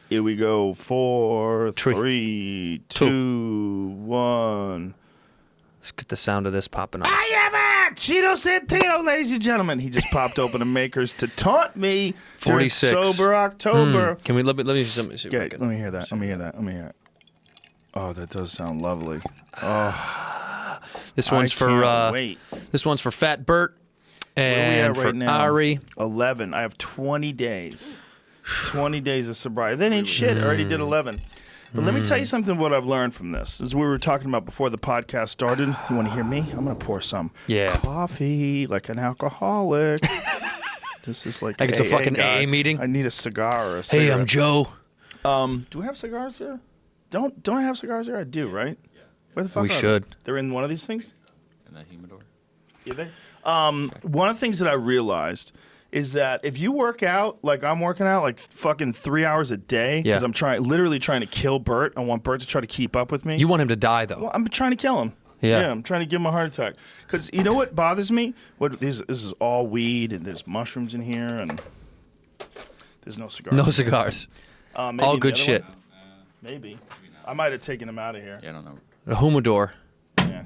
Here we go. 4, 3, 2, 1. Let's get the sound of this popping up. I am at Cheeto Santino, ladies and gentlemen. He just popped open a Makers to taunt me 46. during Sober October. Can we let me see Okay, let me hear that. Let me hear it. Oh, that does sound lovely. Oh, this one's wait. This one's for Fat Bert and Where are we at for right now? Ari. 11. I have 20 days. 20 days of sobriety. That ain't shit. I already did 11. But let me tell you something what I've learned from this. As we were talking about before the podcast started, you want to hear me? I'm going to pour some coffee like an alcoholic. This is like it's a fucking AA meeting. I need a cigar or a cigarette. Hey, I'm Joe. Do we have cigars here? Don't I have cigars here? I do, right? Where the fuck We are should. they? They're in one of these things? In that humidor? Yeah, they. One of the things that I realized is that if you work out like I'm working out, like fucking 3 hours a day, because I'm literally trying to kill Bert. I want Bert to try to keep up with me. You want him to die, though. Well, I'm trying to kill him. Yeah. I'm trying to give him a heart attack. Because you know what bothers me? This is all weed, and there's mushrooms in here, and there's no cigars. No cigars. Maybe All the good other shit. one? Maybe. I might have taken him out of here. Yeah, I don't know. A humidor. Yeah.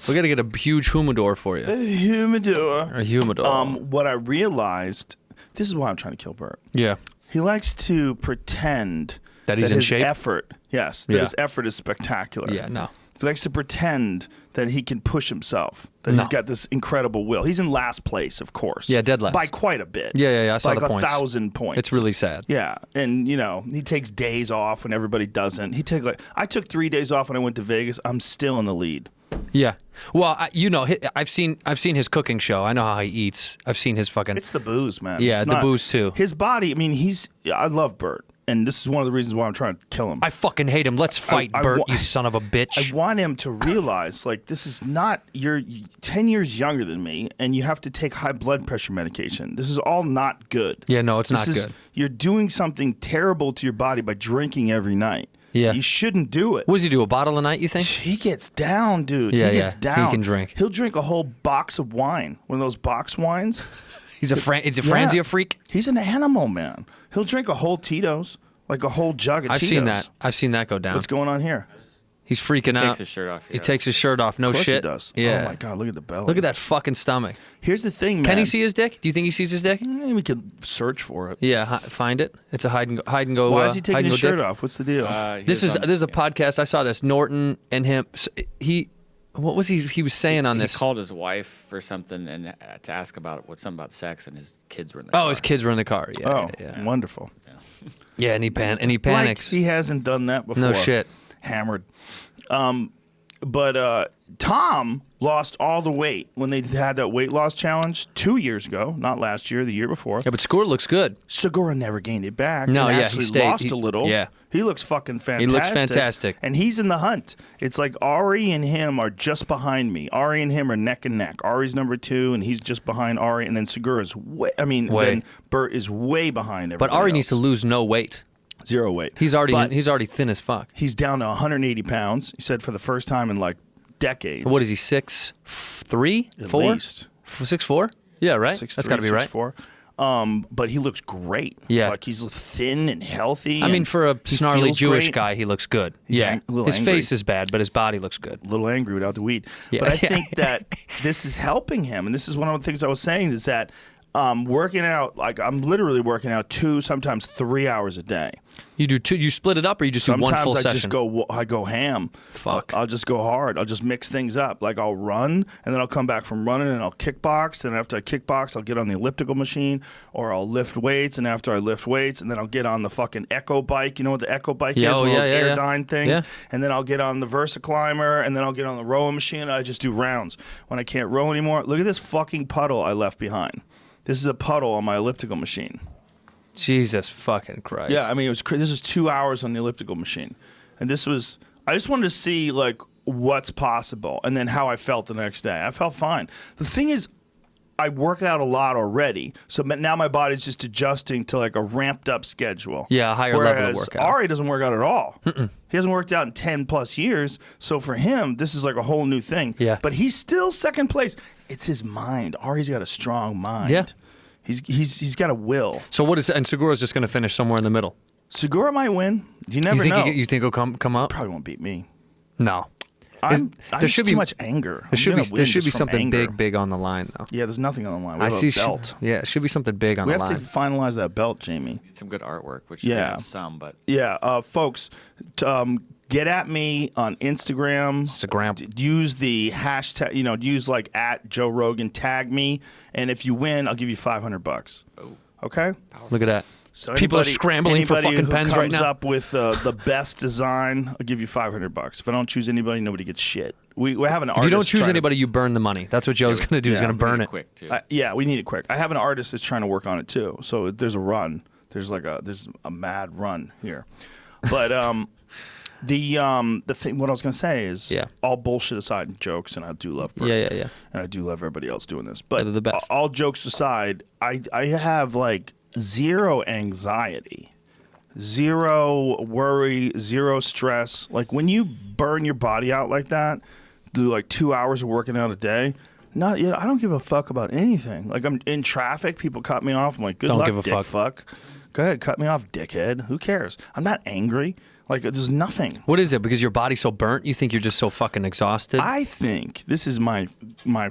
We got to get a huge humidor for you. Humidor. A humidor. What I realized, this is why I'm trying to kill Bert. Yeah. He likes to pretend That he's in his shape? effort, that Yeah. his effort is spectacular. Yeah, no. He likes to pretend that he can push himself, that he's got this incredible will. He's in last place, of course. Yeah, dead last. By quite a bit. Yeah. I saw like the points. 1,000 points. It's really sad. Yeah, and he takes days off when everybody doesn't. I took 3 days off when I went to Vegas. I'm still in the lead. Yeah. Well, I've seen his cooking show. I know how he eats. I've seen his fucking. It's the booze, man. Yeah, It's the not- booze too. His body. I mean, I love Bert, and this is one of the reasons why I'm trying to kill him. I fucking hate him. Let's fight, Bert, you son of a bitch. I want him to realize, like, this is not, you're 10 years younger than me, and you have to take high blood pressure medication. This is all not good. Yeah, no, it's not good. You're doing something terrible to your body by drinking every night. Yeah. You shouldn't do it. What does he do, a bottle a night, you think? He gets down, dude. Yeah, he gets yeah. down. He can drink. He'll drink a whole box of wine. One of those box wines. Is a Franzia freak? He's an animal, man. He'll drink a whole Tito's, like a whole jug of Tito's. I've seen that go down. What's going on here? He's freaking out. He takes his shirt off. He takes his shirt off. No Of course shit. he does. Yeah. Oh my God, look at the belly. Look at that fucking stomach. Here's the thing, man. Can he see his dick? Do you think he sees his dick? We could search for it. Yeah, find it. It's a hide and go. Why is he hide taking and his go shirt dick. off? What's the deal? This is a podcast. I saw this. Norton and him. What was he was saying on this? He called his wife for something and to ask about something about sex, and his kids were in the car. Oh, his kids were in the car. Yeah. Yeah. Wonderful. Yeah, and he Like panics. he hasn't done that before. No shit. Hammered. But Tom lost all the weight when they had that weight loss challenge 2 years ago, not last year, the year before. Yeah, but Score looks good. Segura never gained it back. No, and yeah, actually he stayed. lost a little. Yeah. He looks fucking fantastic. He looks fantastic. And he's in the hunt. It's like Ari and him are just behind me. Ari and him are neck and neck. Ari's number 2, and he's just behind Ari. And then Segura's then Bert is way behind everybody But Ari else. needs to lose no weight. 0 weight. He's already thin as fuck. He's down to 180 pounds. He said for the first time in like decades. What is he? 6'3", At 4? least 6'4"? Yeah, right. 6'3", That's got to be right. 6'4". But he looks great. Yeah. Like he's thin and healthy. I mean, and for a he snarly feels Jewish great. guy, he looks good. He's yeah, a little his angry. face is bad, but his body looks good. A little angry without the weed. Yeah. But I think that this is helping him. And this is one of the things I was saying is that working out, like I'm literally working out 2, sometimes 3 hours a day. You do two? You split it up, or you just do one full Sometimes I session? just go ham. Fuck. I'll just go hard. I'll just mix things up. Like I'll run, and then I'll come back from running, and I'll kickbox. Then after I kickbox, I'll get on the elliptical machine, or I'll lift weights. And after I lift weights, and then I'll get on the fucking Echo bike. You know what the Echo bike Yeah, is? oh, One of those yeah, yeah, Airdyne things. Yeah. And then I'll get on the VersaClimber, and then I'll get on the rowing machine. And I just do rounds. When I can't row anymore, look at this fucking puddle I left behind. This is a puddle on my elliptical machine. Jesus fucking Christ. Yeah, I mean, this was 2 hours on the elliptical machine. And I just wanted to see, like, what's possible and then how I felt the next day. I felt fine. The thing is, I work out a lot already, so now my body's just adjusting to, like, a ramped-up schedule. Yeah, a higher level of Whereas workout. Ari doesn't work out at all. He hasn't worked out in 10-plus years, so for him, this is, like, a whole new thing. Yeah. But he's still second place. It's his mind. Ari's got a strong mind. Yeah. He's got a will. So what is? And Segura's just going to finish somewhere in the middle. Segura might win. You never You think know. you think he'll come up? Probably won't beat me. No. There should be too much anger. There should be something big on the line though. Yeah, there's nothing on the line. We I have see. a belt. Yeah, it should be something big on We the have line. to finalize that belt, Jamie. Need some good artwork, which Yeah. we have some, but Yeah, folks, get at me on Instagram. Use the hashtag, use like at Joe Rogan, tag me, and if you win, I'll give you $500. Okay? Look at that. So People are scrambling for fucking pens right now. Comes up with the best design, I'll give you $500. If I don't choose anybody, nobody gets shit. We have an artist. If you don't choose anybody, you burn the money. That's what Joe's going to do. He's going to burn it. quick too. Yeah, we need it quick. I have an artist that's trying to work on it too. So there's a run. There's a mad run here. But the thing, what I was gonna say is, all bullshit aside, jokes, and I do love Bert. Yeah. And I do love everybody else doing this. But They're the best. All jokes aside, I have like zero anxiety, zero worry, zero stress. Like when you burn your body out like that, do like 2 hours of working out a day. I don't give a fuck about anything. Like I'm in traffic, people cut me off. I'm like, good luck, dick fuck. Go ahead, cut me off, dickhead. Who cares? I'm not angry. Like there's nothing. What is it? Because your body's so burnt, you think you're just so fucking exhausted? I think this is my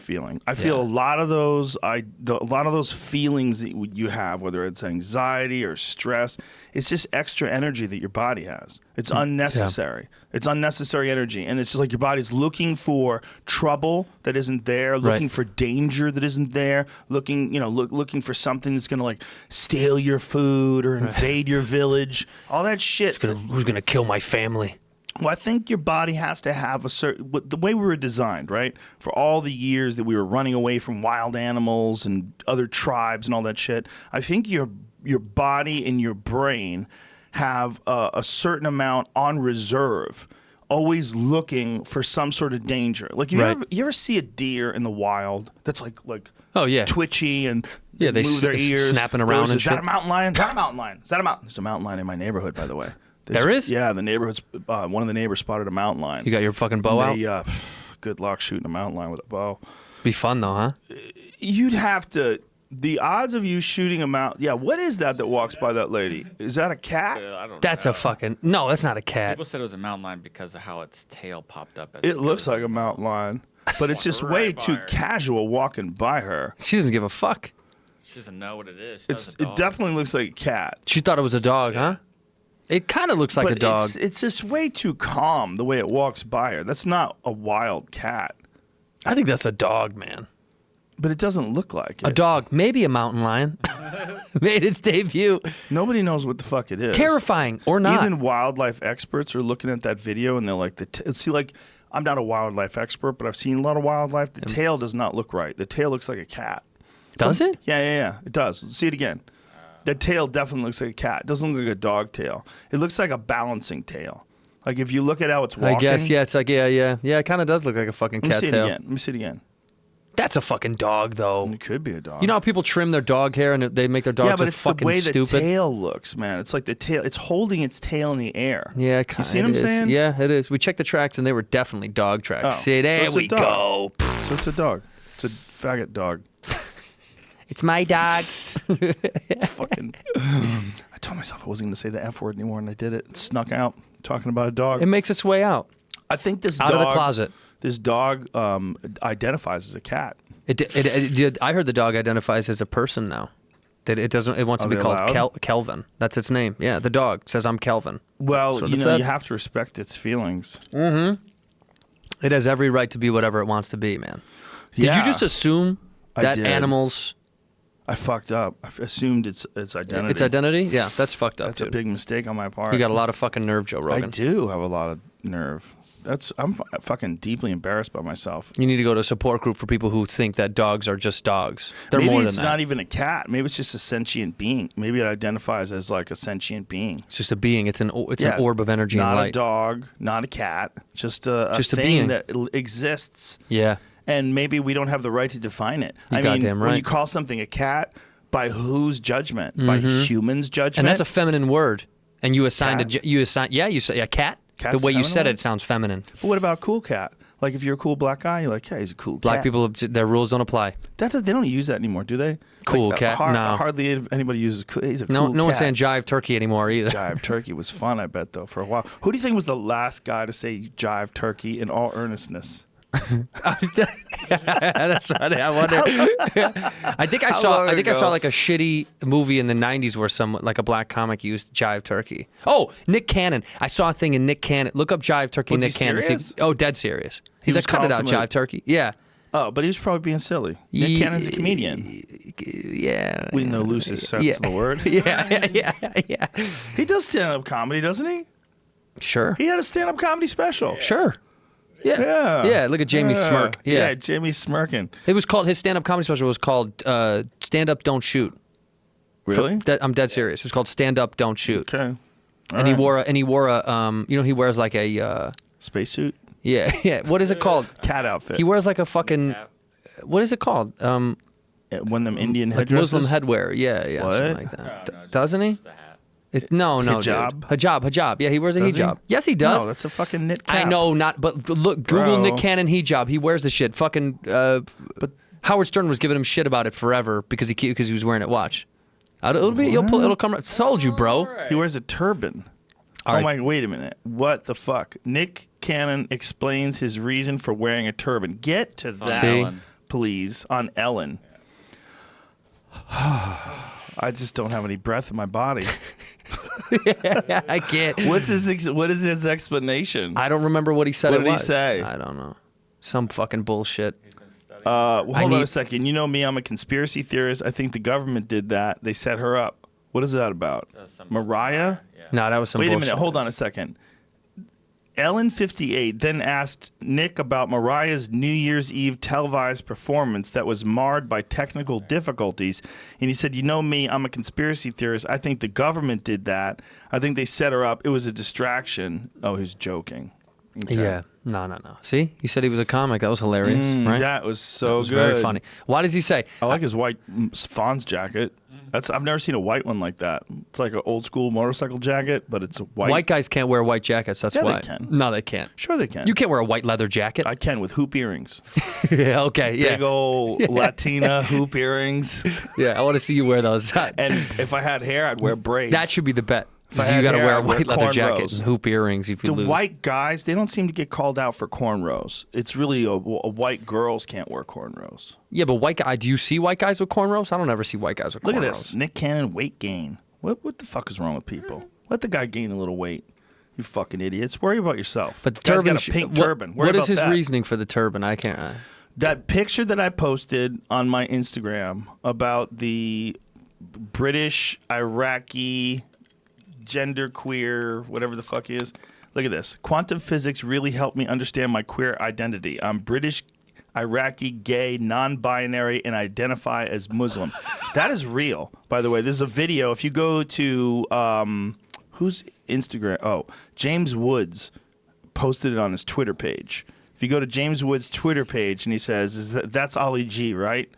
feeling. I feel a lot of those feelings that you have, whether it's anxiety or stress, it's just extra energy that your body has. It's unnecessary. It's unnecessary energy, and it's just like your body's looking for trouble that isn't there, looking for danger that isn't there, looking for something that's gonna like steal your food or invade your village. All that shit. Who's gonna kill my family? Well, I think your body has to have a certain, the way we were designed, right? For all the years that we were running away from wild animals and other tribes and all that shit, I think your body and your brain have a certain amount on reserve, always looking for some sort of danger. Like you ever see a deer in the wild that's like twitchy and they move their ears, snapping around and shit. Is that a mountain lion? Is that a mountain lion? Is that a mountain? There's a mountain lion in my neighborhood, by the way. There is? Yeah, the neighborhood's one of the neighbors spotted a mountain lion. You got your fucking bow out? Good luck shooting a mountain lion with a bow. Be fun though, huh? You'd have to. The odds of you shooting a mountain. Yeah, what is that walks by that lady? Is that a cat? I don't That's know. a fucking no. That's not a cat. People said it was a mountain lion because of how its tail popped up. It looks like a mountain lion, but it's just way too casual walking by her. She doesn't give a fuck. She doesn't know what it is. It definitely looks like a cat. She thought it was a dog, huh? It kind of looks like a dog. It's just way too calm the way it walks by her. That's not a wild cat. I think that's a dog, man. But it doesn't look like it. A dog, maybe a mountain lion, made its debut. Nobody knows what the fuck it is. Terrifying or not. Even wildlife experts are looking at that video and they're like, I'm not a wildlife expert, but I've seen a lot of wildlife. The tail does not look right. The tail looks like a cat. Does it? Yeah. It does. See it again. The tail definitely looks like a cat. It doesn't look like a dog tail. It looks like a balancing tail. Like if you look at how it's walking. I guess, yeah. It's like, yeah. It kind of does look like a fucking cat tail. Let me see it again. That's a fucking dog, though. It could be a dog. You know how people trim their dog hair and they make their dogs look fucking stupid? Yeah, but it's the way the tail looks, man. It's like the tail. It's holding its tail in the air. Yeah, you see what I'm saying? Yeah, it is. We checked the tracks and they were definitely dog tracks. Oh, See, there we go. So it's a dog. It's a faggot dog. It's my dog. It's fucking. I told myself I wasn't going to say the F word anymore, and I did it. It snuck out talking about a dog. It makes its way out. I think this out dog, of the closet. This dog identifies as a cat. I heard the dog identifies as a person now. That it doesn't. It wants to be called Kelvin. That's its name. Yeah, the dog says I'm Kelvin. Well, you have to respect its feelings. Mm-hmm. It has every right to be whatever it wants to be, man. Did you just assume that animals? I fucked up. I assumed its identity. Its identity? Yeah, that's fucked up. That's a big mistake on my part. You got a lot of fucking nerve, Joe Rogan. I do have a lot of nerve. I'm fucking deeply embarrassed by myself. You need to go to a support group for people who think that dogs are just dogs. They're Maybe more than that. Maybe it's not even a cat. Maybe it's just a sentient being. Maybe it identifies as like a sentient being. It's just a being. It's an orb of energy and light. Not a dog, not a cat. Just a thing that exists. Yeah. And maybe we don't have the right to define it. Goddamn right. When you call something a cat, by whose judgment? Mm-hmm. By humans' judgment? And that's a feminine word. And you say a cat. Cat's the way you said it sounds feminine. But what about cool cat? Like if you're a cool black guy, you're like, yeah, he's a cool Black cat. people, their rules don't apply. They don't use that anymore, do they? Cool like, cat? No. Hardly anybody uses. He's a No, cool no cat. one's saying jive turkey anymore either. Jive turkey was fun, I bet, though, for a while. Who do you think was the last guy to say jive turkey in all earnestness? That's right. I wonder. I think I saw like a shitty movie in the '90s where like a black comic used jive turkey. Oh, Nick Cannon. I saw a thing in Nick Cannon. Look up jive turkey. Was Nick he Cannon. serious? Dead serious. He's was like, cut it out, calling jive turkey. Yeah. Oh, but he was probably being silly. Nick Cannon's a comedian. Yeah. We know loosest sense of the word. Yeah. He does stand-up comedy, doesn't he? Sure. He had a stand-up comedy special. Sure. Yeah. Yeah. Look at Jamie's smirk. Yeah. Jamie's smirking. It was called, his stand-up comedy special was called Stand Up, Don't Shoot. Really? I'm dead serious. It was called Stand Up, Don't Shoot. Okay. And he wore a he wears like a spacesuit? Yeah. What is it called? Cat outfit. He wears like a fucking, what is it called? One of them Indian like headdresses? Muslim headwear. Yeah, What? something like that. No, Doesn't he? just the hat. No, Hijab? dude. Hijab. Yeah, he wears a Does he? hijab. Yes, he does. No, that's a fucking knit cap. I know, but look, Google Bro. Nick Cannon hijab. He wears the shit. Fucking, but Howard Stern was giving him shit about it forever because he was wearing it. Watch. It'll come. Told you, bro. He wears a turban. All right. Oh my, wait a minute. What the fuck? Nick Cannon explains his reason for wearing a turban. Get to that, See? please, on Ellen. I just don't have any breath in my body. I can't. What is his explanation? I don't remember what he said. What it did he was. say? I don't know. Some fucking bullshit. Hold on a second. You know me, I'm a conspiracy theorist. I think the government did that. They set her up. What is that about? Mariah? Yeah. No, that was some Wait bullshit. a minute. Hold on a second. Ellen 58 then asked Nick about Mariah's New Year's Eve televised performance that was marred by technical difficulties. And he said, you know me, I'm a conspiracy theorist. I think the government did that. I think they set her up. It was a distraction. Oh, he's joking. Okay. Yeah. No. See? He said he was a comic. That was hilarious, right? That was so That was good. very funny. Why does he say? I like his white Fonz jacket. I've never seen a white one like that. It's like an old school motorcycle jacket, but it's white. White guys can't wear white jackets. That's Yeah, they why. can. No, they can't. Sure they can. You can't wear a white leather jacket. I can with hoop earrings. Yeah. Okay. Yeah. Big old Latina hoop earrings. Yeah. I want to see you wear those. And if I had hair, I'd wear braids. That should be the bet. If I You had got to hair, wear a I'd wear white leather jacket cornrows. and hoop earrings if you The lose. white guys, they don't seem to get called out for cornrows. It's really a white girls can't wear cornrows. Yeah, but white guy. Do you see white guys with cornrows? I don't ever see white guys with Look cornrows. at this. Nick Cannon weight gain. What the fuck is wrong with people? Let the guy gain a little weight. You fucking idiots. Worry about yourself. But the Guy's turban. got a pink turban. Worry What is about his that. reasoning for the turban? I can't. That picture that I posted on my Instagram about the British, Iraqi, genderqueer, whatever the fuck he is. Look at this. Quantum physics really helped me understand my queer identity. I'm British, Iraqi, gay, non-binary, and identify as Muslim. That is real, by the way. This is a video. If you go to, whose Instagram? Oh, James Woods posted it on his Twitter page. If you go to James Woods' Twitter page and he says, that's Ali G, right?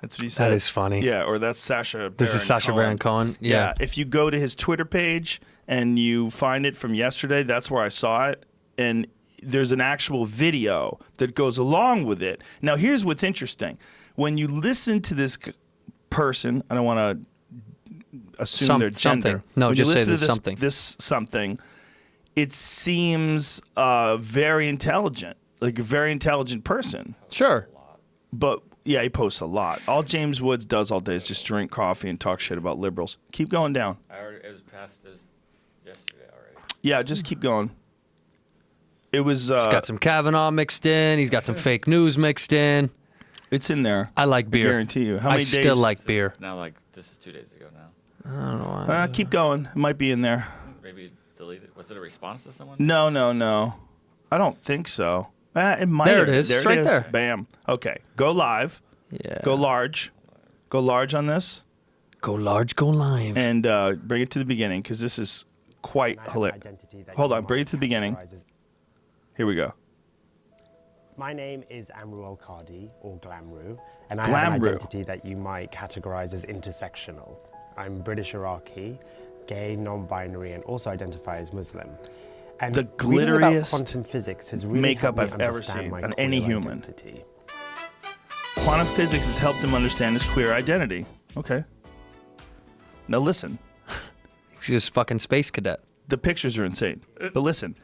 That's what he said. That is funny. Yeah, or that's Sacha This is Sacha Baron Cohen. Yeah. If you go to his Twitter page and you find it from yesterday, that's where I saw it. And there's an actual video that goes along with it. Now, here's what's interesting. When you listen to this person, I don't want to assume their gender. Something. No, When just you say listen there's to something. This something, it seems very intelligent, like a very intelligent person. Sure. But yeah, he posts a lot. All James Woods does all day is just drink coffee and talk shit about liberals. Keep going down. It was past this yesterday already. Yeah, just keep going. It was. He's got some Kavanaugh mixed in. He's got some fake news mixed in. It's in there. I like beer. Guarantee you. How many I days? still like beer. Now, this is 2 days ago now. I don't know why. Keep going. It might be in there. Maybe deleted. Was it a response to someone? No. I don't think so. It might. There have. it is. There It's it right is. there. Bam. Okay. Go live. Yeah. Go large. Go large on this. Go large, go live. And bring it to the beginning because this is quite hilarious. Hold on. Bring it to the beginning. Here we go. My name is Amru Al-Qadi, or Glamru, and I have an Glamru. identity that you might categorize as intersectional. I'm British Iraqi, gay, non-binary, and also identify as Muslim. And the reading about glitteriest quantum physics has really makeup helped me I've ever understand seen my on any queer human. identity. Quantum physics has helped him understand his queer identity. Okay. Now listen, He's just fucking space cadet. the pictures are insane. But listen,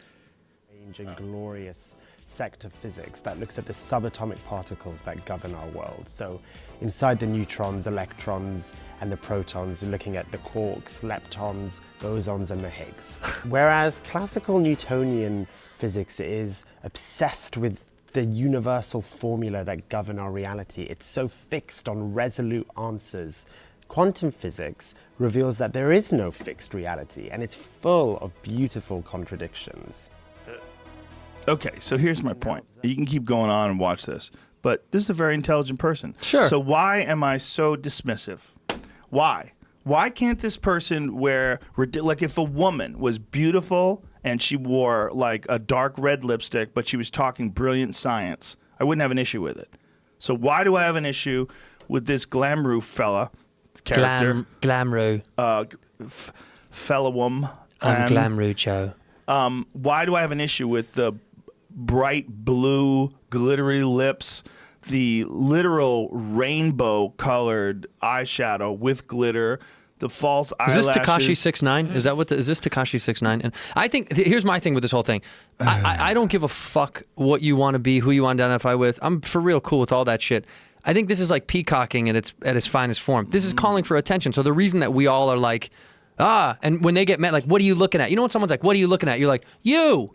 Strange and glorious sect of physics that looks at the subatomic particles that govern our world. So inside the neutrons, electrons, and the protons, you're looking at the quarks, leptons, bosons, and the Higgs. Whereas classical Newtonian physics is obsessed with the universal formula that govern our reality. It's so fixed on resolute answers. Quantum physics reveals that there is no fixed reality, and it's full of beautiful contradictions. okay, so here's my point. You can keep going on and watch this, but this is a very intelligent person. Sure. So why am I so dismissive? Why? Why can't this person wear, like if a woman was beautiful and she wore like a dark red lipstick, but she was talking brilliant science, I wouldn't have an issue with it. So why do I have an issue with this Glamroo fella, character, Glamroo. fellowum? I'm Glamroo Joe. Why do I have an issue with the bright blue, glittery lips, the literal rainbow-colored eyeshadow with glitter, the false Is eyelashes? this Tekashi 6ix9ine? Is that what? Is this Tekashi 6ix9ine? And I think here's my thing with this whole thing. I don't give a fuck what you want to be, who you identify with. I'm for real cool with all that shit. I think this is like peacocking at its finest form. This is calling for attention. So the reason that we all are like, and when they get mad, like, what are you looking at? You know when someone's like, what are you looking at? You're like, you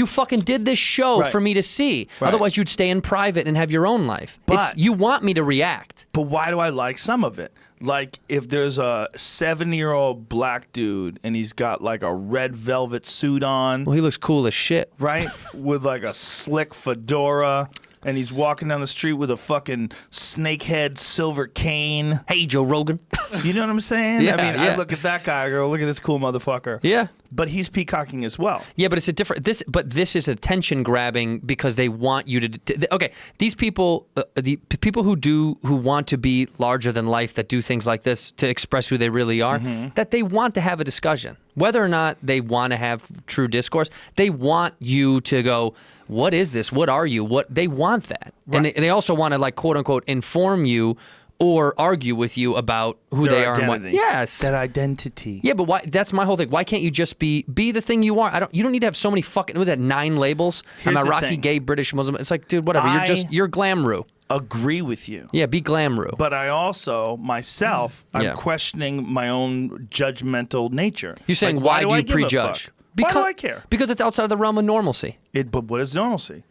fucking did this show Right. for me to see. Right. Otherwise you'd stay in private and have your own life. But- You want me to react. But why do I like some of it? Like if there's a 70-year-old black dude and he's got like a red velvet suit on, Well, he looks cool as shit. right? With like a slick fedora, and he's walking down the street with a fucking snakehead silver cane. Hey, Joe Rogan. You know what I'm saying? Yeah, I mean, yeah. I look at that guy, I go, look at this cool motherfucker. Yeah. But he's peacocking as well. Yeah, but it's a different. This is attention grabbing because they want you to. Okay, these people, the people who want to be larger than life, that do things like this to express who they really are, that they want to have a discussion, whether or not they want to have true discourse. They want you to go, what is this? What are you? What they want that, and Right. they also want to like quote unquote inform you or argue with you about who Their they are and what. identity. Yes. That identity. Yeah, but why? That's my whole thing. Why can't you just be the thing you are? You don't need to have so many fucking with that 9 labels. Here's I'm the a Iraqi, thing. gay, British, Muslim. It's like, dude, whatever. You're Glamroo. Agree with you. Yeah, be Glamroo. But I also, myself, Yeah. I'm questioning my own judgmental nature. You're saying, Like, why do I you give a prejudge? fuck? Why do I care? Because it's outside of the realm of normalcy. But what is normalcy?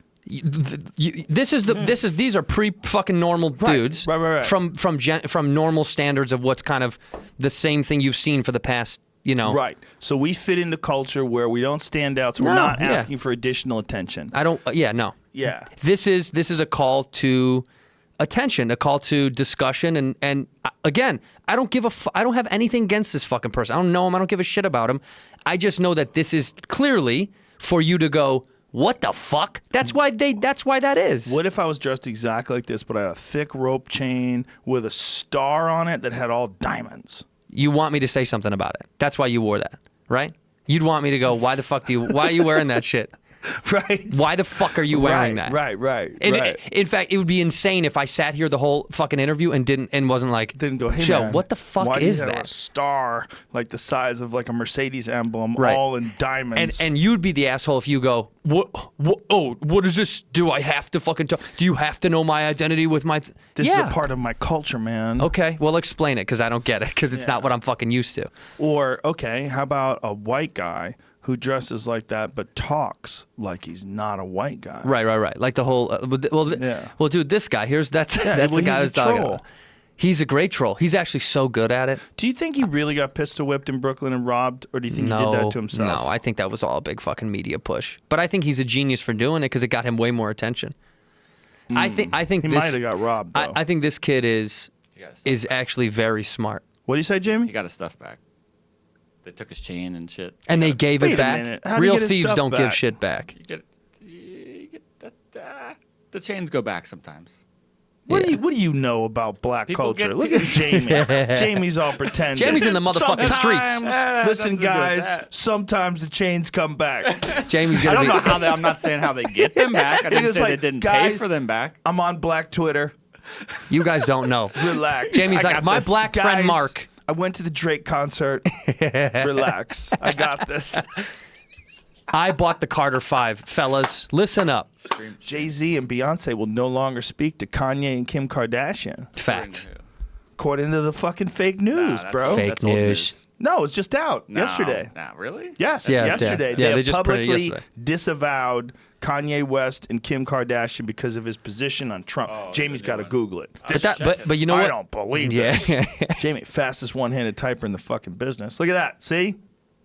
These are pre-fucking normal dudes right. from normal standards of what's kind of the same thing you've seen for the past, Right. So we fit into culture where we don't stand out, so we're No, not yeah. asking for additional attention. I don't. No. Yeah. This is a call to attention, a call to discussion, and again, I don't have anything against this fucking person. I don't know him. I don't give a shit about him. I just know that this is clearly for you to go, what the fuck? That's why that is. What if I was dressed exactly like this, but I had a thick rope chain with a star on it that had all diamonds? You want me to say something about it. That's why you wore that, right? You'd want me to go, why are you wearing that shit? Right. Why the fuck are you wearing that? Right. And in fact, it would be insane if I sat here the whole fucking interview and wasn't like, Didn't go, hey, Joe, man, what the fuck why do is you have that? a star like the size of like a Mercedes emblem, Right. all in diamonds? And you'd be the asshole if you go, what is this? Do I have to fucking talk? Do you have to know my identity with my... this is a part of my culture, man. Okay, well, explain it, because I don't get it, because it's not what I'm fucking used to. Or, okay, how about a white guy who dresses like that but talks like he's not a white guy? Right. Like the whole... Yeah. Well, dude, this guy, that's well, the guy he's who's a talking troll. about. He's a great troll. He's actually so good at it. Do you think he really got pistol whipped in Brooklyn and robbed, or do you think he did that to himself? No, I think that was all a big fucking media push. But I think he's a genius for doing it because it got him way more attention. I think He this, might have got robbed, though. I think this kid is actually very smart. What do you say, Jamie? He got his stuff back. They took his chain and shit. And they gave Wait it a back. minute. How do you Real get his thieves stuff don't back? give shit back. You get that. The chains go back sometimes. What do you know about black culture? Look at Jamie. Jamie's all pretending. Jamie's in the motherfucking streets. Listen, guys. Sometimes the chains come back. Jamie's I gonna don't be. know how I'm not saying how they get them back. I didn't It's say like, they didn't guys, pay for them back. I'm on Black Twitter. You guys don't know. Relax. Jamie's like, my black friend Guys, Mark. I went to the Drake concert. Relax. I got this. I bought the Carter 5. Fellas, listen up. Jay-Z and Beyonce will no longer speak to Kanye and Kim Kardashian. Fact. According to the fucking fake news, Nah, bro. Fake that's old news. No, it's just out yesterday. Nah, really? Yes, Yeah, yesterday. yeah, they They just printed it publicly yesterday. disavowed Kanye West and Kim Kardashian because of his position on Trump. Jamie's got to Google it. But you know what? I don't believe Yeah. this. Jamie, fastest one-handed typer in the fucking business. Look at that. See?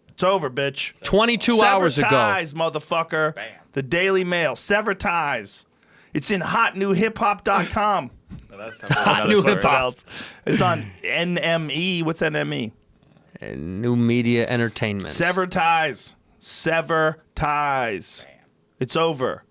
It's over, bitch. 22 hours Sever ago. ties, motherfucker. Bam. The Daily Mail. Sever ties. It's in hotnewhiphop.com. Hot new hip hop. It's on NME. What's NME? New media entertainment. Sever ties. Sever ties. It's over.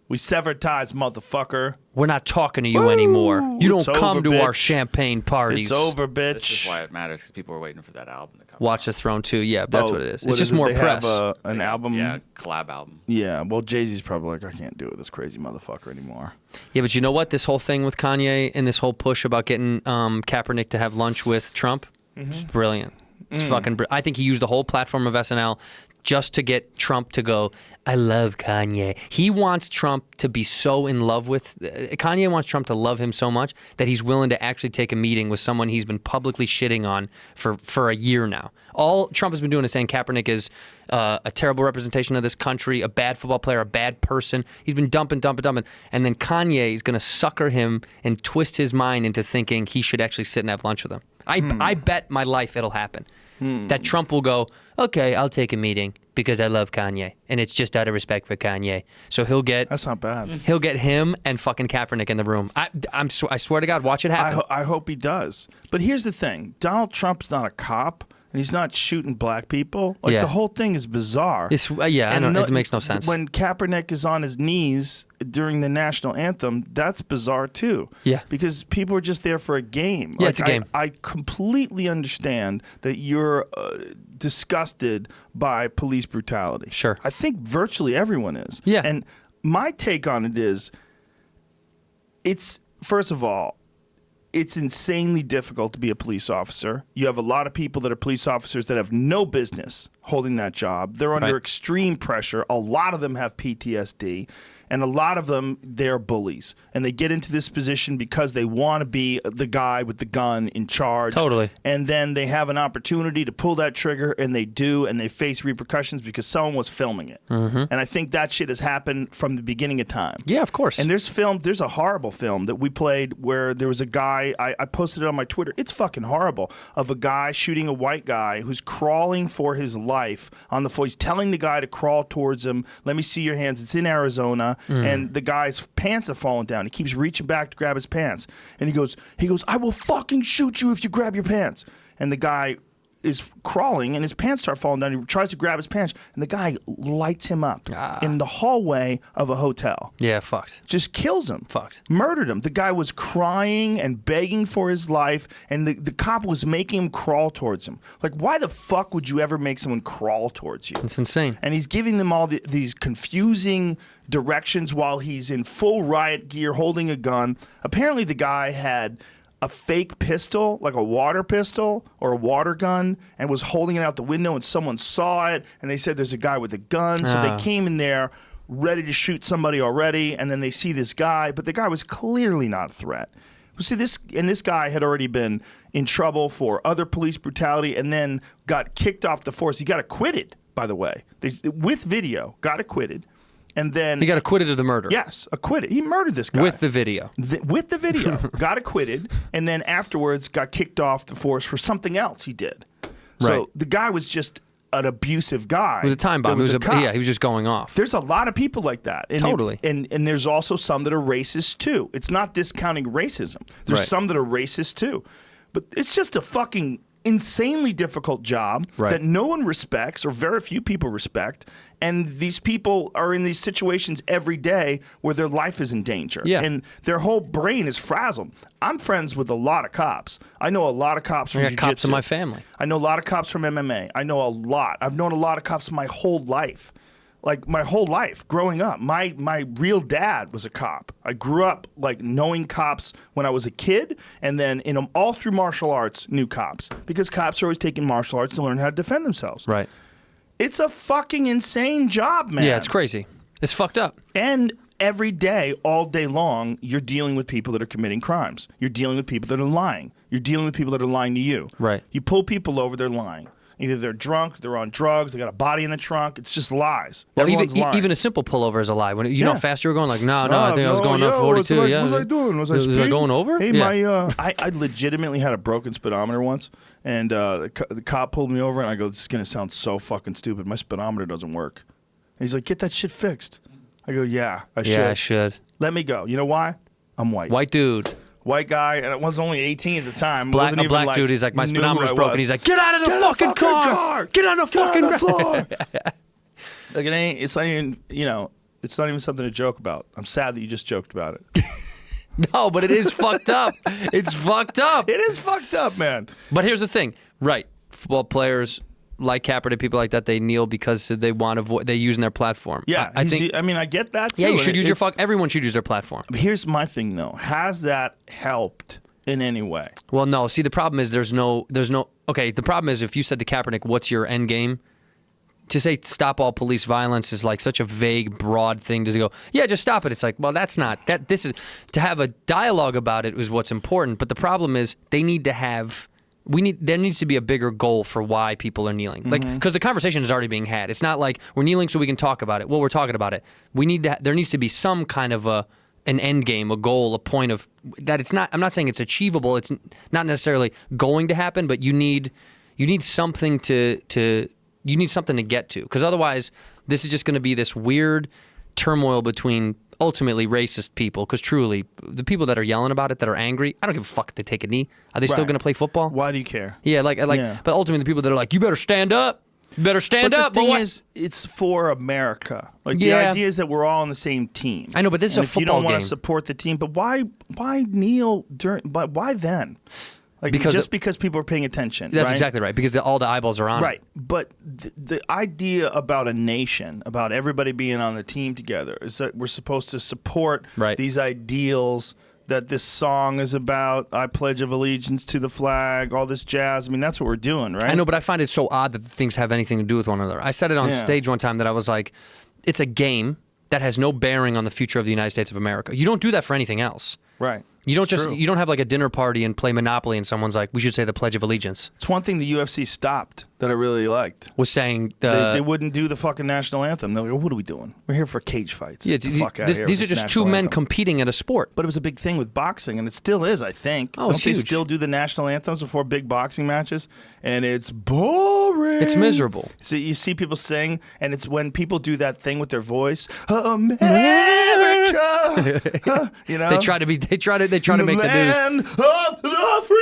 We severed ties, motherfucker. We're not talking to you anymore. You don't It's come over, to our bitch. champagne parties. It's over, This is bitch. why it matters, because people are waiting for that album to come Watch the Throne 2. Yeah, that's Oh, what it is. what It's just it? more They press. have an album. Yeah, collab album. Yeah, well, Jay-Z's probably like, I can't do it with this crazy motherfucker anymore. Yeah, but you know what? This whole thing with Kanye and this whole push about getting Kaepernick to have lunch with Trump, it's brilliant. It's fucking I think he used the whole platform of SNL just to get Trump to go, I love Kanye. He wants Trump to be so in love with, Kanye wants Trump to love him so much that he's willing to actually take a meeting with someone he's been publicly shitting on for a year now. All Trump has been doing is saying Kaepernick is a terrible representation of this country, a bad football player, a bad person. He's been dumping. And then Kanye is going to sucker him and twist his mind into thinking he should actually sit and have lunch with him. I bet my life it'll happen. That Trump will go, okay, I'll take a meeting because I love Kanye, and it's just out of respect for Kanye. So he'll get That's not bad. him and fucking Kaepernick in the room. I swear to God, watch it happen. I hope he does. But here's the thing. Donald Trump's not a cop, and he's not shooting black people. Like, Yeah. the whole thing is bizarre. It's, yeah, I And know, it makes no sense. When Kaepernick is on his knees during the national anthem, that's bizarre too. Yeah. Because people are just there for a game. Yeah, it's a game. I completely understand that you're disgusted by police brutality. Sure. I think virtually everyone is. Yeah. And my take on it is, it's, first of all, it's insanely difficult to be a police officer. You have a lot of people that are police officers that have no business holding that job. They're under Right. extreme pressure. A lot of them have PTSD. And a lot of them, they're bullies. And they get into this position because they want to be the guy with the gun in charge. Totally. And then they have an opportunity to pull that trigger, and they do, and they face repercussions because someone was filming it. And I think that shit has happened from the beginning of time. Yeah, of course. And there's a horrible film that we played where there was a guy, I posted it on my Twitter. It's fucking horrible, of a guy shooting a white guy who's crawling for his life on the floor. He's telling the guy to crawl towards him. Let me see your hands. It's in Arizona. And the guy's pants are falling down. He keeps reaching back to grab his pants. And he goes, I will fucking shoot you if you grab your pants. And the guy is crawling and his pants start falling down. He tries to grab his pants and the guy lights him up in the hallway of a hotel. yeah, fucked. Just kills him. Fucked. Murdered him. The guy was crying and begging for his life, and the cop was making him crawl towards him. Like, why the fuck would you ever make someone crawl towards you? It's insane. And he's giving them all these confusing directions while he's in full riot gear holding a gun. Apparently the guy had a fake pistol, like a water pistol or a water gun, and was holding it out the window, and someone saw it, and they said there's a guy with a gun. So they came in there ready to shoot somebody already, and then they see this guy, but the guy was clearly not a threat. Well, see, this guy had already been in trouble for other police brutality and then got kicked off the force. He got acquitted, by the way, with video, got acquitted. And then He got acquitted of the murder. Yes, acquitted. He murdered this guy. With the video. With the video. Got acquitted, and then afterwards got kicked off the force for something else he did. So Right. the guy was just an abusive guy. It was a time bomb. He was cop. Yeah, he was just going off. There's a lot of people like that. And Totally. And there's also some that are racist too. It's not discounting racism. There's Right. some that are racist too. But it's just a fucking insanely difficult job that no one respects or very few people respect. And these people are in these situations every day where their life is in danger. Yeah. And their whole brain is frazzled. I'm friends with a lot of cops. I know a lot of cops from I got jiu-jitsu. cops in my family. I know a lot of cops from MMA. I know a lot. I've known a lot of cops my whole life. Like my whole life growing up. My real dad was a cop. I grew up like knowing cops when I was a kid, and then all through martial arts knew cops, because cops are always taking martial arts to learn how to defend themselves. Right. It's a fucking insane job, man. Yeah, it's crazy. It's fucked up. And every day, all day long, you're dealing with people that are committing crimes. You're dealing with people that are lying. You're dealing with people that are lying to you. Right. You pull people over, they're lying. Either they're drunk, they're on drugs, they got a body in the trunk. It's just lies. Well, Everyone's lying. even a simple pullover is a lie. When you know how fast you were going, like, no, Oh, I think I was going up 42. What Yeah, was I doing? Was I was I speeding? going over? Hey, Yeah. I legitimately had a broken speedometer once, and the cop pulled me over, and I go, this is going to sound so fucking stupid. My speedometer doesn't work. And he's like, get that shit fixed. I go, yeah, I should. Yeah, I should. Let me go. You know why? I'm white. White dude. White guy, and I was only 18 at the time. A Wasn't even black dude, he's like, my knew speedometer's who I broken. was. He's like, get out of the fucking car! Get on the fucking floor! Like it's not even, it's not even something to joke about. I'm sad that you just joked about it. No, but it is fucked up. It's fucked up. It is fucked up, man. But here's the thing. Right. Football players like Kaepernick, people like that, they kneel because they want to they using their platform. Yeah, I think. I mean, I get that too. Yeah, you should and use your everyone should use their platform. Here's my thing though. Has that helped in any way? Well, no. See, the problem is there's no. Okay, the problem is if you said to Kaepernick, "What's your end game?" To say stop all police violence is like such a vague, broad thing to go. Yeah, just stop it. It's like, well, that's not that. This is to have a dialogue about it is what's important. But the problem is they need to have. There needs to be a bigger goal for why people are kneeling. Like, because the conversation is already being had. It's not like we're kneeling so we can talk about it. Well, we're talking about it. There needs to be some kind of an end game, a goal, a point of that. It's not. I'm not saying it's achievable. It's not necessarily going to happen, but you need something to get to. Because otherwise, this is just going to be this weird turmoil between ultimately racist people, because truly, the people that are yelling about it, that are angry, I don't give a fuck if they take a knee. Are they still going to play football? Why do you care? Yeah, but ultimately, the people that are like, you better stand up. You better stand up. But the thing is, it's for America. Like, the idea is that we're all on the same team. I know, but this is a football game. If you don't want to support the team, but why kneel during? But why then? Like, because people are paying attention. That's right? exactly right. Because all the eyeballs are on it. Right. But the idea about a nation, about everybody being on the team together, is that we're supposed to support these ideals that this song is about. I pledge of allegiance to the flag, all this jazz. I mean, that's what we're doing, right? I know, but I find it so odd that things have anything to do with one another. I said it on stage one time that I was like, it's a game that has no bearing on the future of the United States of America. You don't do that for anything else. Right. You don't have like a dinner party and play Monopoly and someone's like, we should say the Pledge of Allegiance. It's one thing the UFC stopped that I really liked. Was saying they wouldn't do the fucking national anthem. They're like, what are we doing? We're here for cage fights. Yeah, These are just two men competing at a sport. But it was a big thing with boxing, and it still is, I think. Oh, Don't it's they huge. still do the national anthems before big boxing matches? And it's boring. It's miserable. So you see people sing, and it's when people do that thing with their voice, America. You know, they try to make the news. Land of the free.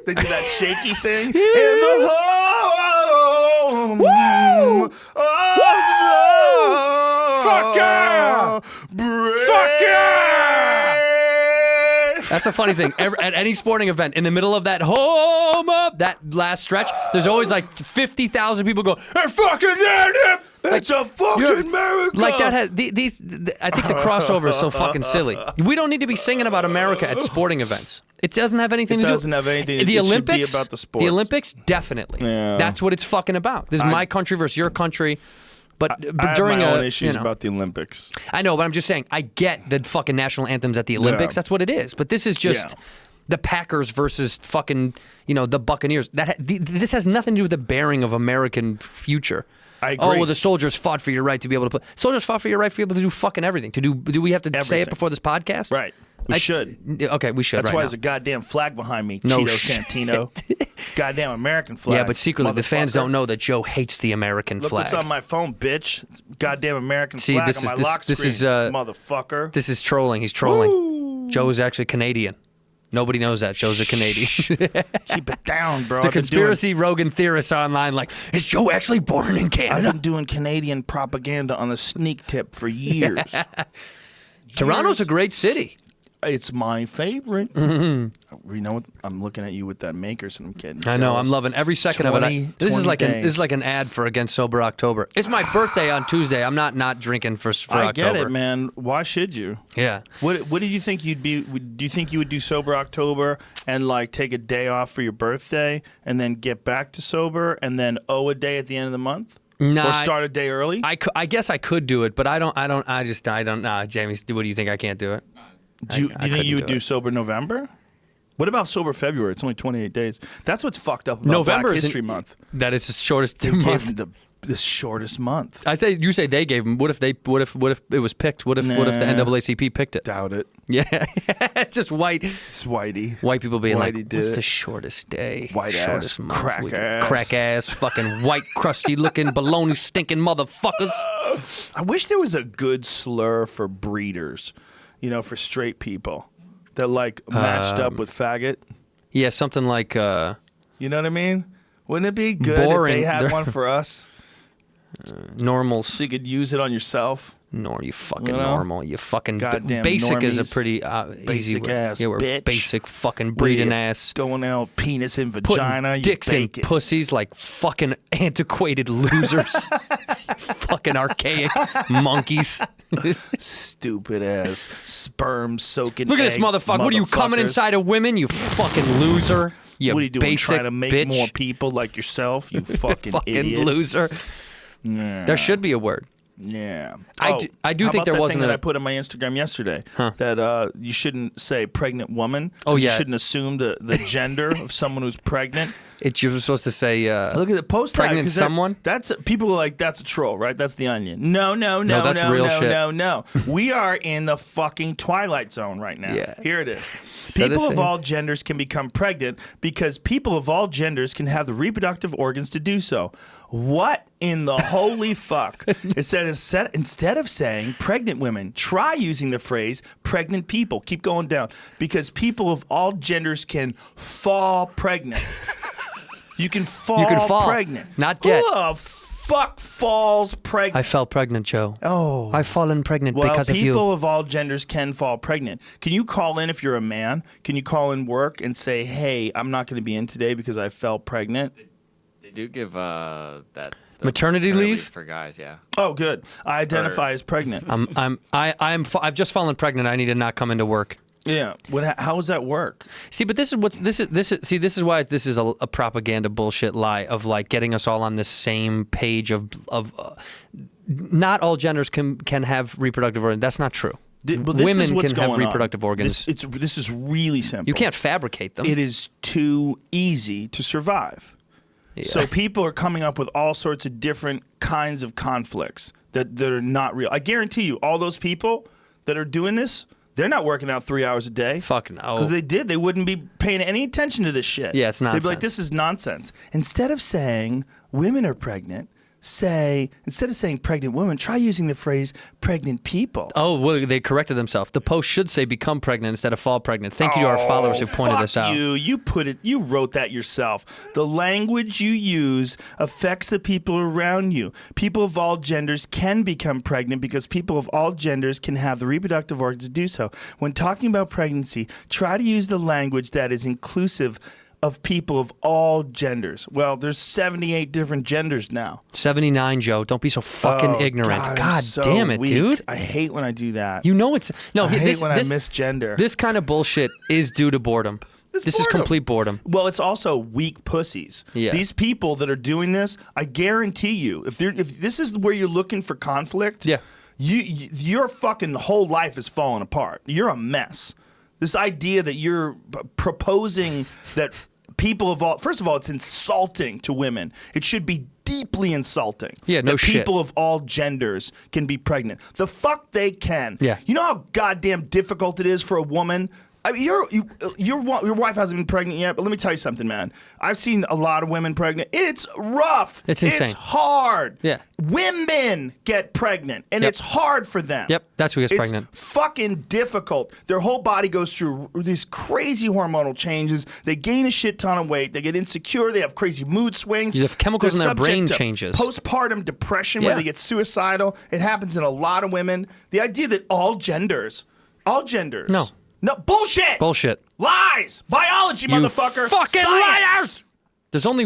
They do that shaky thing. In the home. Woo! Fuck yeah! Fuck yeah! That's a funny thing. At any sporting event, in the middle of that home up, that last stretch, there's always like 50,000 people go, hey, fucking yeah! It's a fucking America. Like that has these. I think the crossover is so fucking silly. We don't need to be singing about America at sporting events. It doesn't have anything to do. It doesn't have anything. The it Olympics. should be about the sports. The Olympics, definitely. Yeah. That's what it's fucking about. This is my country versus your country. But during I have my own issues about the Olympics. I know, but I'm just saying. I get the fucking national anthems at the Olympics. Yeah. That's what it is. But this is just. The Packers versus fucking, the Buccaneers. This has nothing to do with the bearing of American future. I agree. Oh, well, the soldiers fought for your right to be able to play. Soldiers fought for your right to be able to do fucking everything. Do we have to say it before this podcast? Right. We should. Okay, we should. That's right why now. there's a goddamn flag behind me, No Cheeto Santino. Goddamn American flag. Yeah, but secretly the fans don't know that Joe hates the American Look flag. what's on my phone, bitch. It's goddamn American flag this on is my this, lock this screen, is motherfucker. This is trolling. He's trolling. Woo. Joe is actually Canadian. Nobody knows that. Joe's a Canadian. Keep it down, bro. The conspiracy Rogan theorists are online like, is Joe actually born in I've Canada? been doing Canadian propaganda on the sneak tip for years. Toronto's a great city. It's my favorite. Mm-hmm. You know what? I'm looking at you with that Makers, and I'm kidding. I know. I'm loving every second of it. 20 This is like days. an ad for Against Sober October. It's my birthday on Tuesday. I'm not drinking for I October. get it, man. Why should you? Yeah. What do you think you'd be? Do you think you would do sober October and like take a day off for your birthday and then get back to sober and then owe a day at the end of the month? Nah, Or start a day early? I guess I could do it, but I don't. Nah, Jamie, what do you think? I can't do it. Do you I think you would couldn't do do it. sober November? What about sober February? It's only 28 days. That's what's fucked up about November Black isn't- History Month. That it's the shortest They gave month. him the shortest month. You say they gave him. What if it was picked? What if the Nah. NAACP picked it? Doubt it. Yeah, it's just white It's Whitey. white people being like, Whitey did what's it. the shortest day? White shortest ass, crack ass. crack ass, fucking white crusty looking baloney stinking motherfuckers. I wish there was a good slur for breeders, for straight people that like matched up with faggot. Yeah, something like You know what I mean? Wouldn't it be good Boring. if they had They're- one for us normals. so you could use it on yourself? You fucking You know? normal. You fucking Goddamn basic is a normies. pretty easy Basic word. ass Yeah, we're bitch. basic fucking What are breeding you, ass. Going out penis in Putting vagina. dicks you in bake it. pussies like fucking antiquated losers. Fucking archaic monkeys. Stupid ass sperm soaking. Look at this egg motherfucker. What are you coming motherfuckers. inside of women? You fucking loser. You What are you doing? basic Trying to make bitch. more people like yourself? You fucking, Fucking idiot. loser. Yeah. There should be a word. Yeah. I Oh, do how think about there that wasn't thing that a- I put on my Instagram yesterday that you shouldn't say pregnant woman. Oh, 'cause yeah. You shouldn't assume the gender of someone who's pregnant. You were supposed to say Look at the post. pregnant that, someone? That's people are like that's a troll, right? That's the Onion. No, that's real shit. No. We are in the fucking twilight zone right now. Yeah. Here it is. Instead of People of saying- all genders can become pregnant because people of all genders can have the reproductive organs to do so. What in the holy fuck? It said instead of saying pregnant women, try using the phrase pregnant people. Keep going down because people of all genders can fall pregnant. You can fall pregnant. Not get. Who the fuck falls I pregnant? fell pregnant, Joe. Oh. I've fallen pregnant Well, because of you. people of all genders can fall pregnant. Can you call in if you're a man? Can you call in work and say, hey, I'm not going to be in today because I fell pregnant? They do give the Maternity leave? for guys. Yeah. Oh, good. I identify as pregnant. I've just fallen pregnant. I need to not come into work. Yeah. How does that work? See, but this is why this is a propaganda bullshit lie of like getting us all on this same page of not all genders can have reproductive organs. That's not true. Well, this is Women what's can have going on. reproductive organs. This is really simple. You can't fabricate them. It is too easy to survive. Yeah. So people are coming up with all sorts of different kinds of conflicts that are not real. I guarantee you, all those people that are doing this, they're not working out 3 hours a day. Fuck no. Because they wouldn't be paying any attention to this shit. Yeah, it's They'd be like, nonsense. this is nonsense. Instead of saying women are pregnant, instead of saying pregnant women, try using the phrase pregnant people. Oh, well, they corrected themselves. The post should say become pregnant instead of fall pregnant. Thank you to our followers who pointed fuck this out. You wrote that yourself. The language you use affects the people around you. People of all genders can become pregnant because people of all genders can have the reproductive organs to do so. When talking about pregnancy, try to use the language that is inclusive of people of all genders. Well, there's 78 different genders now. 79, Joe. Don't be so fucking Oh, ignorant. I'm God so damn it, weak. dude. I hate when I do that. You know it's no. I hate this, when this, I misgender. This kind of bullshit is due to boredom. This is boredom. complete boredom. Well, it's also weak pussies. Yeah. These people that are doing this, I guarantee you, if this is where you're looking for conflict, Yeah. your fucking whole life is falling apart. You're a mess. This idea that you're proposing that people of all, first of all, it's insulting to women. It should be deeply insulting. Yeah, no that shit. people of all genders can be pregnant. The fuck they can. Yeah. You know how goddamn difficult it is for a woman I mean, your wife hasn't been pregnant yet, but let me tell you something, man. I've seen a lot of women pregnant. It's rough. It's insane. It's hard. Yeah. Women get pregnant, and it's hard for them. Yep, that's who gets pregnant. It's fucking difficult. Their whole body goes through these crazy hormonal changes. They gain a shit ton of weight. They get insecure. They have crazy mood swings. You have chemicals in their They're brain subject to changes. Postpartum depression, where Yeah. they get suicidal. It happens in a lot of women. The idea that all genders. No, bullshit. Bullshit. Lies. Biology, You motherfucker. fucking Science. liars! There's only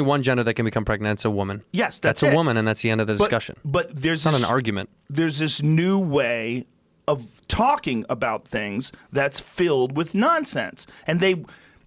one gender that can become pregnant. It's a woman. Yes, that's that's a it. woman, and that's the end of the discussion. But there's It's not this, an argument. There's this new way of talking about things that's filled with nonsense, and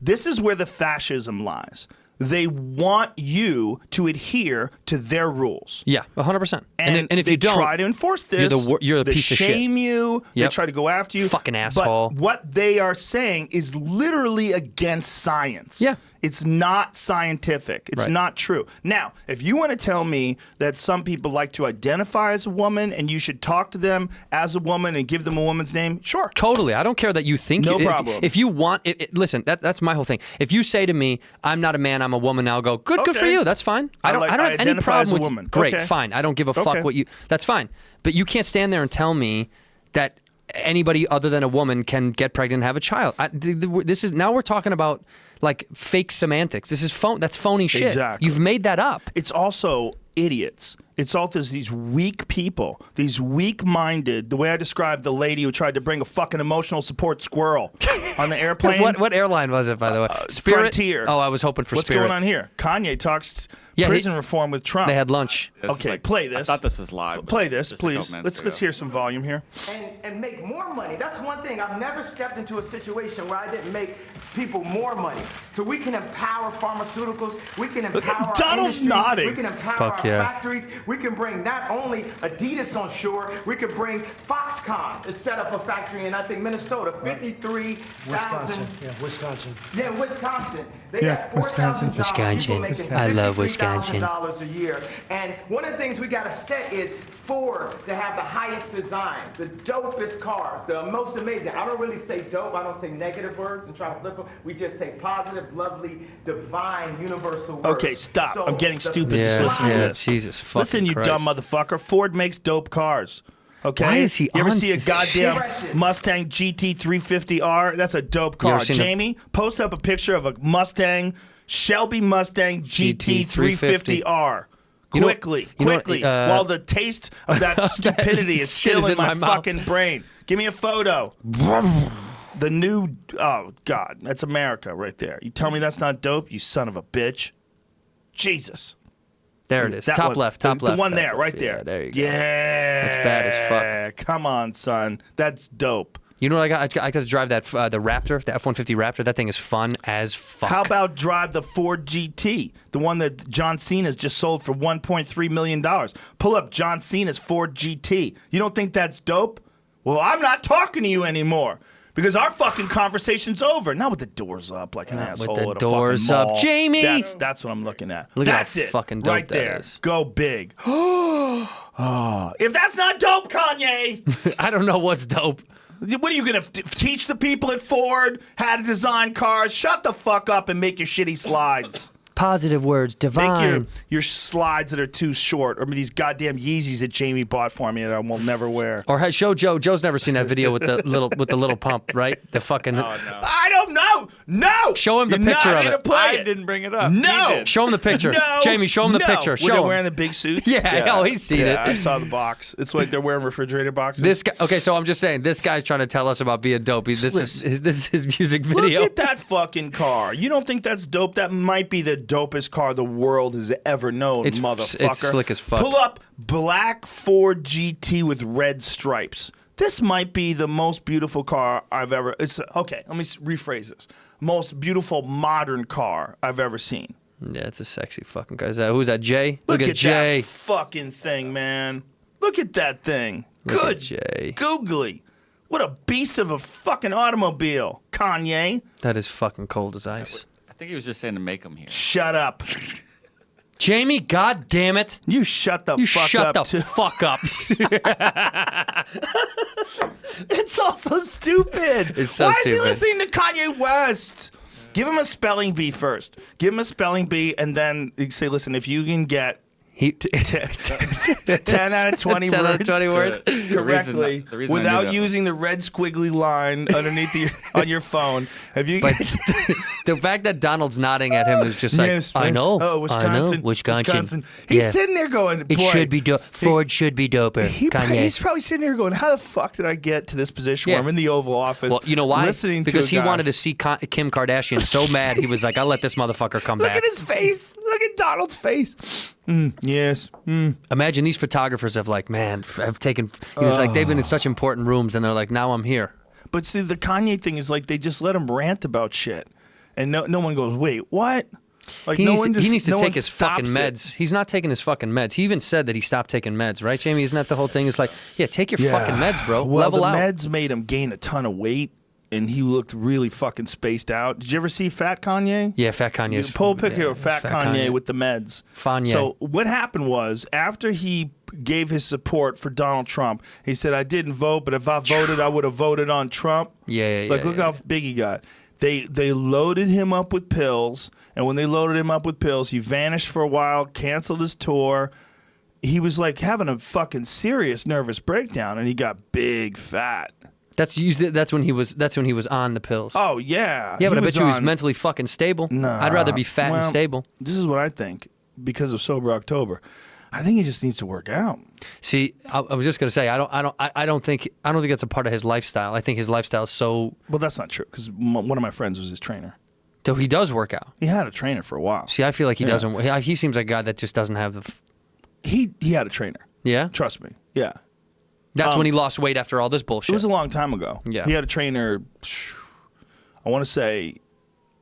this is where the fascism lies. They want you to adhere to their rules. Yeah, 100%. And if they you don't, try to enforce this, you're a they piece of shit. shame you. Yep. They try to go after you. Fucking asshole. But what they are saying is literally against science. Yeah. It's not scientific. It's Right. not true. Now, if you want to tell me that some people like to identify as a woman and you should talk to them as a woman and give them a woman's name, sure. Totally. I don't care that you think No you, problem. If you want listen, that's my whole thing. If you say to me, I'm not a man, I'm a woman, I'll go, good for Okay. you. That's fine. I don't have any identify problem as a with woman. Great, Okay. fine. I don't give a fuck Okay. what you that's fine. But you can't stand there and tell me that anybody other than a woman can get pregnant and have a child. This is now we're talking about like fake semantics. This is that's phony shit. Exactly. You've made that up. It's also idiots. It's all these weak people, these weak-minded. The way I described the lady who tried to bring a fucking emotional support squirrel on the airplane. What airline was it, by the way? Spirit? Frontier. Oh, I was hoping for What's Spirit. going on here? Kanye talks prison reform with Trump. They had lunch. This is Okay, play this. I thought this was live. but Play it's this, just a couple please. minutes Let's ago. hear some volume here. and make more money. That's one thing. I've never stepped into a situation where I didn't make people more money. So we can empower pharmaceuticals. We can Look at empower our Donald industry. nodding. We can empower Fuck our yeah. factories. We can bring not only Adidas on shore, we can bring Foxconn to set up a factory in, I think, Minnesota. 53,000. Wisconsin. Yeah, Wisconsin. They Yeah, got 4,000 jobs. Wisconsin. People making I love Wisconsin. $53,000 a year. And one of the things we got to set is Ford to have the highest design, the dopest cars, the most amazing. I don't really say dope. I don't say negative words and try to flip them. We just say positive, lovely, divine, universal words. Okay, stop. So I'm getting the- stupid just Yeah, listening to yeah, this. Jesus fucking Listen, you Christ. dumb motherfucker. Ford makes dope cars. Okay. Why is he You ever on see a this goddamn shit? Mustang GT 350R? That's a dope car. ever seen a- Jamie, post up a picture of a Mustang, Shelby Mustang GT 350R. You know- Quickly, you know what, quickly, uh, while the taste of that stupidity is shit still is in my mouth. fucking brain. Give me a photo. The new, oh God, that's America right there. You tell me that's not dope, you son of a bitch. Jesus. There it is. That Top one. left. Top the left. one top there, left. right Yeah, there. there you go. Yeah. That's bad as fuck. Come on, son. That's dope. You know what I got? I got to drive that the Raptor, the F-150 Raptor. That thing is fun as fuck. How about drive the Ford GT, the one that John Cena's just sold for $1.3 million? Pull up John Cena's Ford GT. You don't think that's dope? Well, I'm not talking to you anymore because our fucking conversation's over. Not with the doors up like an Not with asshole the at a doors fucking up. mall. Jamie! That's what I'm looking at. Look at how that's it. fucking dope right that there. is. Go big. If that's not dope, Kanye. I don't know what's dope. What are you going to teach the people at Ford how to design cars? Shut the fuck up and make your shitty slides. Positive words, divine. Make your slides that are too short, or these goddamn Yeezys that Jamie bought for me that I will never wear. Or show Joe. Joe's never seen that video with the little pump, right? The fucking. I don't know. No. Show him the You're picture not of gonna it. Play I it. didn't bring it up. No. He did. Show him the picture. No. Jamie, show him the No. picture. Were Show they him. wearing the big suits? Yeah, oh, he's seen yeah, it. I saw the box. It's like they're wearing refrigerator boxes. This guy. Okay, so I'm just saying, this guy's trying to tell us about being dope. This is his music video. Look at that fucking car. You don't think that's dope? That might be the dopest car the world has ever known, It's motherfucker. slick as fuck. Pull up black Ford GT with red stripes. This might be the most beautiful car I've ever... Okay, let me rephrase this. Most beautiful modern car I've ever seen. Yeah, it's a sexy fucking guy. Who's that? Jay? Look at Jay. that fucking thing, man. Look at that thing. Look Good. at Jay. Googly. What a beast of a fucking automobile, Kanye. That is fucking cold as ice. I think he was just saying to make them here. Shut up. Jamie, god damn it. You shut the You fuck shut up. the fuck up. It's also stupid. It's so Why stupid. is he listening to Kanye West? Give him a spelling bee first. Give him a spelling bee, and then you say, listen, if you can get 10 out of 20 10 words, out of 20 words. correctly the reason I knew without that using the red squiggly line underneath on your phone. If you But the fact that Donald's nodding at him is just like, Yes, I right. know. Oh, Wisconsin. I know. Wisconsin. He's Yeah. sitting there going, It boy, should be Ford should be doper. Kanye. He's probably sitting here going, how the fuck did I get to this position where Yeah. I'm in the Oval Office? Well, you know why? Listening Because to he a guy. wanted to see Kim Kardashian so mad. He was like, I'll let this motherfucker come Look back. at his face. Look at Donald's face. Yes. Imagine these photographers have like, man, I've taken. He was like, they've been in such important rooms, and they're like, now I'm here. But see, the Kanye thing is like they just let him rant about shit, and no one goes, wait, what? Like He no needs, one to, he just- needs to no take one his fucking stops it. meds. He's not taking his fucking meds. He even said that he stopped taking meds, right, Jamie? Isn't that the whole thing? It's like, yeah, take your fucking meds, bro. Well, Level the out. meds made him gain a ton of weight, and he looked really fucking spaced out. Did you ever see Fat Kanye? Yeah, Fat Kanye's. Pull a picture yeah, of Fat Kanye with the meds. Kanye. So what happened was after he gave his support for Donald Trump, he said, "I didn't vote, but if I voted, I would have voted on Trump." Yeah, Like, look how big he got. They loaded him up with pills, and when they loaded him up with pills, he vanished for a while, canceled his tour. He was like having a fucking serious nervous breakdown, and he got big fat. That's when he was on the pills. Oh yeah. yeah, but I bet you he was on- mentally fucking stable. Nah. I'd rather be fat and Well, stable. This is what I think because of Sober October. I think he just needs to work out. See, I was just gonna say, I don't think that's a part of his lifestyle. I think his lifestyle is so. Well, that's not true because one of my friends was his trainer. So he does work out. He had a trainer for a while. See, I feel like he doesn't. He seems like a guy that just doesn't have the. He had a trainer. Yeah, Trust me. Yeah. that's when he lost weight after all this bullshit. It was a long time ago. Yeah. He had a trainer. I want to say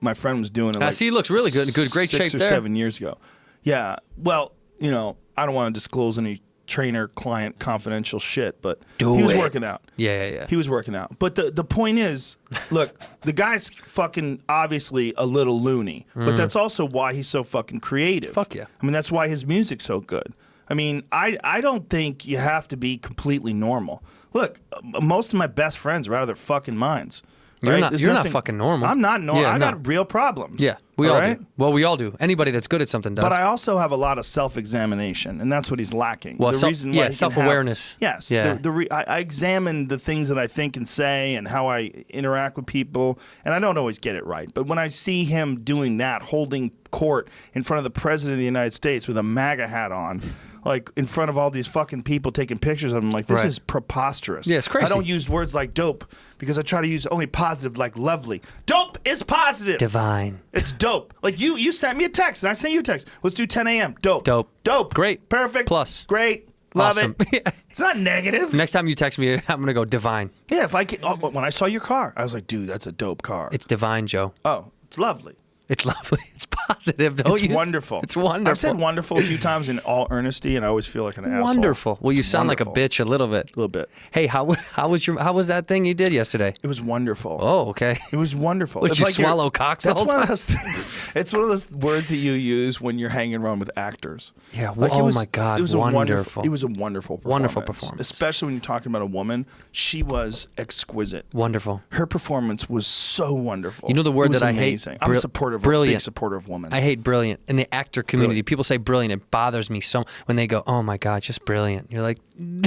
my friend was doing it. Like see, he looks really good. Great 6 shape or there. 7 years ago. Yeah. Well, I don't want to disclose any trainer-client confidential shit, but Do he was it. working out. Yeah. He was working out. But the point is, look, the guy's fucking obviously a little loony, but that's also why he's so fucking creative. Fuck yeah. I mean, that's why his music's so good. I mean, I don't think you have to be completely normal. Look, most of my best friends are out of their fucking minds. You're right? not- There's you're not nothing- fucking normal. I'm not normal. Yeah, I no. got real problems. Yeah, we all right? do. Well, we all do. Anybody that's good at something does. But I also have a lot of self-examination, and that's what he's lacking. Well, the reason why he can self-awareness. Yes. Yeah. I examine the things that I think and say and how I interact with people, and I don't always get it right. But when I see him doing that, holding court in front of the President of the United States with a MAGA hat on, like in front of all these fucking people taking pictures of him, like this Right. is preposterous. Yeah, it's crazy. I don't use words like dope because I try to use only positive, like lovely. Dope is positive. Divine. It's dope. Like you sent me a text and I sent you a text. Let's do 10 a.m. Dope. Dope. Great. Perfect. Plus. Great. Love Awesome. it. It's not negative. Next time you text me, I'm gonna go divine. Yeah, if I can, when I saw your car, I was like, dude, that's a dope car. It's divine, Joe. Oh, it's lovely. It's lovely. It's positive. Don't It's you? wonderful. It's wonderful. I've said wonderful a few times in all earnesty, and I always feel like an asshole. Wonderful. Well, you It's sound wonderful. like a bitch a little bit. A little bit. Hey, how was that thing you did yesterday? It was wonderful. Oh, okay. It was wonderful. Would It's you like you're- swallow cocks the That's whole one of time? those. It's one of those words that you use when you're hanging around with actors. Yeah, Like, it oh was- my God, it was a wonderful. It was a wonderful performance. Wonderful performance. Especially when you're talking about a woman. She was exquisite. Wonderful. Her performance was so wonderful. You know the word It was that I hate? amazing. I'm a supportive, Brilliant. big supporter of women. I hate brilliant. In the actor community, Brilliant. people say brilliant. It bothers me so when they go, "Oh my God, just brilliant." You're like,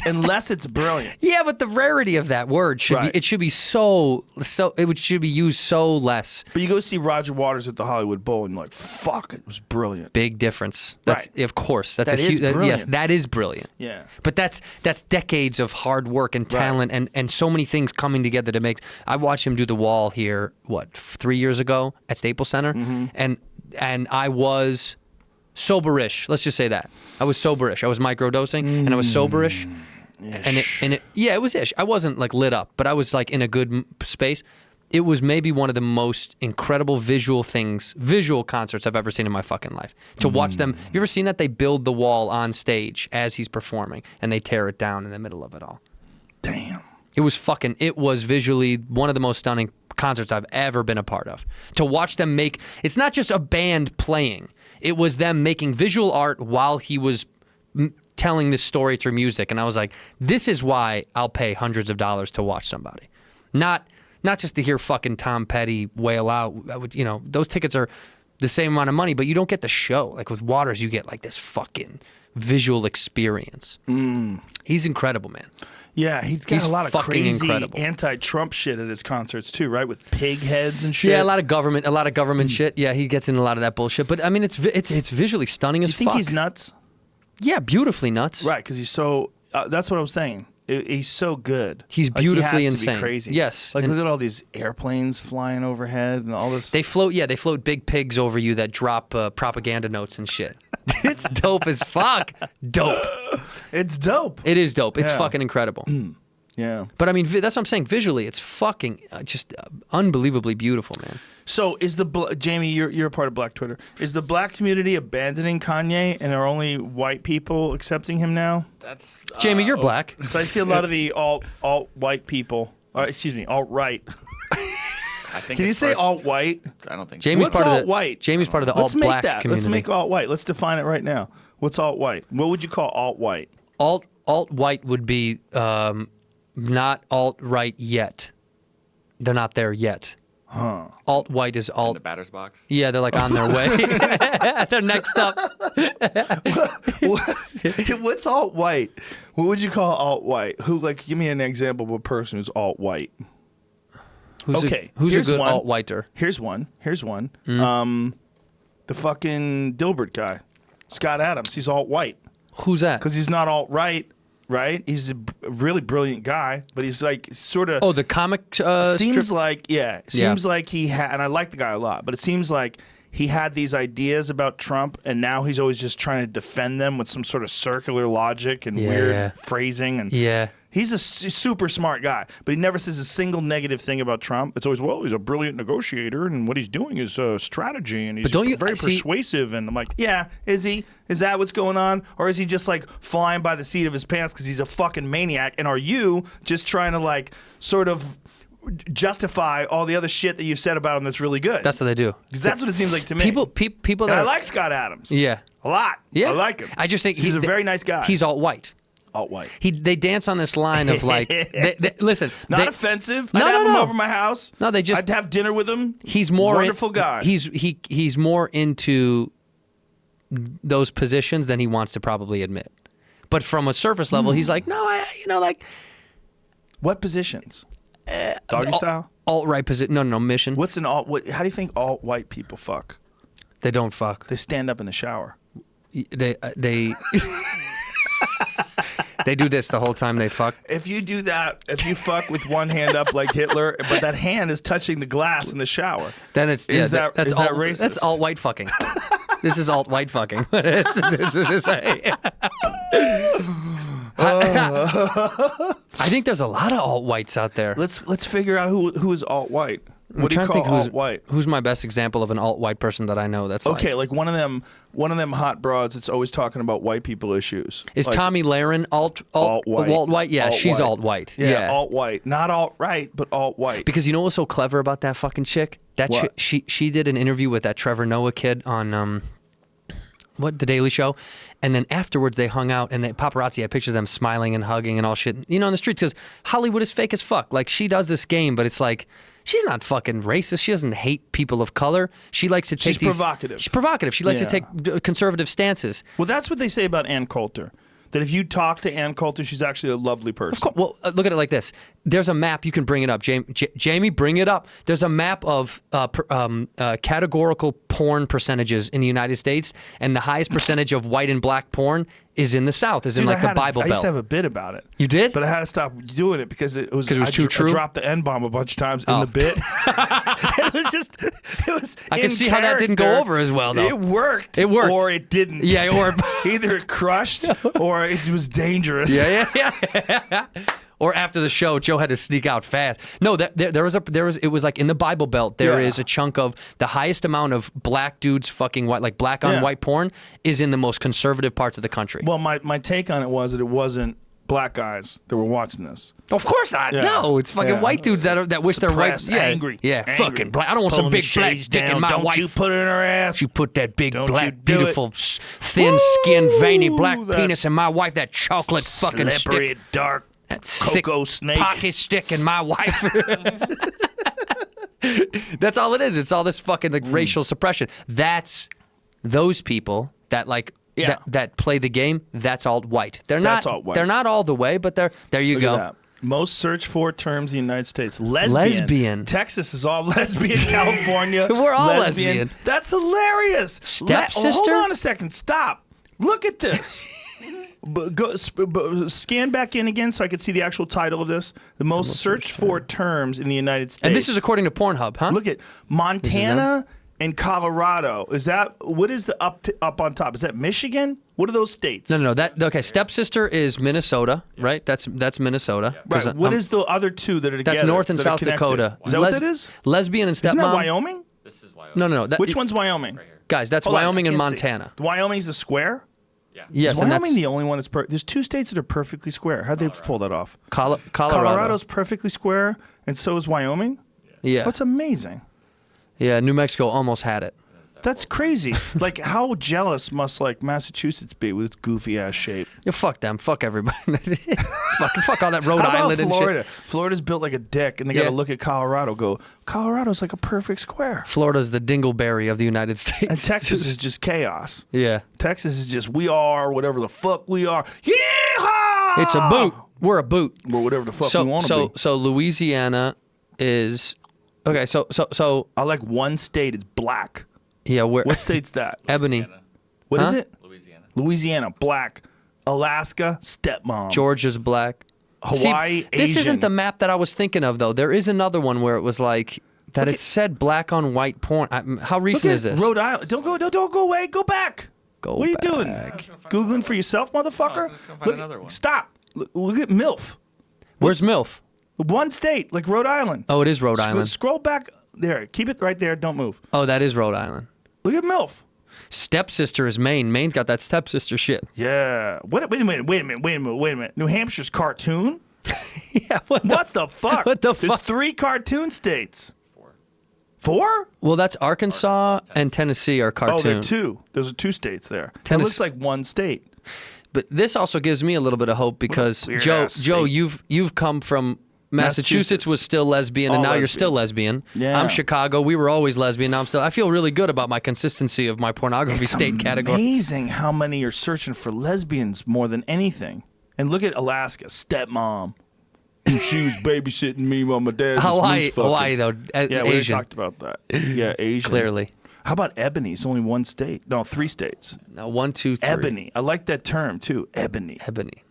Unless it's brilliant. yeah, but the rarity of that word should Right. be. It should be should be used so less. But you go see Roger Waters at the Hollywood Bowl and you're like, fuck, it was brilliant. Big difference. That's Right. of course. That's That a is huge. Yes, brilliant. that is brilliant. Yeah. But that's decades of hard work and talent and so many things coming together to make. I watched him do The Wall here. What 3 years ago at Staples Center, Mm-hmm. and I was soberish. Let's just say that I was soberish. I was microdosing and I was soberish. And it was ish. I wasn't like lit up, but I was like in a good space. It was maybe one of the most incredible visual concerts I've ever seen in my fucking life. To watch them, have you ever seen that? They build the wall on stage as he's performing, and they tear it down in the middle of it all. Damn. It was visually one of the most stunning concerts I've ever been a part of. To watch them it's not just a band playing. It was them making visual art while he was telling this story through music. And I was like, this is why I'll pay hundreds of dollars to watch somebody. Not just to hear fucking Tom Petty wail out. You know, those tickets are the same amount of money, but you don't get the show. Like with Waters, you get like this fucking visual experience. He's incredible, man. Yeah, he's got He's a lot of fucking crazy incredible. anti-Trump shit at his concerts too, right? With pig heads and shit. Yeah, a lot of government shit. Yeah, he gets into a lot of that bullshit. But I mean, it's visually stunning as You think fuck. he's nuts? Yeah, beautifully nuts. Right, because he's so. That's what I was saying. He's so good. He's Like, beautifully he has insane. To be crazy. Yes. Like And look at all these airplanes flying overhead and all this. they float big pigs over you that drop propaganda notes and shit. It's dope as fuck. Dope. It's dope. It is dope. It's Yeah. fucking incredible. Yeah. But I mean, that's what I'm saying. Visually, it's fucking just unbelievably beautiful, man. So is Jamie? You're a part of Black Twitter. Is the black community abandoning Kanye and are only white people accepting him now? That's Jamie, you're black. So I see a lot of the alt white people. Alt right. I think Can you it's say first- alt white? I don't think Jamie's What's part of the alt-white? Jamie's part of the Let's alt make black that. community. Let's make alt white. Let's define it right now. What's alt white? What would you call alt white? alt white would be not alt right yet. They're not there yet. Alt white is in alt. the batter's box. Yeah, they're like on their way. They're next up. What's alt white? What would you call alt white? Who give me an example of a person who's alt white? Who's Okay, who's a here's good one. alt whiter? Here's one. Mm. The fucking Dilbert guy, Scott Adams. He's alt white Who's that? because he's not alt right. Right? He's a really brilliant guy, but he's like sort of. Oh, the comic seems strip? like like he had, and I like the guy a lot, but it seems like he had these ideas about Trump, and now he's always just trying to defend them with some sort of circular logic and Yeah. weird phrasing. And Yeah. he's a super smart guy, but he never says a single negative thing about Trump. It's always, well, he's a brilliant negotiator, and what he's doing is strategy, and he's But don't you- very see- persuasive. And I'm like, yeah, is he? Is that what's going on? Or is he just like flying by the seat of his pants because he's a fucking maniac? And are you just trying to like sort of justify all the other shit that you said about him that's really good? That's what they do. Because that's what it seems like to me. People and that I are- like Scott Adams. Yeah. A lot. Yeah. I like him. I just think he's a very nice guy. He's alt white. alt white. They dance on this line of like, listen, Not they- offensive. No, I'd have no, him no. over my house. No, they just- I'd have dinner with him. He's more wonderful guy. He's more into those positions than he wants to probably admit. But from a surface level, he's like, no, like What positions? Doggy style. alt right position. No, mission. What's an alt? How do you think alt white people fuck? They don't fuck. They stand up in the shower. They they do this the whole time they fuck. If you do that, if you fuck with one hand up like Hitler, but that hand is touching the glass in the shower, Then it's Is that- that's is that alt, racist? That's alt white fucking. This is alt white fucking. I think there's a lot of alt whites out there. let's figure out who is alt white. What do you call alt white? Who's my best example of an alt white person that I know? That's Okay, like one of them hot broads that's always talking about white people issues. Is Like, Tommy Lahren alt white? Yeah, she's alt white. Yeah, alt white, not alt right, but alt white. Because you know what's so clever about that fucking chick? That What? she did an interview with that Trevor Noah kid on The Daily Show, and then afterwards they hung out and the paparazzi had pictures of them smiling and hugging and all shit, you know, in the streets because Hollywood is fake as fuck. Like she does this game, but it's like she's not fucking racist. She doesn't hate people of color. She likes to take She's provocative. She's provocative. She likes to Yeah. take conservative stances. Well, that's what they say about Ann Coulter. That if you talk to Ann Coulter, she's actually a lovely person. Well, look at it like this. There's a map. You can bring it up. Jamie, bring it up. There's a map of categorical porn percentages in the United States, and the highest percentage of white and black porn is in the South, is in Dude, like the Bible I used Belt. to have a bit about it. You did? But I had to stop doing it because it was too true? I dropped the N-bomb a bunch of times in Oh. the bit. it was I can in see how that didn't go character. over as well, though. It worked. It worked. Or it didn't. Yeah, or- either it crushed or it was dangerous. Yeah. Or after the show, Joe had to sneak out fast. No, it was like in the Bible Belt. There Yeah. is a chunk of the highest amount of black dudes fucking white, like black on Yeah. white porn, is in the most conservative parts of the country. Well, my take on it was that it wasn't black guys that were watching this. Of course not. Yeah. No, it's fucking Yeah. white dudes that wish their wife. Suppressed, Yeah, angry. Yeah, angry. fucking black. I don't want some Pulling the big black shades dick in down. my Don't wife. you put it in her ass. You put that big Don't you black, do it. beautiful, thin-skinned, veiny black that penis in my wife. That chocolate fucking slippery, stick. dark That thick cocoa snake. pocket stick in my wife. That's all it is. It's all this fucking like racial suppression. That's those people that like that play the game. That's all white. That's all white. They're not all the way, but there you Look go. at that. Most searched for terms in the United States. Lesbian. Lesbian. Texas is all lesbian. California. We're all lesbian. That's hilarious. Stepsister? Hold on a second. Stop. Look at this. Scan back in again so I could see the actual title of this. The most searched for terms in the United States. And this is according to Pornhub, huh? Look at Montana and Colorado. Is that what is the up on top? Is that Michigan? What are those states? No. Okay, stepsister is Minnesota, right? That's Minnesota. Right. What is the other two that are together? That's North and that are South connected? Dakota. Is that what that is? Lesbian and stepmom. Isn't that Wyoming? This is Wyoming. No. Which one's Wyoming? Guys, that's Hold on, Wyoming I and can't see. Montana. Wyoming's a square? Yes, Is and Wyoming that's the only one that's there's two states that are perfectly square. How'd they pull that off? Colorado. Colorado's perfectly square, and so is Wyoming? Yeah. That's amazing. Yeah, New Mexico almost had it. That's crazy. Like, how jealous must, like, Massachusetts be with its goofy-ass shape? Yeah, fuck them. Fuck everybody. fuck all that Rhode How about Island and Florida? shit. Florida's built like a dick, and they got Yeah. to look at Colorado go, Colorado's like a perfect square. Florida's the dingleberry of the United States. And Texas is just chaos. Yeah. Texas is just, we are whatever the fuck we are. Yeehaw! It's a boot. We're a boot. Or whatever the fuck we want to be. So Louisiana is okay. So I like one state. It's black. yeah, we're What state's that? Ebony, What is Huh? it? Louisiana, black. Alaska, stepmom. Georgia's black. Hawaii, See, this Asian. isn't the map that I was thinking of though. There is another one where it was like that. Look It said black on white porn. How Look recent at is this? Rhode Island. Don't go away. Go back. Go What are you back. doing? Googling for yourself, motherfucker? just gonna find another one. Stop. Look at MILF. Where's MILF? One state, like Rhode Island. Oh, it is Rhode Island. Scroll back there. Keep it right there. Don't move. Oh, that is Rhode Island. Look at MILF. Stepsister is Maine. Maine's got that stepsister shit. Yeah. Wait a minute. New Hampshire's cartoon? Yeah. What the fuck? What the There's fuck? 3 cartoon states. 4? Well, that's Arkansas and Tennessee are Oh, cartoon. there are 2. Those are 2 states there. That Tennessee- looks like one state. But this also gives me a little bit of hope because weird Joe, ass Joe, state. you've come from Massachusetts was still lesbian, and All now you're lesbian. still lesbian. Yeah. I'm Chicago. We were always lesbian. Now I'm still. I feel really good about my consistency of my pornography state categories. Amazing how many are searching for lesbians more than anything. And look at Alaska, stepmom. She was babysitting me while my dad was Hawaii, moose fucking. Hawaii though, Yeah, we already Asian. talked about that. Yeah, Asian. Clearly. How about Ebony? It's only one state. No, 3 states. Now 1, 2, 3. Ebony. I like that term too. Ebony. Ebony.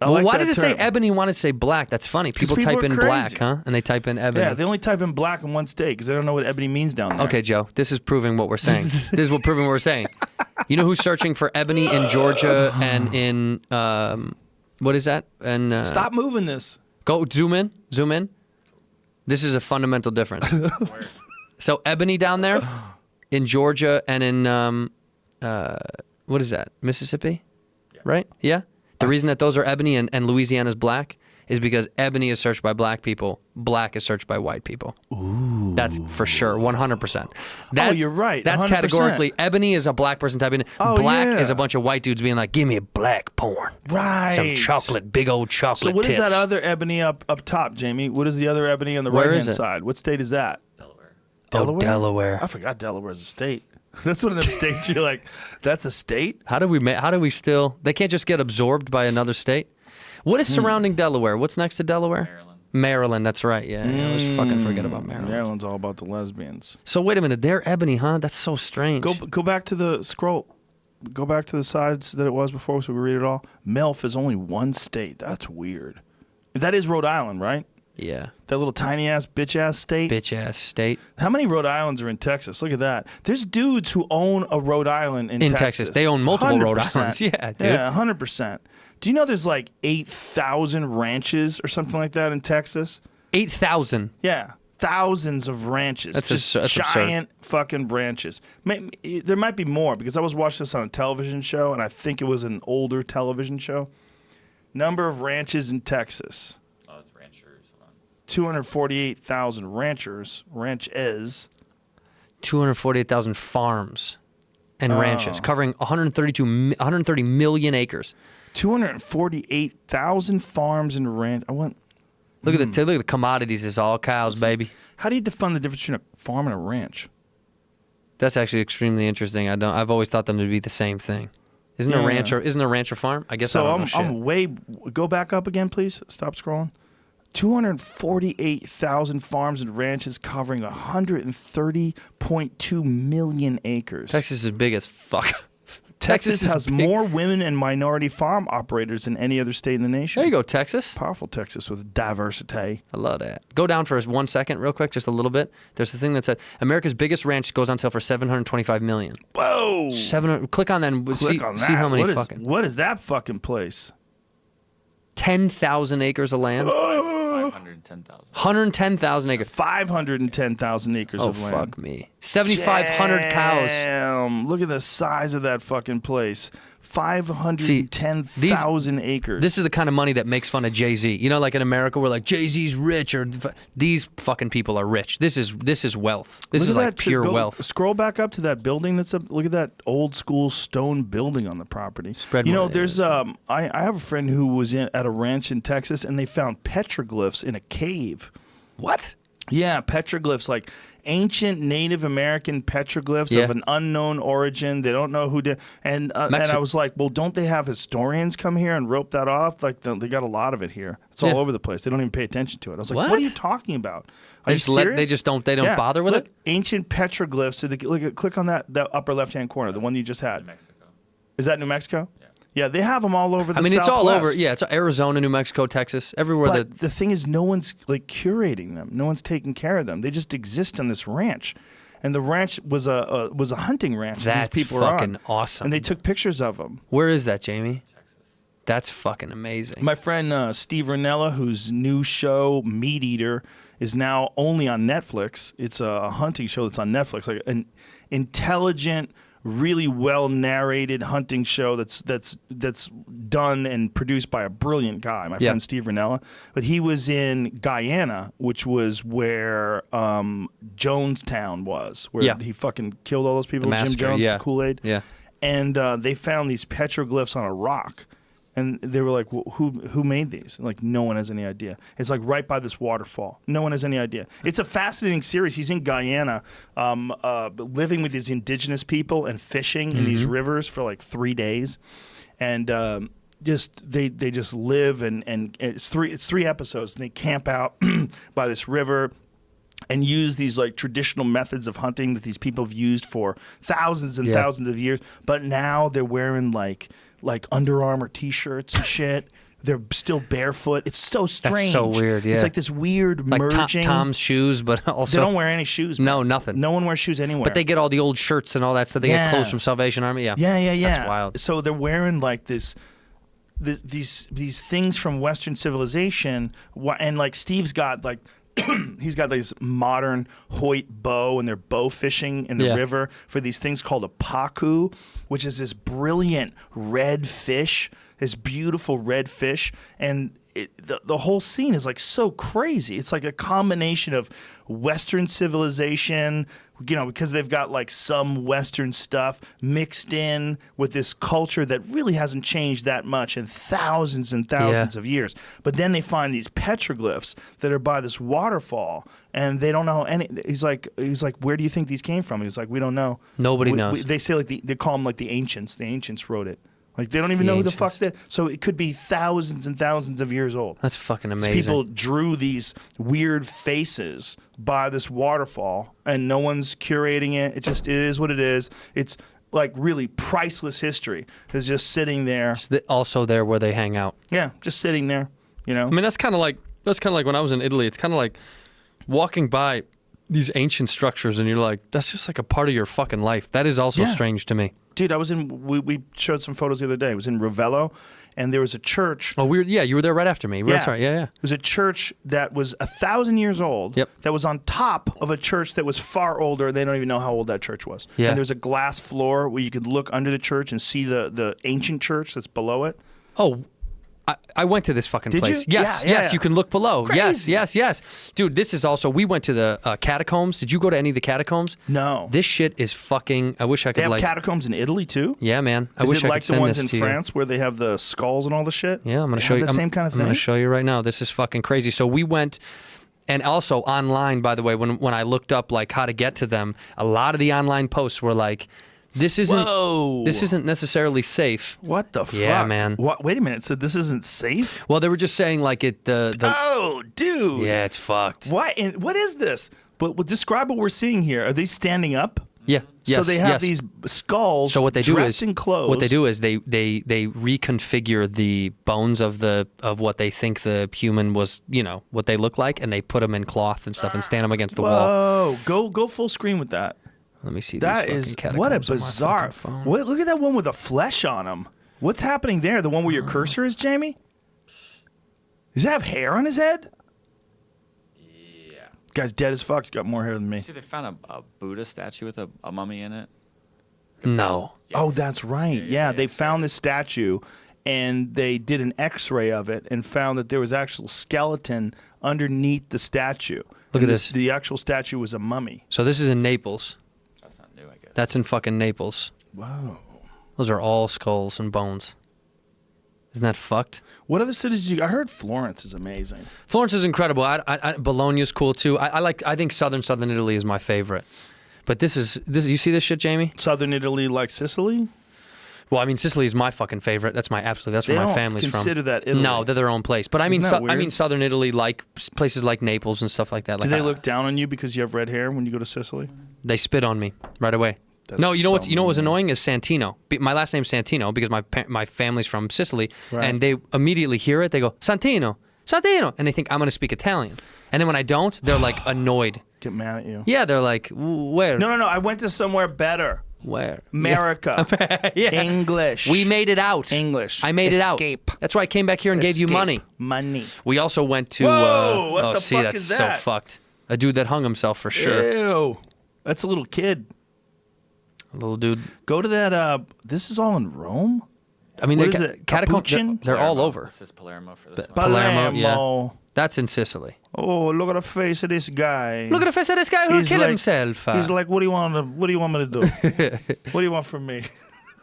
I Well, like why that does it say term. ebony? Want to say black? That's funny. People people type are in black, crazy. huh? And they type in ebony. Yeah, they only type in black in one state because they don't know what ebony means down there. Okay, Joe, this is proving what we're saying. This is what proving what we're saying. You know who's searching for ebony in Georgia and in what is that? And Stop moving this. go zoom in. This is a fundamental difference. So ebony down there in Georgia and in what is that? Mississippi, right? Yeah. The reason that those are ebony and Louisiana's black is because ebony is searched by black people, black is searched by white people. Ooh. That's for sure, 100%. Oh, you're right, That's 100%. categorically, ebony is a black person typing in. Oh, black yeah. is a bunch of white dudes being like, give me a black porn. Right. Some chocolate, big old chocolate So what is tits. that other ebony up top, Jamie? What is the other ebony on the Where right is hand it? side? What state is that? Oh, Delaware. I forgot Delaware's a state. That's one of them states you're like, that's a state? How do we still, they can't just get absorbed by another state? What is surrounding Delaware? What's next to Delaware? Maryland, that's right. Yeah, I always fucking forget about Maryland. Maryland's all about the lesbians. So wait a minute, they're ebony, huh? That's so strange. Go back to the scroll. Go back to the sides that it was before so we read it all. MILF is only one state. That's weird. That is Rhode Island, right? Yeah. That little tiny ass bitch ass state. Bitch ass state. How many Rhode Islands are in Texas? Look at that. There's dudes who own a Rhode Island in Texas. They own multiple Rhode 100%. Islands. Yeah, dude. Yeah, 100%. Do you know there's like 8,000 ranches or something like that in Texas? 8,000. Yeah. Thousands of ranches. That's just absurd. giant fucking branches. There might be more because I was watching this on a television show and I think it was an older television show. Number of ranches in Texas. Oh, it's ranchers. Hold on. 248,000 ranches. 248,000 farms and ranches, covering 130 million acres. 248,000 farms and ranch. Look at the commodities. It's all cows, baby. How do you define the difference between a farm and a ranch? That's actually extremely interesting. I've always thought them to be the same thing. Isn't a ranch a farm? I guess I don't know shit. I'm way. Go back up again, please. Stop scrolling. 248,000 farms and ranches covering 130.2 million acres. Texas is big as fuck. Texas has big. more women and minority farm operators than any other state in the nation. There you go, Texas. Powerful Texas with diversity. I love that. Go down for 1 second, real quick, just a little bit. There's a thing that said America's biggest ranch goes on sale for $725 million. Whoa! 700. Click on that and see how many What is that fucking place? 10,000 acres of land. 510,000. 110,000 acres. 510,000 acres of land. Oh, fuck me. 7,500 cows. Damn. Look at the size of that fucking place. 510,000 acres. This is the kind of money that makes fun of Jay-Z. You know, like in America, we're like, Jay-Z's rich, or these fucking people are rich. This is wealth. This is like pure wealth. Scroll back up to that building that's up. Look at that old school stone building on the property. There's I have a friend who was at a ranch in Texas, and they found petroglyphs in a cave. What? Yeah, petroglyphs, like ancient Native American petroglyphs of an unknown origin. They don't know who did. And I was like, well, don't they have historians come here and rope that off? Like they got a lot of it here. It's all over the place. They don't even pay attention to it. I was like, what are you talking about? Are you serious? They don't bother with it? Ancient petroglyphs. So click on that upper left-hand corner, the one you just had. New Mexico. Is that New Mexico? Yeah, they have them all over the Southwest. It's all over. Yeah, it's Arizona, New Mexico, Texas, everywhere. But the thing is, no one's like curating them. No one's taking care of them. They just exist on this ranch, and the ranch was a hunting ranch. That's these people fucking are on. awesome. And they took pictures of them. Where is that, Jamie? Texas. That's fucking amazing. My friend Steve Ranella, whose new show Meat Eater is now only on Netflix. It's a hunting show that's on Netflix, like an intelligent, really well narrated hunting show that's done and produced by a brilliant guy, my friend Steve Ranella. But he was in Guyana, which was where Jonestown was, where he fucking killed all those people, Jim Jones, the Kool-Aid. Yeah. And they found these petroglyphs on a rock. And they were like, well, who made these? Like, no one has any idea. It's like right by this waterfall. No one has any idea. It's a fascinating series. He's in Guyana, living with these indigenous people and fishing in these rivers for like 3 days. And they just live, and it's three episodes. And they camp out by this river and use these like traditional methods of hunting that these people have used for thousands and thousands of years. But now they're wearing like Under Armour T-shirts and shit. They're still barefoot. It's so strange. That's so weird, yeah. It's like this weird merging. Tom's shoes, but also... They don't wear any shoes. Man. No, nothing. No one wears shoes anywhere. But they get all the old shirts and all that stuff. They get clothes from Salvation Army. Yeah. Yeah. That's wild. So they're wearing like these things from Western civilization, and like Steve's got like... he's got this modern Hoyt bow, and they're bow fishing in the river for these things called a pacu, which is this brilliant red fish, this beautiful red fish. And the whole scene is like so crazy. It's like a combination of Western civilization, because they've got like some Western stuff mixed in with this culture that really hasn't changed that much in thousands and thousands of years. But then they find these petroglyphs that are by this waterfall, and they don't know any. He's like, where do you think these came from? He's like, we don't know. Nobody knows. They say they call them like the ancients. The ancients wrote it. Like, they don't even know who the fuck that. So it could be thousands and thousands of years old. That's fucking amazing. These people drew these weird faces by this waterfall, and no one's curating it. It is what it is. It's like really priceless history. It's just sitting there. It's also there where they hang out. Yeah, just sitting there. I mean, that's kind of like when I was in Italy. It's kind of like walking by these ancient structures, and you're like, that's just like a part of your fucking life. That is also strange to me. Dude, I was we showed some photos the other day. I was in Ravello, and there was a church. Oh, you were there right after me. That's right, yeah. It was a church that was 1,000 years old. Yep. That was on top of a church that was far older. They don't even know how old that church was. Yeah. And there's a glass floor where you could look under the church and see the ancient church that's below it. Oh, I went to this fucking Did place. you? Yes, Yeah, yes. yeah. You can look below. Crazy. Yes. Dude, this is also. We went to the catacombs. Did you go to any of the catacombs? No. This shit is fucking. I wish I They could have like. catacombs in Italy too. Yeah, man. I Is wish it I like could the send ones this in to you. France where they have the skulls and all the shit? Yeah, I'm gonna They show have you the same kind of I'm thing. gonna show you right now. This is fucking crazy. So we went, and also online, by the way, when I looked up like how to get to them, a lot of the online posts were like, "This isn't Whoa. this isn't necessarily safe." What the fuck? Yeah, man. What? Wait a minute. So this isn't safe? Well, they were just saying like the Oh, dude. yeah, it's fucked. What? And what is this? But describe what we're seeing here. Are they standing up? Yeah. Yes, So they have yes. these skulls. So what they do dressed is in clothes. what they do is they reconfigure the bones of what they think the human was, what they look like, and they put them in cloth and stuff and stand them against the wall. Whoa! Go full screen with that. Let me see. That these is fucking what a catacombs on my bizarre. fucking phone. What? Look at that one with the flesh on him. What's happening there? The one where your cursor is, Jamie? Does he have hair on his head? Yeah. Guy's dead as fuck. He's got more hair than me. See, they found a Buddha statue with a mummy in it. No. Yeah. Oh, that's right. Yeah, they found this statue, and they did an X-ray of it and found that there was actual skeleton underneath the statue. Look And at this. The actual statue was a mummy. So this is in Naples. That's not new, I guess. That's in fucking Naples. Wow. Those are all skulls and bones. Isn't that fucked? What other cities did you? I heard Florence is amazing. Florence is incredible. Bologna's cool too. I think southern Italy is my favorite. But this. You see this shit, Jamie? Southern Italy, like Sicily. Well, I mean, Sicily is my fucking favorite. That's my absolute. That's They where my don't family's from. consider that Italy. No, they're their own place. But I mean, Isn't that I mean, weird? southern Italy, like places like Naples and stuff like that. Do Like they look down on you because you have red hair when you go to Sicily? They spit on me right away. That's No, you know so what was mean. annoying is Santino. My last name's Santino because my family's from Sicily, Right. and they immediately hear it. They go Santino, and they think I'm going to speak Italian. And then when I don't, they're like annoyed. Get mad at you. Yeah, they're like, where? No. I went to somewhere better. Where? America. Yeah. English. We made it out. English. I made Escape. it out. That's why I came back here and gave you Escape. money. Money. We also went to. Whoa, what the see, fuck that's is so that? fucked. A dude that hung himself for sure. Ew. That's a little kid. A little dude. Go to that. This is all in Rome? I mean, What they is it? Catacomb. Capuchin? They're all Palermo. over. This is Palermo for this one. Palermo, yeah. Palermo. That's in Sicily. Oh, look at the face of this guy. Look at the face of this guy who He's killed like- himself. He's like, what do you want me to do? What do you want from me?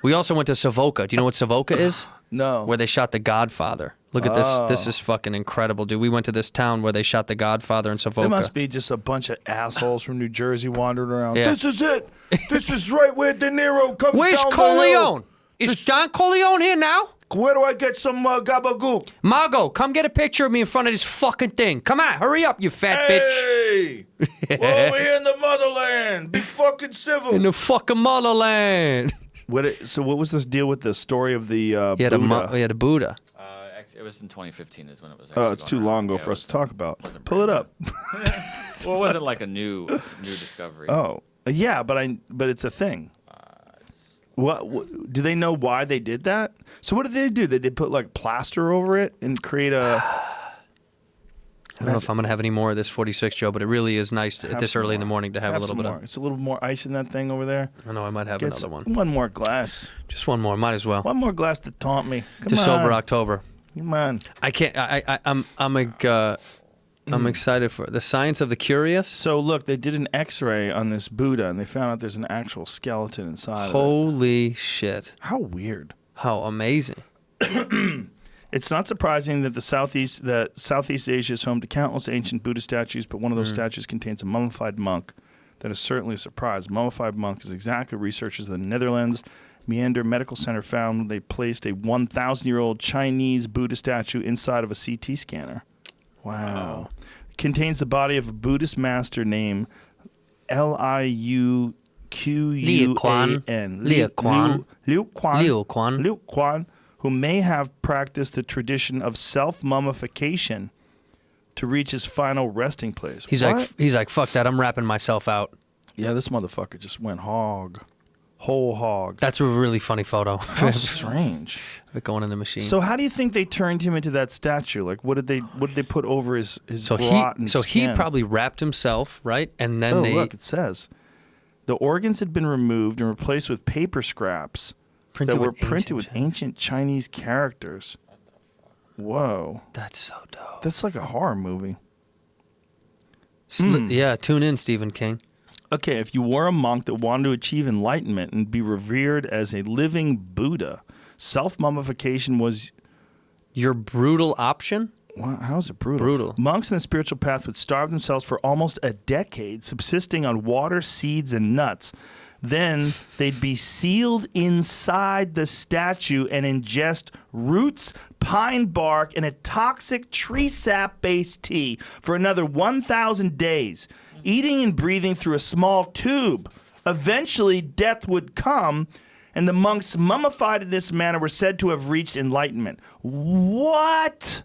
We also went to Savoca. Do you know what Savoca is? No. Where they shot The Godfather. Look at this. This is fucking incredible, dude. We went to this town where they shot The Godfather in Savoca. There must be just a bunch of assholes from New Jersey wandering around. Yeah. This is it. This is right where De Niro comes Where's down the Corleone? hill. Is Don Corleone here now? Where do I get some gabagool? Margot, come get a picture of me in front of this fucking thing. Come on, hurry up, you fat bitch. Hey! We're over here in the motherland. Be fucking civil. In the fucking motherland. So what was this deal with the story of the Yeah, Buddha? the Buddha. It was in 2015 is when it was. Actually Oh, it's going too long around. ago Yeah, for it us to talk about. wasn't Pull it brand up. Well, it wasn't like a new discovery. Oh, yeah, but it's a thing. What do they know why they did that? So what did they do? Did they put like plaster over it and create a? I don't know if I'm going to have any more of this 46, Joe, but it really is nice Have this some early in the more. morning to have a little some bit more. of. It's a little more ice in that thing over there. I know I might have Get another some- one. One more glass. Just one more. Might as well. One more glass to taunt me. Come To on. sober October. Come on. I can't. I'm excited for the science of the curious. So look, they did an X-ray on this Buddha, and they found out there's an actual skeleton inside of it. Holy shit! How weird. How amazing! It's not surprising that Southeast Asia is home to countless ancient Buddha statues, but one of those statues contains a mummified monk. That is certainly a surprise. A mummified monk is exactly what researchers in the Netherlands Meander Medical Center found when they placed a 1,000-year-old Chinese Buddha statue inside of a CT scanner. Wow. Contains the body of a Buddhist master named Liuquan. Liu Quan. Liu Quan, who may have practiced the tradition of self-mummification to reach his final resting place. He's like, fuck that. I'm wrapping myself out. Yeah, this motherfucker just went whole hog. That's a really funny photo. How strange. Of it going in the machine. So how do you think they turned him into that statue? Like, what did they put over his rotten he skin? probably wrapped himself, right? And then look, it says the organs had been removed and replaced with paper scraps that were printed with ancient Chinese characters. Whoa. That's so dope. That's like a horror movie. Yeah, tune in, Stephen King. Okay, if you were a monk that wanted to achieve enlightenment and be revered as a living Buddha, self-mummification was... Your brutal option? How is it brutal? Brutal. Monks in the spiritual path would starve themselves for almost a decade, subsisting on water, seeds, and nuts. Then they'd be sealed inside the statue and ingest roots, pine bark, and a toxic tree sap-based tea for another 1,000 days, eating and breathing through a small tube. Eventually, death would come, and the monks mummified in this manner were said to have reached enlightenment. What?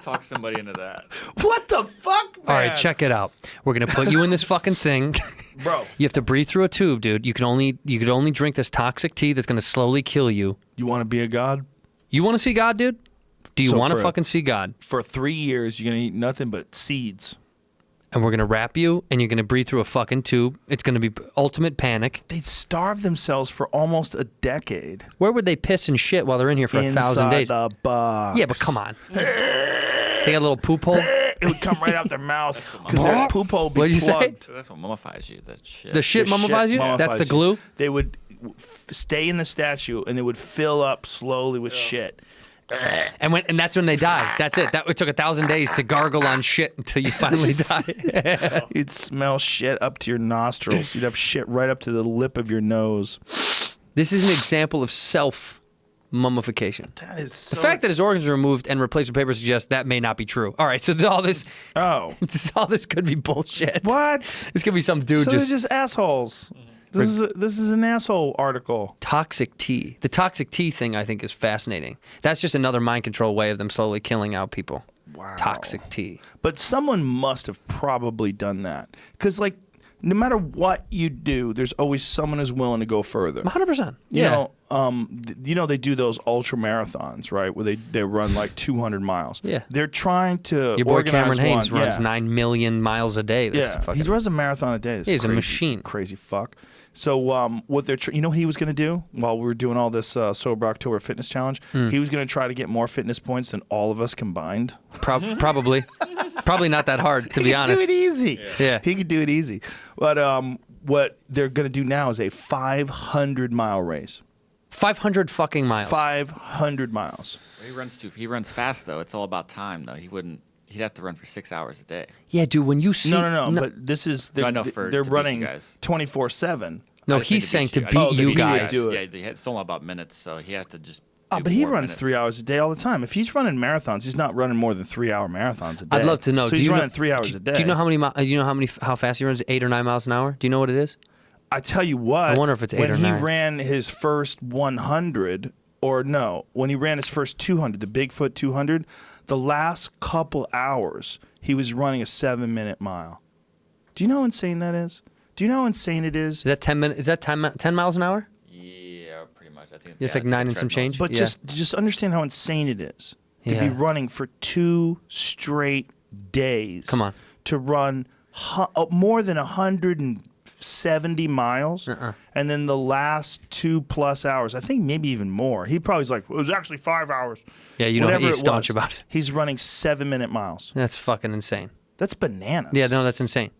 Talk somebody into that. What the fuck, man? All right, check it out. We're gonna put you in this fucking thing, Bro. You have to breathe through a tube, dude. You could only drink this toxic tea that's gonna slowly kill you. You want to be a god? You want to see God, dude? Do you So want to for- fucking see God? For 3 years, you're going to eat nothing but seeds. And we're gonna wrap you, and you're gonna breathe through a fucking tube. It's gonna be ultimate panic. They'd starve themselves for almost a decade. Where would they piss and shit while they're in here for 1,000 days? Inside the box. Yeah, but come on. They got a little poop hole. It would come right out their mouth because their poop hole would be What'd you say? plugged. So that's what mummifies you. That shit. The shit The mummifies you? mummifies That's the you. glue? They would stay in the statue and it would fill up slowly with shit. And that's when they die. That's it. It took 1,000 days to gargle on shit until you finally die. You'd smell shit up to your nostrils. You'd have shit right up to the lip of your nose. This is an example of self-mummification. That is so... The fact that his organs are removed and replaced with paper suggests that may not be true. All right, so all this could be bullshit. What? This could be some dude So they're just just assholes. This is an asshole article. toxic tea. The toxic tea thing, I think, is fascinating. That's just another mind control way of them slowly killing out people. Wow. Toxic tea. But someone must have probably done that. Because, like, no matter what you do, there's always someone who's willing to go further. 100%. You Yeah. know, they do those ultra marathons, right? Where they run like 200 miles. Yeah. They're trying to Your boy organize Cameron Hayes one. runs Yeah. 9 million miles a day. That's Yeah, fucking... he runs a marathon a day. That's He's a crazy, machine. Crazy fuck. So what they're you know what he was going to do while we were doing all this Sober October fitness challenge? He was going to try to get more fitness points than all of us combined. Probably. Probably not that hard, to be honest. He could do it easy. Yeah. He could do it easy. But what they're going to do now is a 500-mile race. 500 fucking miles. 500 miles. He runs fast though. It's all about time though. He'd have to run for 6 hours a day. Yeah, dude, when you see... No. But this is they're, I know for- they're to beat running you guys. 24/7. No, I just he's think saying to beat beat Oh, you he would guys. do it. Yeah, it's all about minutes, so he has to just. Oh, do but he more runs minutes. 3 hours a day all the time. If he's running marathons, he's not running more than 3-hour marathons a day. I'd love to know. So Do he's you running know, 3 hours a day. Do you know how fast he runs? 8 or 9 miles an hour? Do you know what it is? I tell you what. I wonder if it's 8 when or he 9. ran his first 100, or no, when he ran his first 200, the Bigfoot 200, the last couple hours he was running a 7-minute mile. Do you know how insane that is? Do you know how insane it is? Is that 10 minutes? Is that 10 miles an hour? Yeah, pretty much. I think It's like 9 and some change? But Yeah. just understand how insane it is to be Yeah. running for 2 straight days. Come on. To run more than 170 miles, and then the last 2+ hours, I think maybe even more. He probably's like, it was actually 5 hours. Yeah, you know Whatever he's it staunch was. about it. He's running 7-minute miles. That's fucking insane. That's bananas. Yeah, no, that's insane.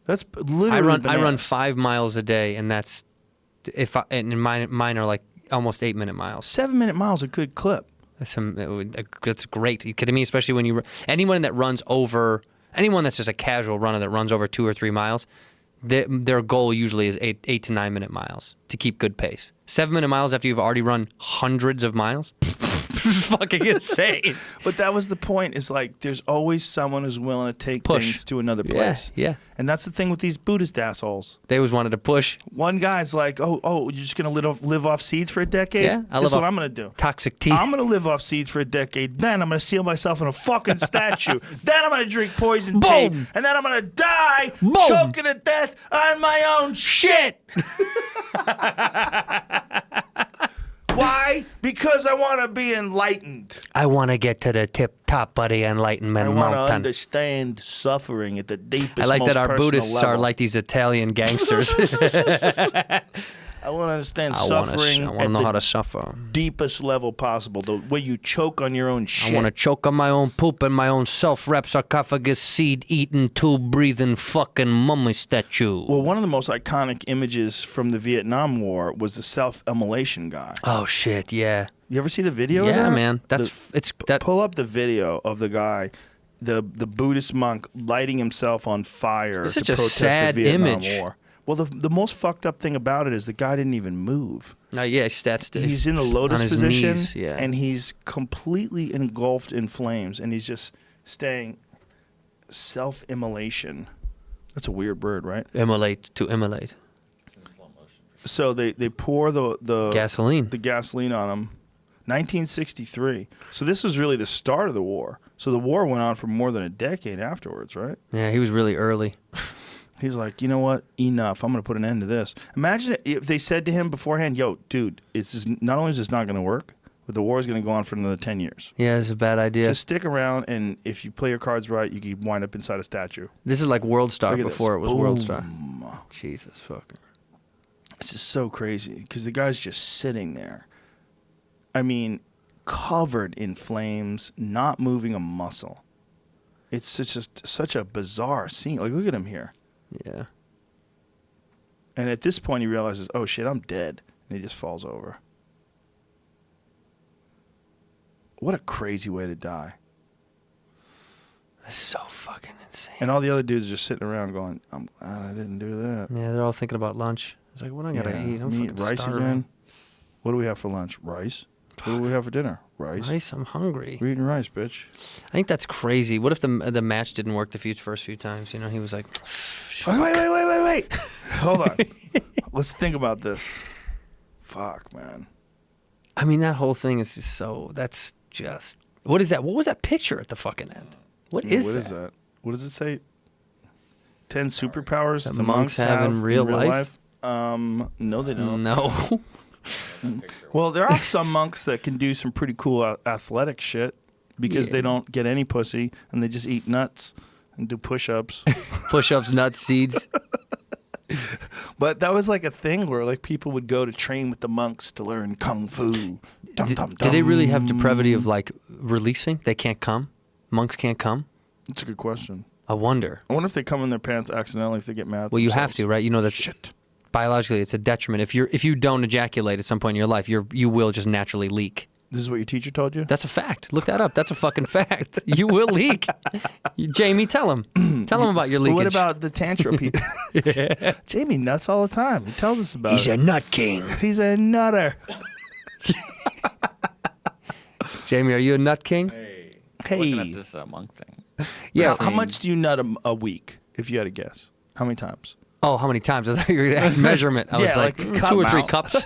That's literally I run bananas. 5 miles a day, and that's and mine are like almost 8-minute miles. 7-minute miles a good clip. That's great. Are you kidding me? Especially when anyone that's just a casual runner that runs over 2 or 3 miles, their goal usually is 8 to 9 minute miles to keep good pace. 7-minute miles after you've already run hundreds of miles. Fucking insane. But that was the point, is like there's always someone who's willing to take Push. things to another place. Yeah. And that's the thing with these Buddhist assholes. They always wanted to push One guy's like, oh, you're just going to live off seeds for a decade? Yeah, I This is live what off I'm going to do. toxic tea. I'm going to live off seeds for a decade. Then I'm going to seal myself in a fucking statue. Then I'm going to drink poison tea. Boom. And then I'm going to die Boom. choking to death on my own shit. Why? Because I want to be enlightened. I want to get to the top of the Enlightenment I want to Mountain. understand suffering at the deepest, I like most that our personal Buddhists level. are like these Italian gangsters. I want to understand I want suffering to know how to suffer. deepest level possible. The way you choke on your own shit. I want to choke on my own poop and my own self-wrapped sarcophagus, seed-eating, tube-breathing fucking mummy statue. Well, one of the most iconic images from the Vietnam War was the self-immolation guy. Oh shit, yeah. You ever see the video? Yeah, of that? man. Pull up the video of the guy, the Buddhist monk lighting himself on fire It's to such a protest sad the Vietnam image. War. Well, the most fucked up thing about it is the guy didn't even move. Yeah, He's in the on lotus his position, knees, yeah. and he's completely engulfed in flames, and he's just staying self-immolation. That's a weird word, right? to immolate. So they pour the Gasoline. the gasoline on him. 1963. So this was really the start of the war. So the war went on for more than a decade afterwards, right? Yeah, he was really early. He's like, you know what? Enough. I'm going to put an end to this. Imagine if they said to him beforehand, yo, dude, it's just, not only is this not going to work, but the war is going to go on for another 10 years. Yeah, it's a bad idea. Just stick around, and if you play your cards right, you can wind up inside a statue. This is like World Star Look at before this. it was World Boom. Star. Jesus fucking. This is so crazy because the guy's just sitting there. I mean, covered in flames, not moving a muscle. It's just such a bizarre scene. Like, look at him here. Yeah. And at this point, he realizes, oh, shit, I'm dead. And he just falls over. What a crazy way to die. That's so fucking insane. And all the other dudes are just sitting around going, I'm glad I didn't do that. Yeah, they're all thinking about lunch. It's like, what am I gonna eat? I'm me fucking rice starving. again? What do we have for lunch? Rice? What do we have for dinner? Rice? Rice? I'm hungry. We're eating rice, bitch. I think that's crazy. What if the match didn't work the first few times? You know, he was like, Wait. Hold on. Let's think about this. Fuck, man. I mean, that whole thing is just so. That's just. What is that? What was that picture at the fucking end? What is that? What does it say? 10 superpowers That the monks have in real life? No, they don't. No. Well, there are some monks that can do some pretty cool athletic shit because Yeah. they don't get any pussy and they just eat nuts and do push-ups. Push-ups, nuts, seeds. But that was like a thing where like people would go to train with the monks to learn kung fu. Do they really have depravity of like releasing? They can't come? Monks can't come? That's a good question. I wonder. I wonder if they come in their pants accidentally if they get mad. at Well, you have themselves. to, right? You know that Shit. biologically it's a detriment. If you don't ejaculate at some point in your life, you will just naturally leak. This is what your teacher told you? That's a fact. Look that up. That's a fucking fact. You will leak. Jamie, tell him. Tell him about your Well, leakage. what about the tantra people? Jamie nuts all the time. He tells us about He's it. a nut king. He's a nutter. Jamie, are you a nut king? Looking at this monk thing. Yeah. How much do you nut a week, if you had to guess? How many times? Oh, how many times? I thought you were going to ask measurement. I was Yeah, like, like a 2 or 3 cup cups.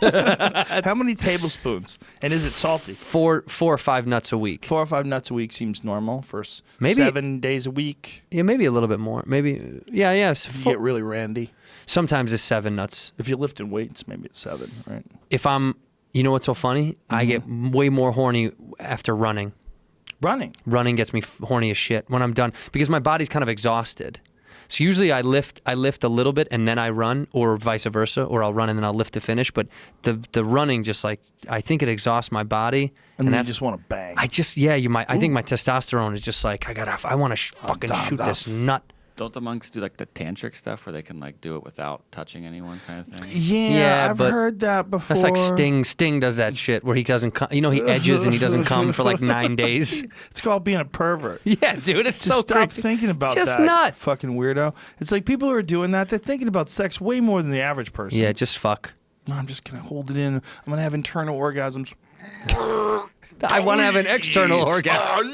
How many tablespoons? And is it salty? 4 or 5 nuts a week. 4 or 5 nuts a week seems normal for Maybe- 7 days a week. Yeah, maybe a little bit more. Maybe, yeah. You get really randy. Sometimes it's 7 nuts. If you're lifting weights, maybe it's 7, right? If I'm, you know what's so funny? I get way more horny after running. Running. Running gets me horny as shit when I'm done because my body's kind of exhausted. So usually I lift a little bit and then I run, or vice versa, or I'll run and then I'll lift to finish. But the running just like I think it exhausts my body, And then that- you just want to bang. I just you might. I think my testosterone is just like I want to fucking shoot this nut. Don't the monks do like the tantric stuff where they can like do it without touching anyone kind of thing? yeah, I've but heard that before. That's like Sting. Sting does that shit where he doesn't come. You know, he edges and he doesn't come for like 9 days. It's called being a pervert. Yeah, dude, it's Just so stop crazy. thinking about Just that, not. fucking weirdo. It's like people who are doing that, they're thinking about sex way more than the average person. Yeah, just fuck. No, I'm just going to hold it in. I'm going to have internal orgasms. I want to have an external orgasm.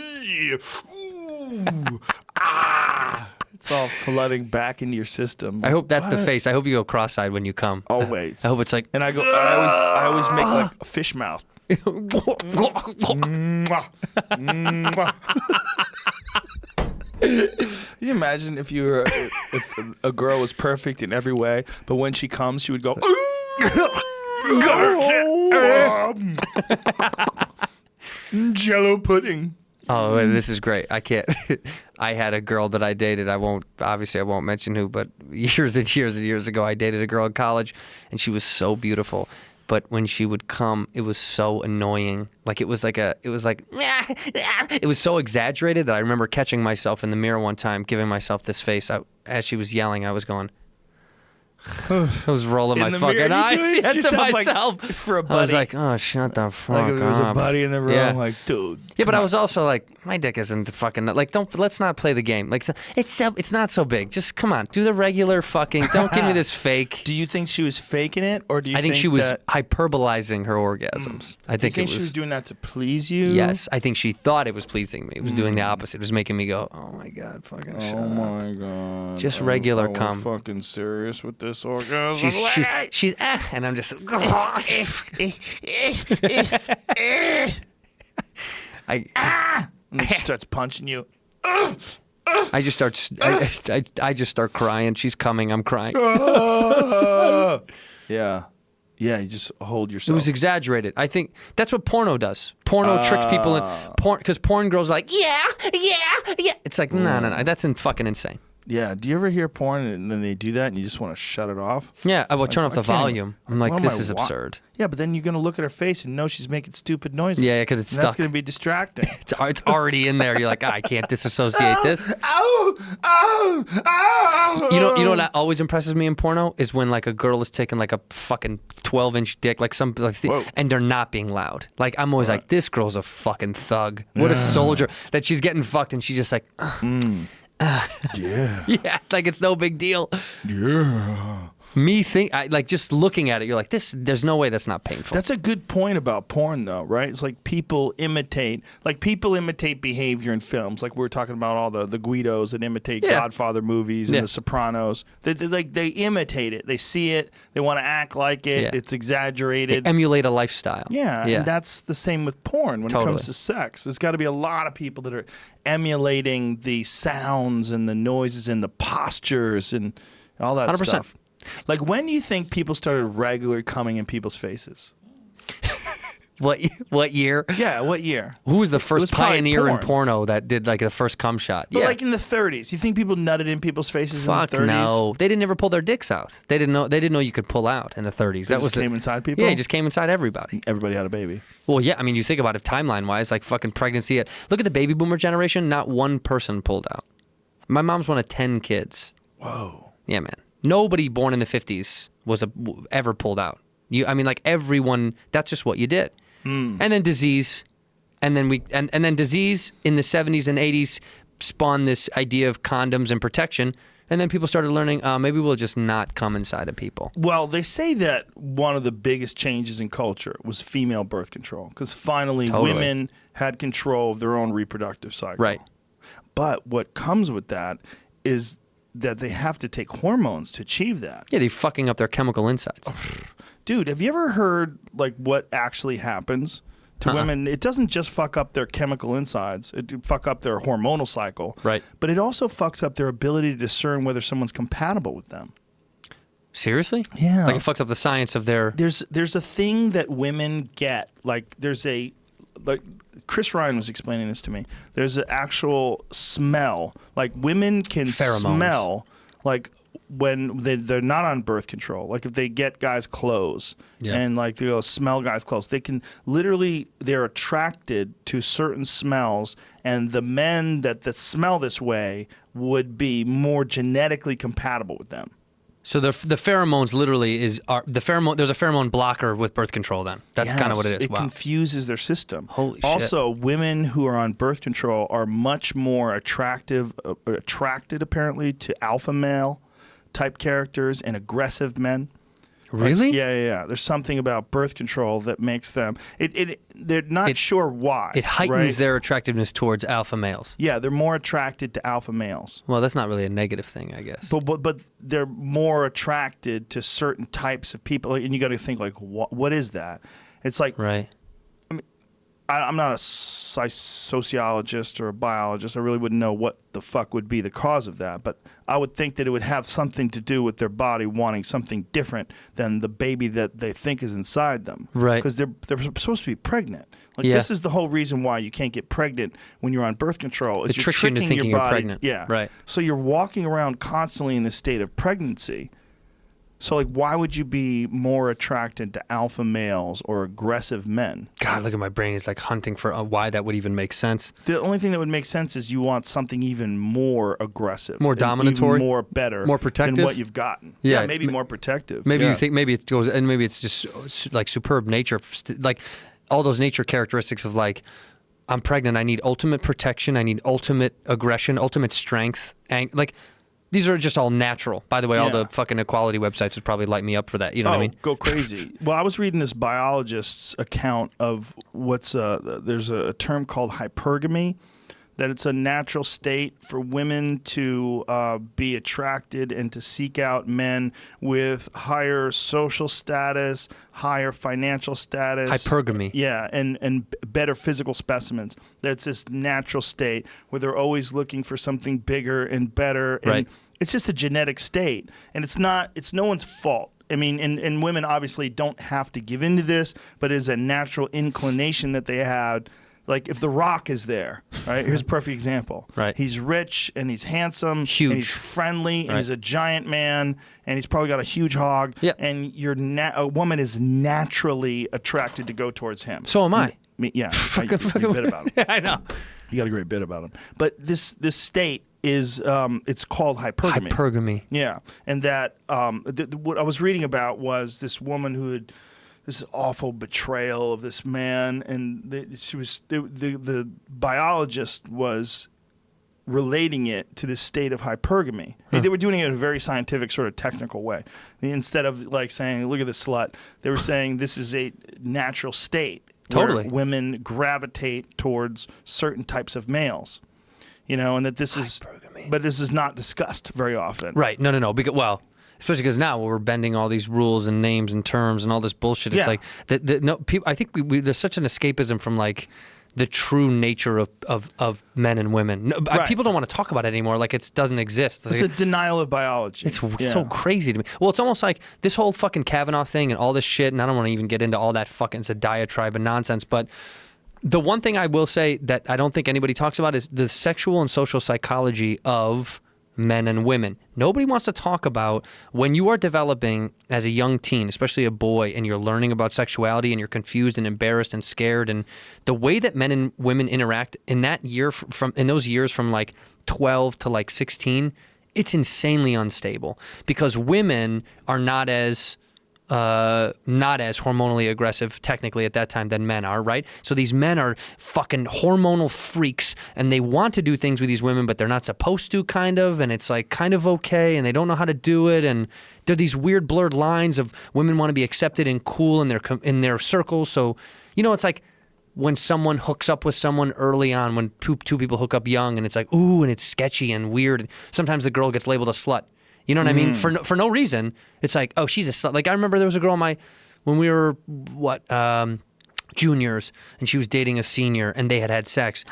It's all flooding back into your system. I hope that's the face. I hope you go cross-eyed when you come. Always. I hope it's like. And I always make like a fish mouth. Can you imagine if a girl was perfect in every way, but when she comes, she would go. Jello pudding. Oh, this is great. I can't. I had a girl that I dated. I won't mention who, but years and years and years ago, I dated a girl in college, and she was so beautiful. But when she would come, it was so annoying. Like it was so exaggerated that I remember catching myself in the mirror one time, giving myself this face. As she was yelling, I was going. I was rolling my fucking eyes to myself. Like, for a buddy. I was like, oh, shut the fuck up. Like if there was a buddy in the room, Yeah. like, dude. Yeah, but I was also like, my dick isn't fucking like. Let's not play the game. Like it's not so big. Just come on, do the regular fucking. Don't give me this fake. Do you think she was faking it, or do you? I think she was that, hyperbolizing her orgasms. I think you it was. she was doing that to please you. Yes, I think she thought it was pleasing me. It was doing the opposite. It was making me go, oh my god, fucking shut Oh up. my god. Just regular cum. Fucking serious with this orgasm. She's and I'm just. And then she starts punching you. I just start crying. She's coming. I'm crying. Yeah. Yeah, you just hold It yourself. was exaggerated. I think that's what porno does. Porno tricks people in porn because porn girls are like, yeah. It's like, no. That's fucking insane. Yeah. Do you ever hear porn and then they do that and you just want to shut it off? Yeah, I will turn off the I can't volume. I'm like, what am this I is absurd. Yeah, but then you're going to look at her face and know she's making stupid noises. Yeah, 'cause it's and that's stuck. going to be distracting. It's already in there. You're like, I can't disassociate this. You know what always impresses me in porno is when like a girl is taking like a fucking 12-inch dick, like some like, and they're not being loud. Like I'm always like, this girl's a fucking thug. What a soldier that she's getting fucked and she's just like, Yeah. yeah, like it's no big deal. Yeah. Like just looking at it, you're like, there's no way that's not painful. That's a good point about porn, though, right? It's like people imitate behavior in films. Like we were talking about all the Guidos that imitate Godfather movies and The Sopranos. They imitate it. They see it. They want to act like it. Yeah. It's exaggerated. They emulate a lifestyle. Yeah, and that's the same with porn when it comes to sex. There's got to be a lot of people that are emulating the sounds and the noises and the postures and all that 100%. stuff. Like, when do you think people started regularly coming in people's faces? What year? Yeah, what year? Who was the first probably pioneer in porn. porno that did like the first cum shot? But like in the 30s, you think people nutted in people's faces Fuck in the 30s? no, they didn't ever pull their dicks out. They didn't know you could pull out in the 30s. That just came inside people? Yeah, it just came inside everybody. Everybody had a baby. Well, yeah, I mean, you think about it timeline-wise, like fucking pregnancy. Look at the baby boomer generation. Not one person pulled out. My mom's one of 10 kids. Whoa. Yeah, man. Nobody born in the 50s was ever pulled out. Like everyone. That's just what you did. And then disease, and then disease in the 70s and 80s spawned this idea of condoms and protection. And then people started learning, maybe we'll just not come inside of people. Well, they say that one of the biggest changes in culture was female birth control, because finally women had control of their own reproductive cycle. Right. But what comes with that is that they have to take hormones to achieve that. Yeah, they're fucking up their chemical insides. Dude, have you ever heard like what actually happens to women? It doesn't just fuck up their chemical insides. It fuck up their hormonal cycle. Right. But it also fucks up their ability to discern whether someone's compatible with them. Seriously? Yeah. Like it fucks up the science of their... There's a thing that women get. Like Chris Ryan was explaining this to me. There's an actual smell. Like women can Pheromones. smell like when they're not on birth control. Like if they get guys' clothes and like they'll smell guys' clothes, they can literally, they're attracted to certain smells, and the men that smell this way would be more genetically compatible with them. So the pheromones literally there's a pheromone blocker with birth control then. That's kind of what it is. It confuses their system. Holy shit. Also, women who are on birth control are much more attracted apparently to alpha male type characters and aggressive men. Really? Yeah. There's something about birth control that makes them. They're not sure why. It heightens their attractiveness towards alpha males. Yeah, they're more attracted to alpha males. Well, that's not really a negative thing, I guess. But they're more attracted to certain types of people, and you got to think like, what is that? It's like, Right. I'm not a sociologist or a biologist. I really wouldn't know what the fuck would be the cause of that. But I would think that it would have something to do with their body wanting something different than the baby that they think is inside them. Right. Because they're supposed to be pregnant. Like, Yeah. this is the whole reason why you can't get pregnant when you're on birth control. Is It you're tricks you into tricking thinking your you're body. pregnant. Yeah. Right. So you're walking around constantly in this state of pregnancy. So, like, why would you be more attracted to alpha males or aggressive men? God, look at my brain. It's like hunting for why that would even make sense. The only thing that would make sense is you want something even more aggressive, More and dominatory? even more better, More protective? than what you've gotten. Yeah. Maybe more protective. Maybe Yeah. you think maybe it goes, and maybe it's just like superb nature, like all those nature characteristics of like, I'm pregnant, I need ultimate protection, I need ultimate aggression, ultimate strength, and like these are just all natural. By the way, all Yeah. the fucking equality websites would probably light me up for that. You know what I mean? Go crazy. Well, I was reading this biologist's account of there's a term called hypergamy, that it's a natural state for women to be attracted and to seek out men with higher social status, higher financial status. Hypergamy. Yeah, and better physical specimens. That's this natural state where they're always looking for something bigger and better. And Right. it's just a genetic state, and it's no one's fault. I mean, and women obviously don't have to give into this, but it is a natural inclination that they had. Like, if The Rock is there, right? Here's a perfect example. Right. He's rich and he's handsome. Huge. And he's friendly and Right. he's a giant man and he's probably got a huge hog. Yeah. And a woman is naturally attracted to go towards him. So am I. Yeah. You got a bit about him. Yeah, I know. You got a great bit about him. But this state is it's called hypergamy. Hypergamy. Yeah, and that what I was reading about was this woman who had this awful betrayal of this man, and the biologist was relating it to this state of hypergamy. They were doing it in a very scientific, sort of technical way. Instead of like saying, "Look at this slut," they were saying this is a natural state. Totally. Where women gravitate towards certain types of males. You know, and that this is, but this is not discussed very often. Right. No. Because, well, especially because now we're bending all these rules and names and terms and all this bullshit. It's Yeah. like no people. I think there's such an escapism from like the true nature of men and women. No, Right. people don't want to talk about it anymore. Like it doesn't exist. It's a denial of biology. It's so crazy to me. Well, it's almost like this whole fucking Kavanaugh thing and all this shit, and I don't want to even get into all that fucking, it's a diatribe and nonsense, but the one thing I will say that I don't think anybody talks about is the sexual and social psychology of men and women. Nobody wants to talk about when you are developing as a young teen, especially a boy, and you're learning about sexuality and you're confused and embarrassed and scared, and the way that men and women interact in that year in those years from like 12 to like 16, it's insanely unstable because women are not as hormonally aggressive technically at that time than men are, right? So these men are fucking hormonal freaks and they want to do things with these women, but they're not supposed to, kind of, and it's like kind of okay, and they don't know how to do it, and there are these weird blurred lines of women want to be accepted and cool in their circles. So, you know, it's like when someone hooks up with someone early on, when two people hook up young, and it's like, ooh, and it's sketchy and weird, and sometimes the girl gets labeled a slut. You know what I mean? For no reason. It's like, oh, she's a slut. Like I remember there was a girl when we were juniors, and she was dating a senior, and they had sex.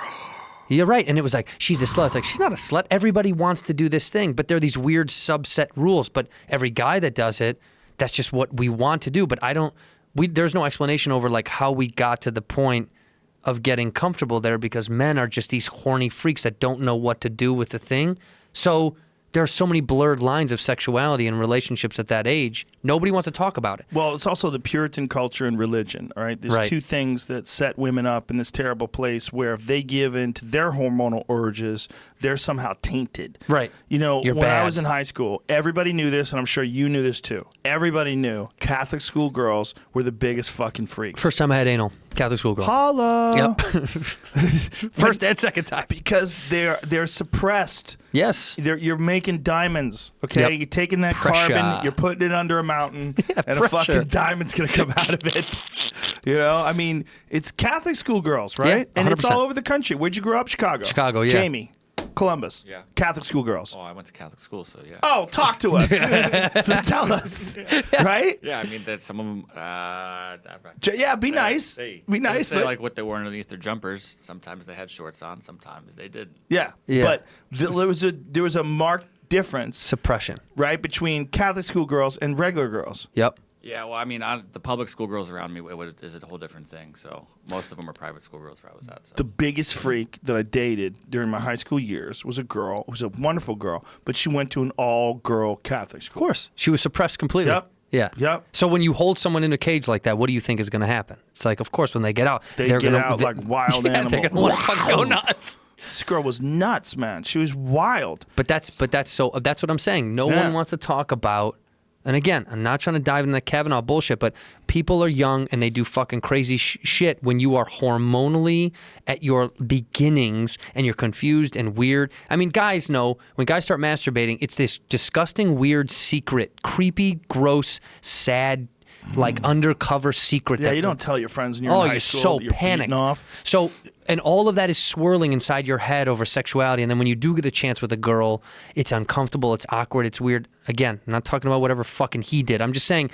You're right, and it was like, she's a slut. It's like, she's not a slut. Everybody wants to do this thing, but there are these weird subset rules. But every guy that does it, that's just what we want to do. But there's no explanation over like how we got to the point of getting comfortable there, because men are just these horny freaks that don't know what to do with the thing. So there are so many blurred lines of sexuality and relationships at that age. Nobody wants to talk about it. Well, it's also the Puritan culture and religion, all right? There's Right. two things that set women up in this terrible place where if they give in to their hormonal urges, they're somehow tainted. Right. You know, You're when I bad. was in high school, everybody knew this, and I'm sure you knew this too. Everybody knew Catholic school girls were the biggest fucking freaks. First time I had anal, Catholic school girl. Holla! Yep. First and second time. Because they're suppressed. Yes. You're making diamonds, okay? Yep. You're taking that Pressure. carbon, you're putting it under a mountain, and a pressure. fucking diamond's gonna come out of it. You know, I mean, it's Catholic school girls, right? Yeah, and it's 100%. all over the country. Where'd you grow up? Chicago. Chicago, yeah. Jamie. Columbus. Yeah. Catholic school girls. Oh, I went to Catholic school, so yeah. Oh, talk to us. So tell us. Right? Yeah, I mean that some of them. Yeah, be nice. Be nice. They But, like what they wore underneath their jumpers. Sometimes they had shorts on. Sometimes they didn't. yeah. Yeah. But there was a marked difference, Suppression. right, between Catholic school girls and regular girls. Yep. Yeah, well, I mean, the public school girls around me is a whole different thing. So most of them are private school girls where I was at. So. The biggest freak that I dated during my high school years was a girl. It was a wonderful girl, but she went to an all-girl Catholic school. Of course. She was suppressed completely. Yep. Yeah. Yep. So when you hold someone in a cage like that, what do you think is going to happen? It's like, of course, when they get out, They they're get gonna, out like wild yeah, animals. They're going to want to fucking go nuts. This girl was nuts, man. She was wild. But that's what I'm saying. No Yeah. one wants to talk about. And again, I'm not trying to dive into the Kavanaugh bullshit, but people are young and they do fucking crazy shit when you are hormonally at your beginnings and you're confused and weird. I mean, guys know when guys start masturbating, it's this disgusting, weird, secret, creepy, gross, sad, like undercover secret. Yeah, that you don't tell your friends when you're in high you're school so that you're panicked. beating off. So, and all of that is swirling inside your head over sexuality. And then when you do get a chance with a girl, it's uncomfortable, it's awkward, it's weird. Again, I'm not talking about whatever fucking he did. I'm just saying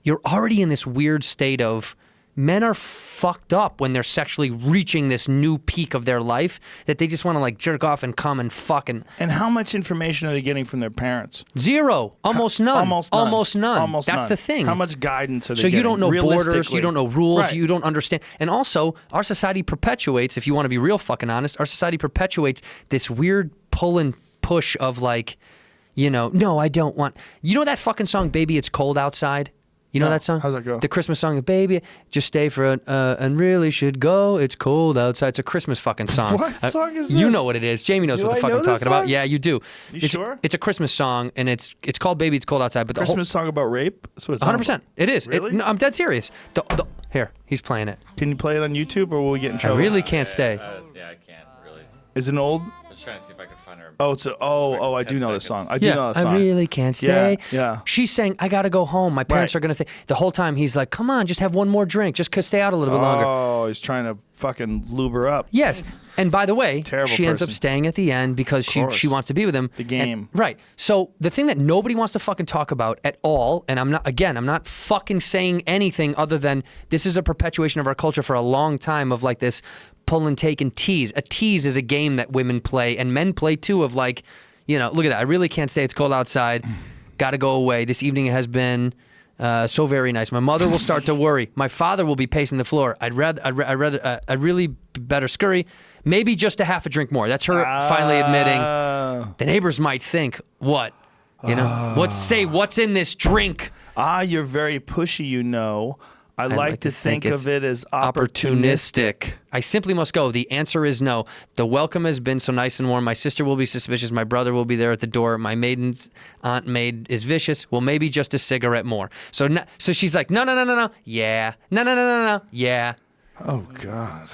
you're already in this weird state of men are fucked up when they're sexually reaching this new peak of their life that they just want to like jerk off and come and fuck and And how much information are they getting from their parents? zero, almost none. Almost none. Almost none. Almost That's none. the thing. How much guidance are they So getting? you don't know borders, realistically? you don't know rules, Right. you don't understand. And also, our society perpetuates, if you want to be real fucking honest, our society perpetuates this weird pull and push of like, no, I don't want. You know that fucking song, Baby It's Cold Outside? You know No. that song? How's that go? The Christmas song, Baby, just stay for it, and really should go. It's cold outside. It's a Christmas fucking song. What song is You this? know what it is. Jamie knows Do what the I fuck know I'm this talking about. song? Yeah, you do. You It's, sure? It's a Christmas song, and it's called Baby It's Cold Outside. But the Christmas song about rape? That's what it's 100%. It is. Really? No, I'm dead serious. Here, he's playing it. Can you play it on YouTube or will we get in I trouble? really can't stay. Yeah, I can't really. Is it old? I was trying to see if I could find her. Oh, it's I do 10 know this seconds. song. I do know this song. I really can't stay. Yeah. She's saying, I gotta go home. My parents Right. are gonna think. The whole time he's like, come on, just have one more drink. Just stay out a little bit longer. Oh, he's trying to fucking lube her up. Yes. And by the way, Terrible she ends up person. staying at the end because course. she wants to be with him. The game. Right. So the thing that nobody wants to fucking talk about at all, and I'm not fucking saying anything other than this is a perpetuation of our culture for a long time of like this pull and take and tease. A tease is a game that women play and men play too of like, look at that. I really can't stay. It's cold outside. Got to go away. This evening has been so very nice. My mother will start to worry. My father will be pacing the floor. I'd really better scurry. Maybe just a half a drink more. That's her finally admitting. The neighbors might think, what? What's in this drink? You're very pushy, I like to think it's of it as opportunistic. I simply must go. The answer is no. The welcome has been so nice and warm. My sister will be suspicious. My brother will be there at the door. My maiden's aunt maid is vicious. Well, maybe just a cigarette more. So she's like, no. Yeah. No. Yeah. Oh, God.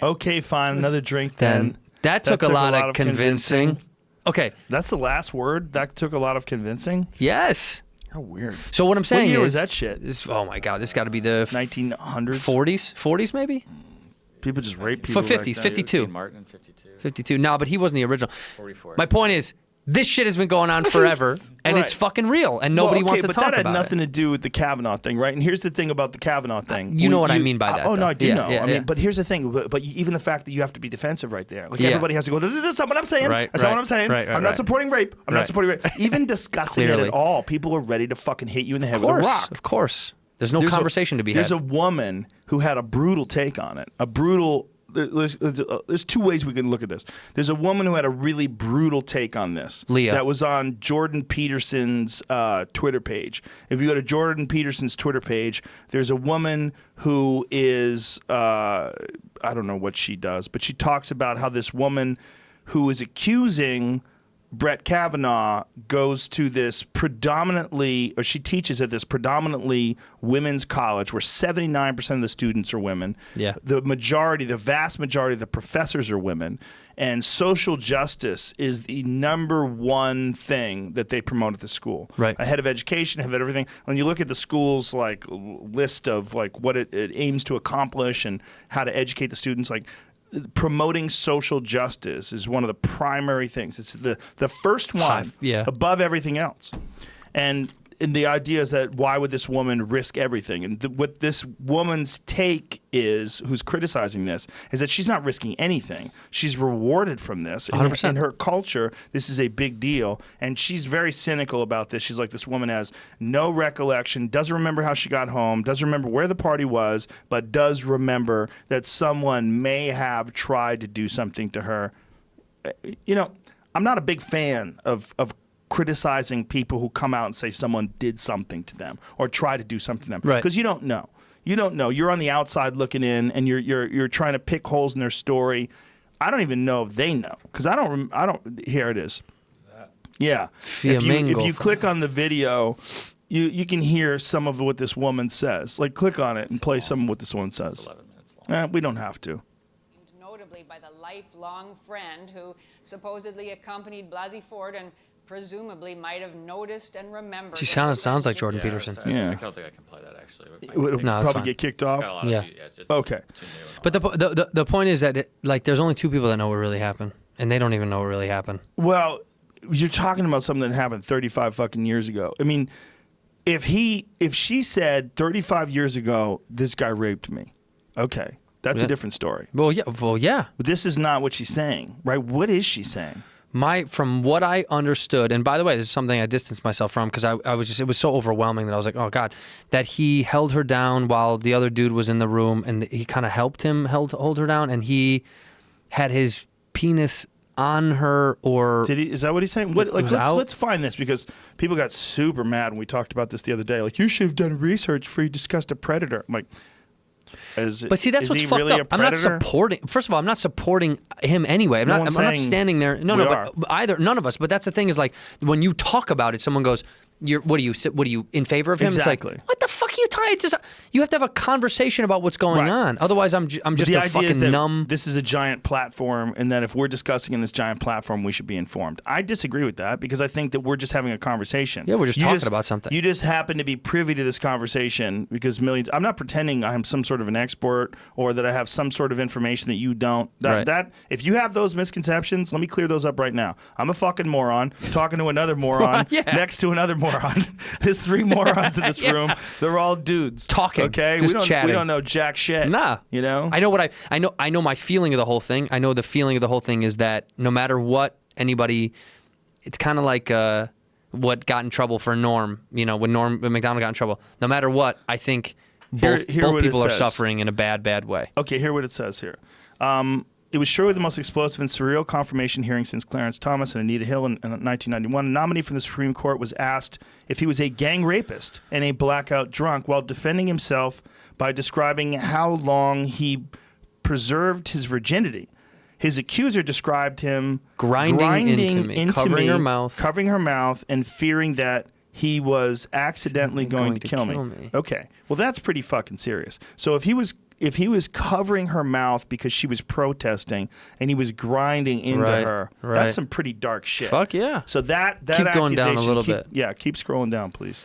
Okay, fine. Another drink Then then. that took a lot of convincing. Okay. That's the last word? That took a lot of convincing? Yes. How weird. So what I'm saying year is was that shit? Oh my God, this got to be the 1900s? 40s maybe. People just rape people. For 50s, back then. 52. Dean Martin, 52. 52. No, but he wasn't the original. 44. My point is, this shit has been going on forever, and it's Right. fucking real, and nobody wants to but talk that had about nothing it. to do with the Kavanaugh thing, right? And here's the thing about the Kavanaugh thing. You know what I mean by that, Oh, no, though. I do Yeah, know. yeah, I mean, yeah. but here's the thing. But even the fact that you have to be defensive right there. Like, Yeah. everybody has to go, that's not what I'm saying. Right, That's not right, what I'm saying. right, I'm not right. supporting rape. I'm not Right. supporting rape. Even discussing it Clearly. at all, people are ready to fucking hit you in the head Of with a course, rock. of course. There's no There's conversation to be had. There's a woman who had a brutal take on it. There's two ways we can look at this. There's a woman who had a really brutal take on this. Leah. That was on Jordan Peterson's Twitter page. If you go to Jordan Peterson's Twitter page, there's a woman who is, I don't know what she does, but she talks about how this woman who is accusing Brett Kavanaugh goes to this she teaches at this predominantly women's college where 79% of the students are women. Yeah. The vast majority of the professors are women. And social justice is the number one thing that they promote at the school. Right. Ahead of education, ahead of everything. When you look at the school's list of what it aims to accomplish and how to educate the students, promoting social justice is one of the primary things. It's the first one above everything else. And the idea is that why would this woman risk everything? And what this woman's take is, who's criticizing this, is that she's not risking anything. She's rewarded from this. 100%. In her culture, this is a big deal. And she's very cynical about this. She's like, this woman has no recollection, doesn't remember how she got home, doesn't remember where the party was, but does remember that someone may have tried to do something to her. You know, I'm not a big fan of criticizing people who come out and say someone did something to them or try to do something to them, right? Because you don't know. You don't know. You're on the outside looking in, and you're trying to pick holes in their story. I don't even know if they know, because I don't. Here it is. Yeah. If you click on the video, you can hear some of what this woman says. Like, click on it and play some of what this woman says. 11 minutes long. We don't have to. Notably by the lifelong friend who supposedly accompanied Blasey Ford and presumably might have noticed and remembered. She sounds like Jordan Peterson. Yeah. I don't think I can play that, actually. It would probably get kicked off. Yeah. Okay. But the point is that like there's only two people that know what really happened, and they don't even know what really happened. Well, you're talking about something that happened 35 fucking years ago. I mean, if she said 35 years ago, this guy raped me, okay, that's a different story. Well, yeah. But this is not what she's saying, right? What is she saying? From what I understood, and by the way, this is something I distanced myself from because I was just, it was so overwhelming that I was like, oh God, that he held her down while the other dude was in the room, and he kind of helped him hold her down, and he had his penis on her, or did he? Is that what he's saying? What, like, let's find this, because people got super mad when we talked about this the other day. Like, you should have done research before you discussed a predator. I'm like, but see, that's what's fucked really up. I'm not supporting. First of all, I'm not supporting him anyway. I'm not standing there. No, but either none of us. But that's the thing, is like when you talk about it, someone goes, What are you in favor of him?" Exactly. It's like, what the fuck are you talking? You have to have a conversation about what's going on. Otherwise, I'm just a fucking numb. This is a giant platform, and that if we're discussing in this giant platform, we should be informed. I disagree with that, because I think that we're just having a conversation. Yeah, we're just talking about something. You just happen to be privy to this conversation because millions. I'm not pretending I'm some sort of an expert or that I have some sort of information that you don't. That if you have those misconceptions, let me clear those up right now. I'm a fucking moron talking to another moron next to another moron. There's three morons in this room. They're all dudes talking. Okay, just chatting. We don't know jack shit. Nah, you know. I know my feeling of the whole thing. I know the feeling of the whole thing is that no matter what anybody, it's kind of like what got in trouble for Norm. You know, when McDonald got in trouble. No matter what, I think both people are suffering in a bad way. Okay, hear what it says here. It was surely the most explosive and surreal confirmation hearing since Clarence Thomas and Anita Hill in 1991. A nominee from the Supreme Court was asked if he was a gang rapist and a blackout drunk while defending himself by describing how long he preserved his virginity. His accuser described him grinding into covering her mouth, and fearing that he was accidentally going to kill me. Okay, well, that's pretty fucking serious. So if he was covering her mouth because she was protesting and he was grinding into her, that's some pretty dark shit. Fuck yeah. So that keep going down a little bit. Yeah, keep scrolling down, please.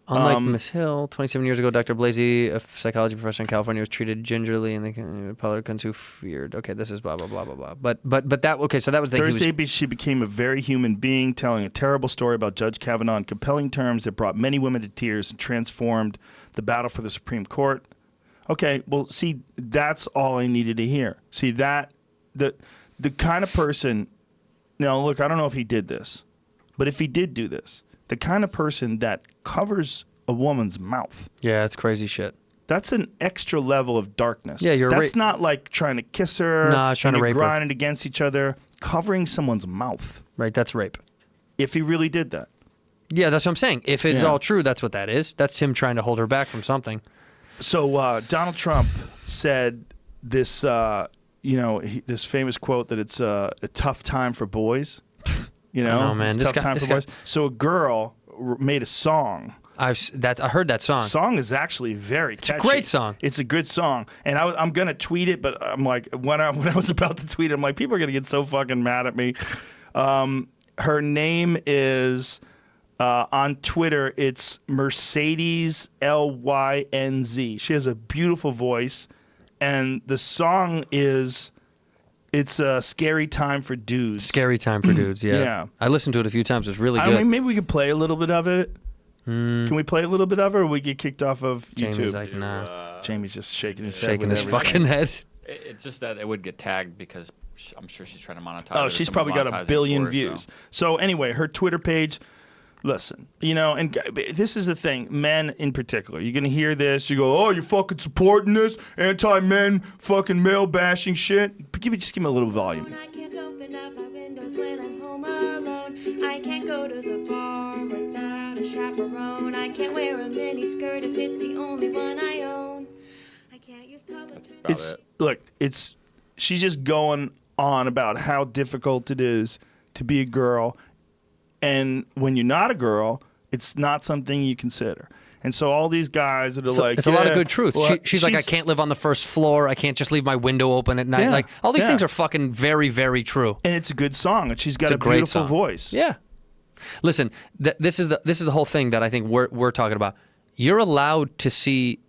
Unlike Miss Hill, 27 years ago, Dr. Blasey, a psychology professor in California, was treated gingerly, and the Republicans who feared. Okay, this is blah blah blah blah blah. But that okay. So that was the Thursday. She became a very human being, telling a terrible story about Judge Kavanaugh in compelling terms that brought many women to tears and transformed the battle for the Supreme Court. Okay, well, see, that's all I needed to hear. See, that the kind of person. Now, look, I don't know if he did this, but if he did do this, the kind of person that covers a woman's mouth. Yeah, it's crazy shit. That's an extra level of darkness. Yeah, that's not like trying to kiss her. No, it's trying to rape her. Grinding against each other, covering someone's mouth. Right, that's rape. If he really did that. Yeah, that's what I'm saying. If it's all true, that's what that is. That's him trying to hold her back from something. So Donald Trump said this, this famous quote that it's a tough time for boys. You know, I know, man. It's a tough time for boys. So a girl made a song. I heard that song. The song is actually very catchy. It's a great song. It's a good song, and I'm gonna tweet it. But I'm like, when I was about to tweet it, I'm like, people are gonna get so fucking mad at me. Her name is on Twitter. It's Mercedes Lynz. She has a beautiful voice, and the song is It's a scary time for dudes. Scary time for dudes. Yeah. Yeah. I listened to it a few times. It's really I good. mean, maybe we could play a little bit of it. Can we play a little bit of it, or we get kicked off of Jamie's YouTube? like, nah. Jamie's just shaking his head. Shaking with his everything. fucking head. It's just that it would get tagged because I'm sure she's trying to monetize. Oh, it or she's someone's probably got monetizing a billion for her, views. So anyway, her Twitter page. Listen, and this is the thing, men in particular. You're gonna hear this. You go, oh, you fucking supporting this anti-men, fucking male bashing shit. Just give me a little volume. I can't open up my windows when I'm home alone. I can't go to the bar without a chaperone. I can't wear a mini skirt if it's the only one I own. I can't use public transport. She's just going on about how difficult it is to be a girl, and when you're not a girl, it's not something you consider. And so all these guys that are like, it's a lot of good truth. Well, She's like, I can't live on the first floor. I can't just leave my window open at night. Yeah, Like all these yeah. things are fucking very, very true. and it's a good song, and she's got It's a a great beautiful song. voice. Yeah. Listen, this is the whole thing that I think we're talking about. You're allowed to see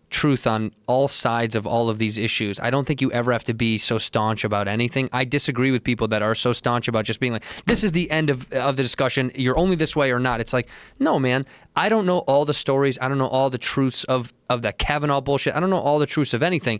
truth on all sides of all of these issues. I don't think you ever have to be so staunch about anything. I disagree with people that are so staunch about just being like, this is the end of the discussion. You're only this way or not. It's like, no, man, I don't know all the stories. I don't know all the truths of that Kavanaugh bullshit. I don't know all the truths of anything.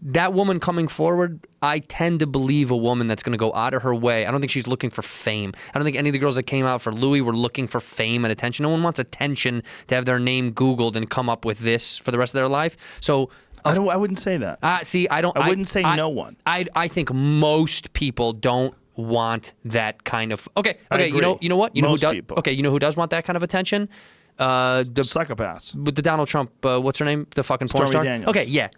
That woman coming forward, I tend to believe a woman that's going to go out of her way. I don't think she's looking for fame. I don't think any of the girls that came out for Louis were looking for fame and attention. No one wants attention to have their name Googled and come up with this for the rest of their life. So I wouldn't say that. see, I don't. I wouldn't say no one. I think most people don't want that kind of. Okay. agree. You know what? You know Most who does? people. Okay. You know who does want that kind of attention? The Psychopaths. with the Donald Trump. What's her name? The fucking porn Stormy star. Daniels. Okay. Yeah.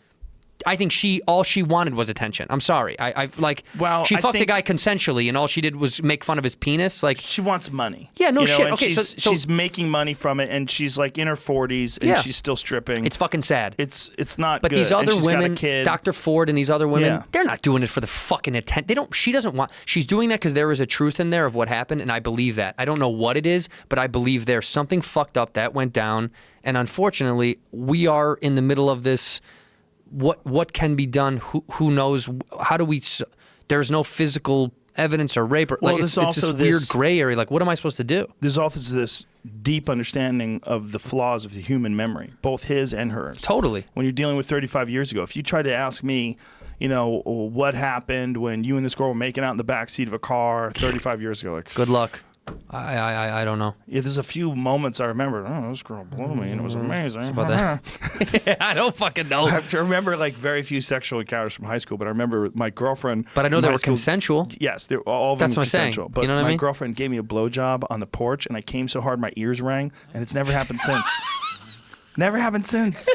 I think all she wanted was attention. I'm sorry. Well, she I fucked a think- guy consensually, and all she did was make fun of his penis. Like, She wants money. Yeah, no shit. and Okay, so- she's making money from it, and she's like in her 40s, and Yeah. she's still stripping. it's fucking sad. It's not But good. these And other she's got a women, kid. Dr. Ford and these other women, Yeah. they're not doing it for the fucking attention. They don't. She doesn't want. She's doing that because there is a truth in there of what happened, and I believe that. I don't know what it is, but I believe there's something fucked up that went down, and unfortunately, we are in the middle of this. What can be done? Who knows? How do we? There's no physical evidence or rape. Or, Well, like there's it's this also weird this- gray area. Like, what am I supposed to do? There's also this deep understanding of the flaws of the human memory, both his and hers. Totally. When you're dealing with 35 years ago, if you tried to ask me, what happened when you and this girl were making out in the backseat of a car 35 years ago, like, Good luck. I don't know. Yeah, there's a few moments I remember. Oh, this girl blew me, and it was amazing. About that. I don't fucking know. I remember like very few sexual encounters from high school, but I remember my girlfriend. But I know from they high were school- consensual. Yes, all of That's them what I'm saying. consensual. But You know what I my mean? girlfriend gave me a blowjob on the porch, and I came so hard my ears rang, and it's never happened since. Never happened since.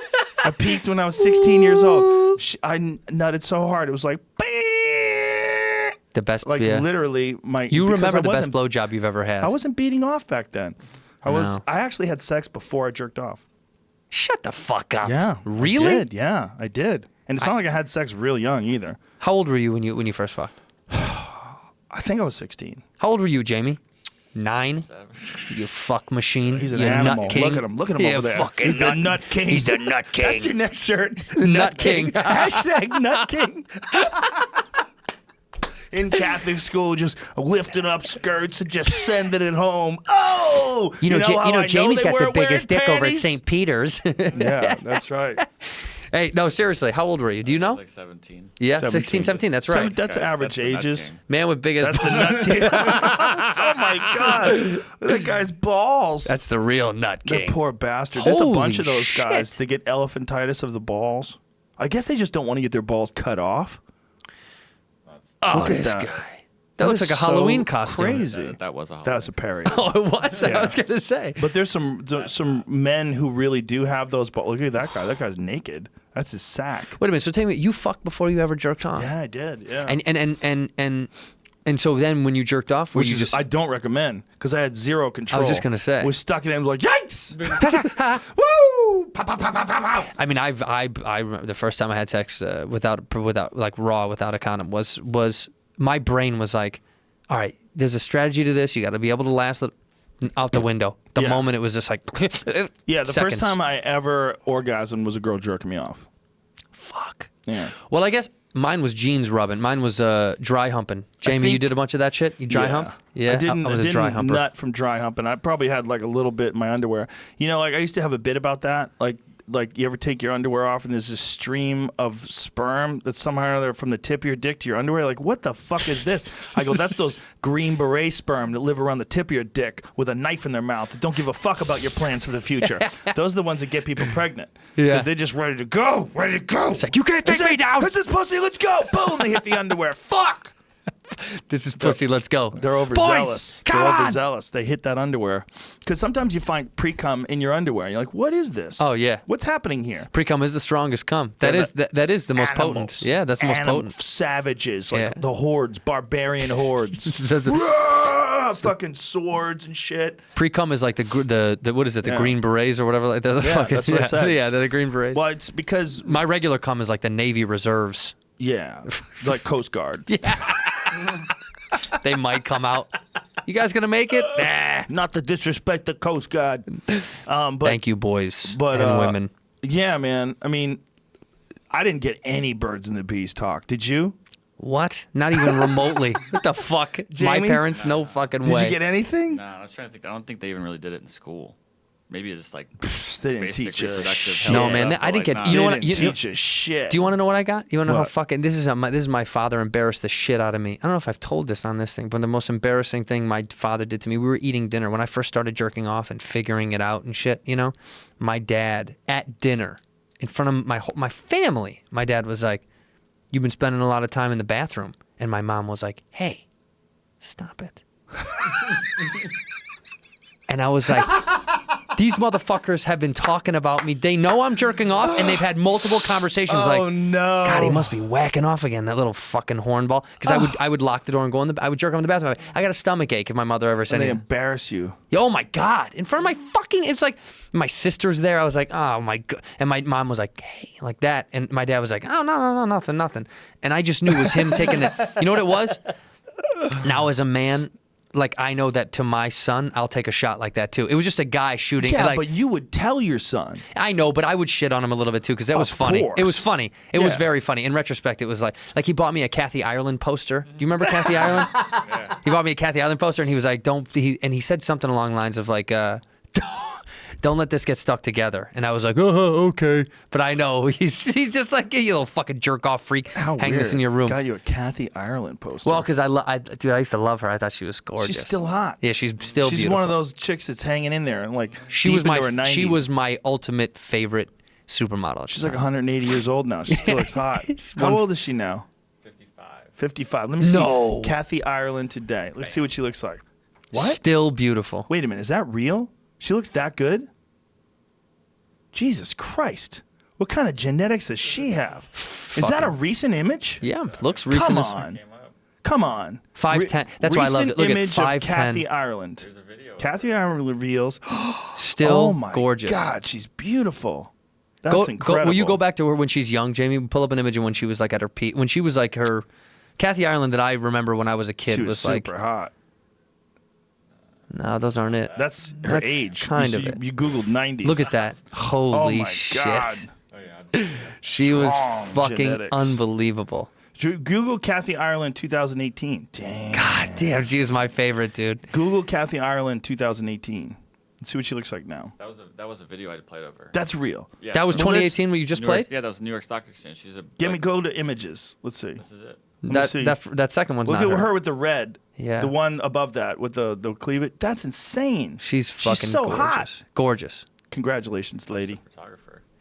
I peaked when I was 16 years old. I nutted so hard it was like. The best. Like yeah. literally, my. You because remember I the best wasn't- blowjob you've ever had? I wasn't beating off back then. I actually had sex before I jerked off. Shut the fuck up. Yeah. Really? I did. Yeah, I did. And it's not like I had sex real young either. How old were you when you first fucked? I think I was 16. How old were you, Jamie? 9? You fuck machine. He's an you animal. Nut king. Look at him. Look at him Yeah, over there. fucking He's the nut king. He's the nut king. That's your next shirt. Nut king. Hashtag nut king. In Catholic school, just lifting up skirts and just sending it home. Oh! You know, how I know Jamie's they got the weren't biggest wearing dick over at panties? St. Peter's. Yeah, that's right. Hey, no, seriously, how old were you? Do you know? Like 17. Yeah, 16, 17, that's right. That's average the nut ages. king. Man with big That's ass. the nut king. Oh my God. Look at that guy's balls. That's the real nut The king. poor bastard. There's a bunch of Holy those guys. shit. They get elephantitis of the balls. I guess they just don't want to get their balls cut off. Oh, Look at this that. guy. That looks is like a so Halloween costume. Crazy. That was a That's a parody. Oh, it was? Yeah. I was going to say. But there's some men who really do have those balls. Look at that guy. That guy's naked. That's his sack. Wait a minute. So tell me, you fucked before you ever jerked off? Yeah, I did. Yeah. And so then when you jerked off, were Which you is just I don't recommend because I had zero control. just gonna say. Was stuck in it and was like, yikes! Woo! Pow, pow, pow, pow, pow, pow. I mean, I remember the first time I had sex without like raw without a condom was my brain was like, all right, there's a strategy to this. You got to be able to last it out the window. The Yeah. moment it was just like Yeah, the seconds. first time I ever orgasmed was a girl jerking me off. Fuck. Yeah. Well, I guess Mine was jeans rubbing. Mine was dry humping. Jamie, you think- did a bunch of that shit? You dry humped? Yeah, I didn't. was I a dry didn't humper. nut from dry humping. I probably had like a little bit in my underwear. You know, like I used to have a bit about that. Like you ever take your underwear off and there's this stream of sperm that's somehow or other from the tip of your dick to your underwear? Like, what the fuck is this? I go, that's those green beret sperm that live around the tip of your dick with a knife in their mouth that don't give a fuck about your plans for the future. Those are the ones that get people pregnant. Yeah. Because they're just ready to go. Ready to go. It's like, you can't take me down. This is pussy, let's go. Boom, they hit the underwear. Fuck. This is pussy, let's go. They're overzealous. Boys, come They're on! overzealous. They hit that underwear. Because sometimes you find pre-cum in your underwear. You're like, what is this? Oh, yeah. What's happening here? Pre-cum is the strongest cum. That is the most potent. Animals. Yeah, that's the most potent. Savages, like Yeah. the hordes, barbarian hordes. Those are- Rah! Fucking swords and shit. Pre-cum is like the what is it? The Yeah. green berets or whatever. Like the Yeah, fucking, that's what I said. Yeah, they're the green berets. Well, it's because, My regular cum is like the Navy Reserves. yeah, like Coast Guard. They might come out. You guys gonna make it? Nah. Not to disrespect the Coast Guard. But Thank you, boys but, and women. Yeah, man. I mean, I didn't get any birds and the bees talk. Did you? What? Not even remotely. What the fuck? My Jamie? parents, no fucking way. Did you get anything? Nah, I was trying to think. I don't think they even really did it in school. Maybe it's like They didn't basic teach us reproductive shit. health No, man, stuff, I didn't but, get- like, you know They what? didn't You- teach us shit. Do you want to know what I got? You want to know how What? fucking this is my father embarrassed the shit out of me. I don't know if I've told this on this thing, but the most embarrassing thing my father did to me. We were eating dinner when I first started jerking off and figuring it out and shit. You know, my dad at dinner in front of my family. My dad was like, "You've been spending a lot of time in the bathroom," and my mom was like, "Hey, stop it." And I was like, these motherfuckers have been talking about me. They know I'm jerking off, and they've had multiple conversations Oh, like, no. God, he must be whacking off again, that little fucking hornball. Because I would lock the door and go I would jerk off in the bathroom. I got a stomach ache if my mother ever said And they anything. embarrass you. Oh my God, in front of my fucking, it's like, my sister's there. I was like, oh my God. And my mom was like, hey, like that. And my dad was like, oh, no, nothing. And I just knew it was him taking it. You know what it was? Now as a man, like I know that to my son, I'll take a shot like that too. It was just a guy shooting. Yeah, like, but you would tell your son. I know, but I would shit on him a little bit too because that was Of funny. course. It was funny. It was Yeah. very funny. In retrospect, it was like he bought me a Kathy Ireland poster. Do you remember Kathy Ireland? Yeah. He bought me a Kathy Ireland poster, and he was like, and he said something along the lines of like, don't let this get stuck together. And I was like, oh, okay. But I know he's just like, you little fucking jerk off freak. How hang weird. this in your room. Got you a Kathy Ireland poster. Well, because dude, I used to love her. I thought she was gorgeous. she's still hot. Yeah, she's still She's beautiful. one of those chicks that's hanging in there and like She deep was into her my 90s. she was my ultimate favorite supermodel. at She's the like time. 180 years old now. She still looks hot. How one- old is she now? 55. 55. Let me see. No. Kathy Ireland today. Let's see what she looks like. What? Still beautiful. Wait a minute. Is that real? She looks that good? Jesus Christ. What kind of genetics does she have? Is that a recent image? Yeah, looks recent. Come as- on. Come on. 5'10". That's why I loved it. Look at Recent image of 5'10". Kathy Ireland. Kathy Ireland reveals. Still Oh my gorgeous. God, she's beautiful. That's incredible. Will you go back to her when she's young, Jamie? Pull up an image of when she was like at her peak. When she was like her, Kathy Ireland that I remember when I was a kid She was like, super hot. no, those aren't it. That's her That's age. kind you, of it. You Googled 90s. Look at that. Holy my shit. God. Oh yeah. She was Strong fucking genetics. unbelievable. Google Kathy Ireland 2018. Dang. God damn, she was my favorite, dude. Google Kathy Ireland 2018. Let's see what she looks like now. That was a video I played of her. That's real. Yeah, That was from 2018 when you just New York- played? Yeah, that was New York Stock Exchange. She's a. Go to images. Let's see. This is it. Let me see. That second one's Look not at her. her with the red. Yeah. The one above that with the cleavage. That's insane. She's fucking so gorgeous. hot. Gorgeous. Congratulations, lady. Photographer.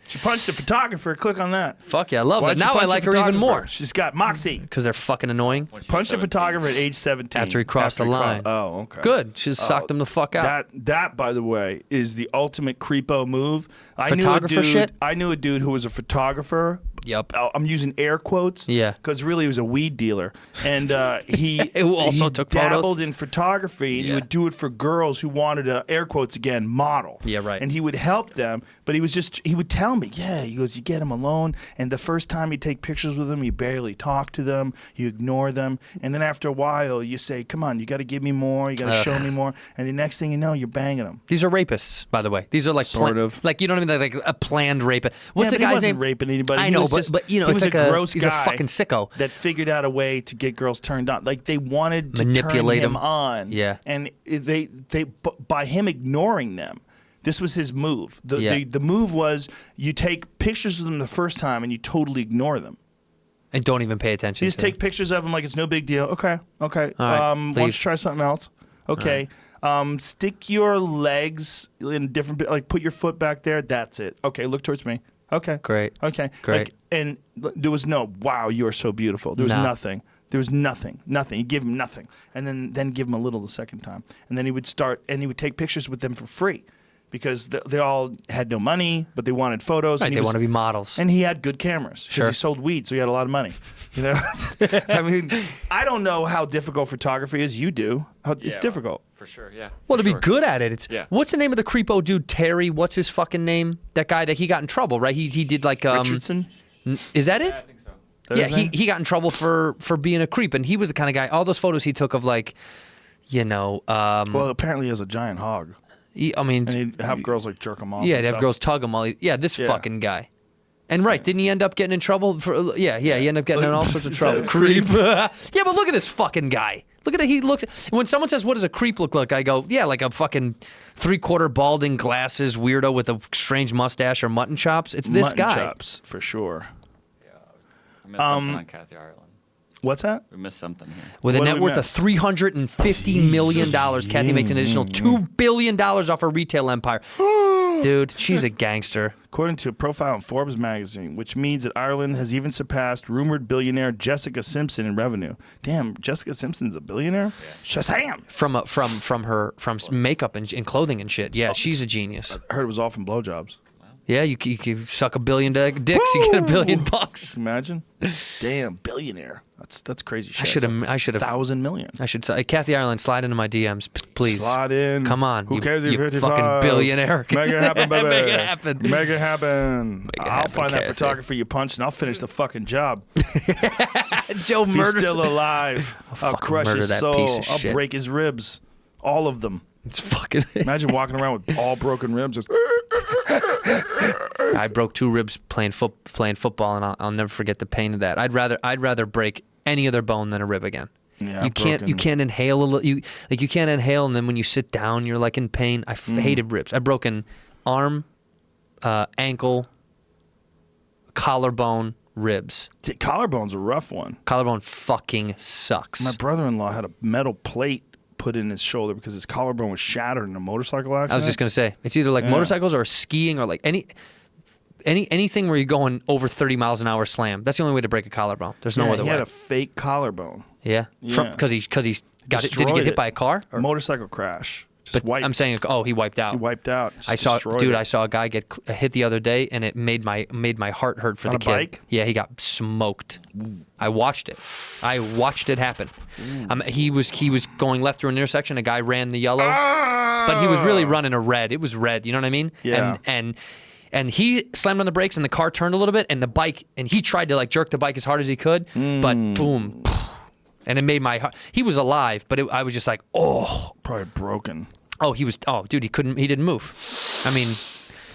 She punched a photographer. Click on that. Fuck yeah, I love Why'd that. she Now I punch a like her even photographer? more She's got moxie. because they're fucking annoying. When she was Punched a 17. photographer at age 17. After he crossed the line. Oh, okay. Good. She just socked him the fuck out. That, by the way, is the ultimate creepo move. Photographer shit? I knew a dude who was a photographer. Yep. I'm using air quotes. Yeah. Because really he was a weed dealer. And he Who also he took photos? dabbled in photography, and he Yeah. would do it for girls who wanted a, air quotes again, model. Yeah, right. And he would help them, but he would tell me, yeah, he goes, you get them alone, and the first time you take pictures with them, you barely talk to them, you ignore them, and then after a while, you say, come on, you got to give me more, you got to show me more, and the next thing you know, you're banging them. These are rapists, by the way. These are like Sort of. like you know what I mean, like a planned rapist. What's yeah, the but he guy's wasn't name? raping anybody. I He know, was but you know, he it's was like gross he's guy a fucking sicko. that figured out a way to get girls turned on. Like they wanted to Manipulate turn him him. on. Yeah. And they by him ignoring them, this was his move. The move was you take pictures of them the first time and you totally ignore them. And don't even pay attention. You just to take pictures of them like it's no big deal. Okay. All right, Why don't you leave. try something else? Okay. Stick your legs in different, like put your foot back there. That's it. Okay, look towards me. Okay. Great. Okay. Great. Like, and there was no, wow, you are so beautiful. There was nothing. There was nothing. You give him nothing. And then give him a little the second time. And then he would take pictures with them for free because they all had no money, but they wanted photos. Right, and they want to be models. And he had good cameras because Sure. he sold weed, so he had a lot of money. You know, I mean, I don't know how difficult photography is. You do. It's difficult. For sure, yeah. Well, for to be sure. good at it, it's Yeah. what's the name of the creepo dude? Terry. What's his fucking name? That guy that he got in trouble, right? He did like Richardson. Is that it? Yeah, I think so. That Yeah, his name? he got in trouble for being a creep, and he was the kind of guy. All those photos he took of like, you know, Well, apparently he has a giant hog, I mean, and he'd have girls like jerk him off. yeah, and to have stuff. girls tug him while this Yeah. fucking guy. And right, didn't he end up getting in trouble for? Yeah, he ended up getting in all sorts of It trouble. says creep. Yeah, but look at this fucking guy. Look at it. He looks. When someone says, "What does a creep look like?" I go, "Yeah, like a fucking 3/4 balding glasses weirdo with a strange mustache or mutton chops." It's this Mutton guy. chops for sure. We missed something on Kathy Ireland. What's that? We missed something here. With a What net did we worth of miss? $350 million, Kathy makes an additional $2 billion off her retail empire. Dude, she's a gangster. According to a profile in Forbes magazine, which means that Ireland has even surpassed rumored billionaire Jessica Simpson in revenue. Damn, Jessica Simpson's a billionaire? Shazam! From makeup and clothing and shit. Yeah, she's a genius. I heard it was all from blowjobs. Yeah, you suck a billion dicks, you get $1 billion. Imagine. Damn, billionaire. That's crazy shit. I should have. 1,000 million. I should say, Kathy Ireland, slide into my DMs, please. Slide in. Come on, Who you- cares if you you're 55? fucking billionaire. Make it happen, baby. Make it happen. Make it happen. Make it I'll happen, find that Kathy. photographer you punched and I'll finish the fucking job. Joe If he's murders. still alive, I'll fucking crush murder his that soul. piece of I'll shit. break his ribs. All of them. It's fucking. Imagine walking around with all broken ribs. Just I broke 2 ribs playing football, and I'll never forget the pain of that. I'd rather break any other bone than a rib again. Yeah, you can't inhale a little. You can't inhale, and then when you sit down, you're like in pain. I hated ribs. I've broken arm, ankle, collarbone, ribs. Collarbone's a rough one. Collarbone fucking sucks. My brother-in-law had a metal plate put in his shoulder because his collarbone was shattered in a motorcycle accident. I was just gonna say it's either like motorcycles or skiing or like anything where you're going over 30 miles an hour slam. That's the only way to break a collarbone. There's no other he way. had a fake collarbone. Yeah, Yeah. because he's got it. Did he Destroyed get hit it. by a car? Or- Motorcycle crash. Just But wiped. I'm saying, he wiped out. He wiped out. Just I saw, destroyed dude. it. I saw a guy get hit the other day, and it made my heart hurt for On the a kid. bike? Yeah, he got smoked. I watched it. I watched it happen. He was going left through an intersection. A guy ran the yellow, but he was really running a red. It was red. You know what I mean? Yeah. And he slammed on the brakes, and the car turned a little bit, and the bike, and he tried to like jerk the bike as hard as he could, but boom. And it made my heart. He was alive, but I was just like, oh. Probably broken. Oh, he was. Oh, dude, he didn't move. I mean,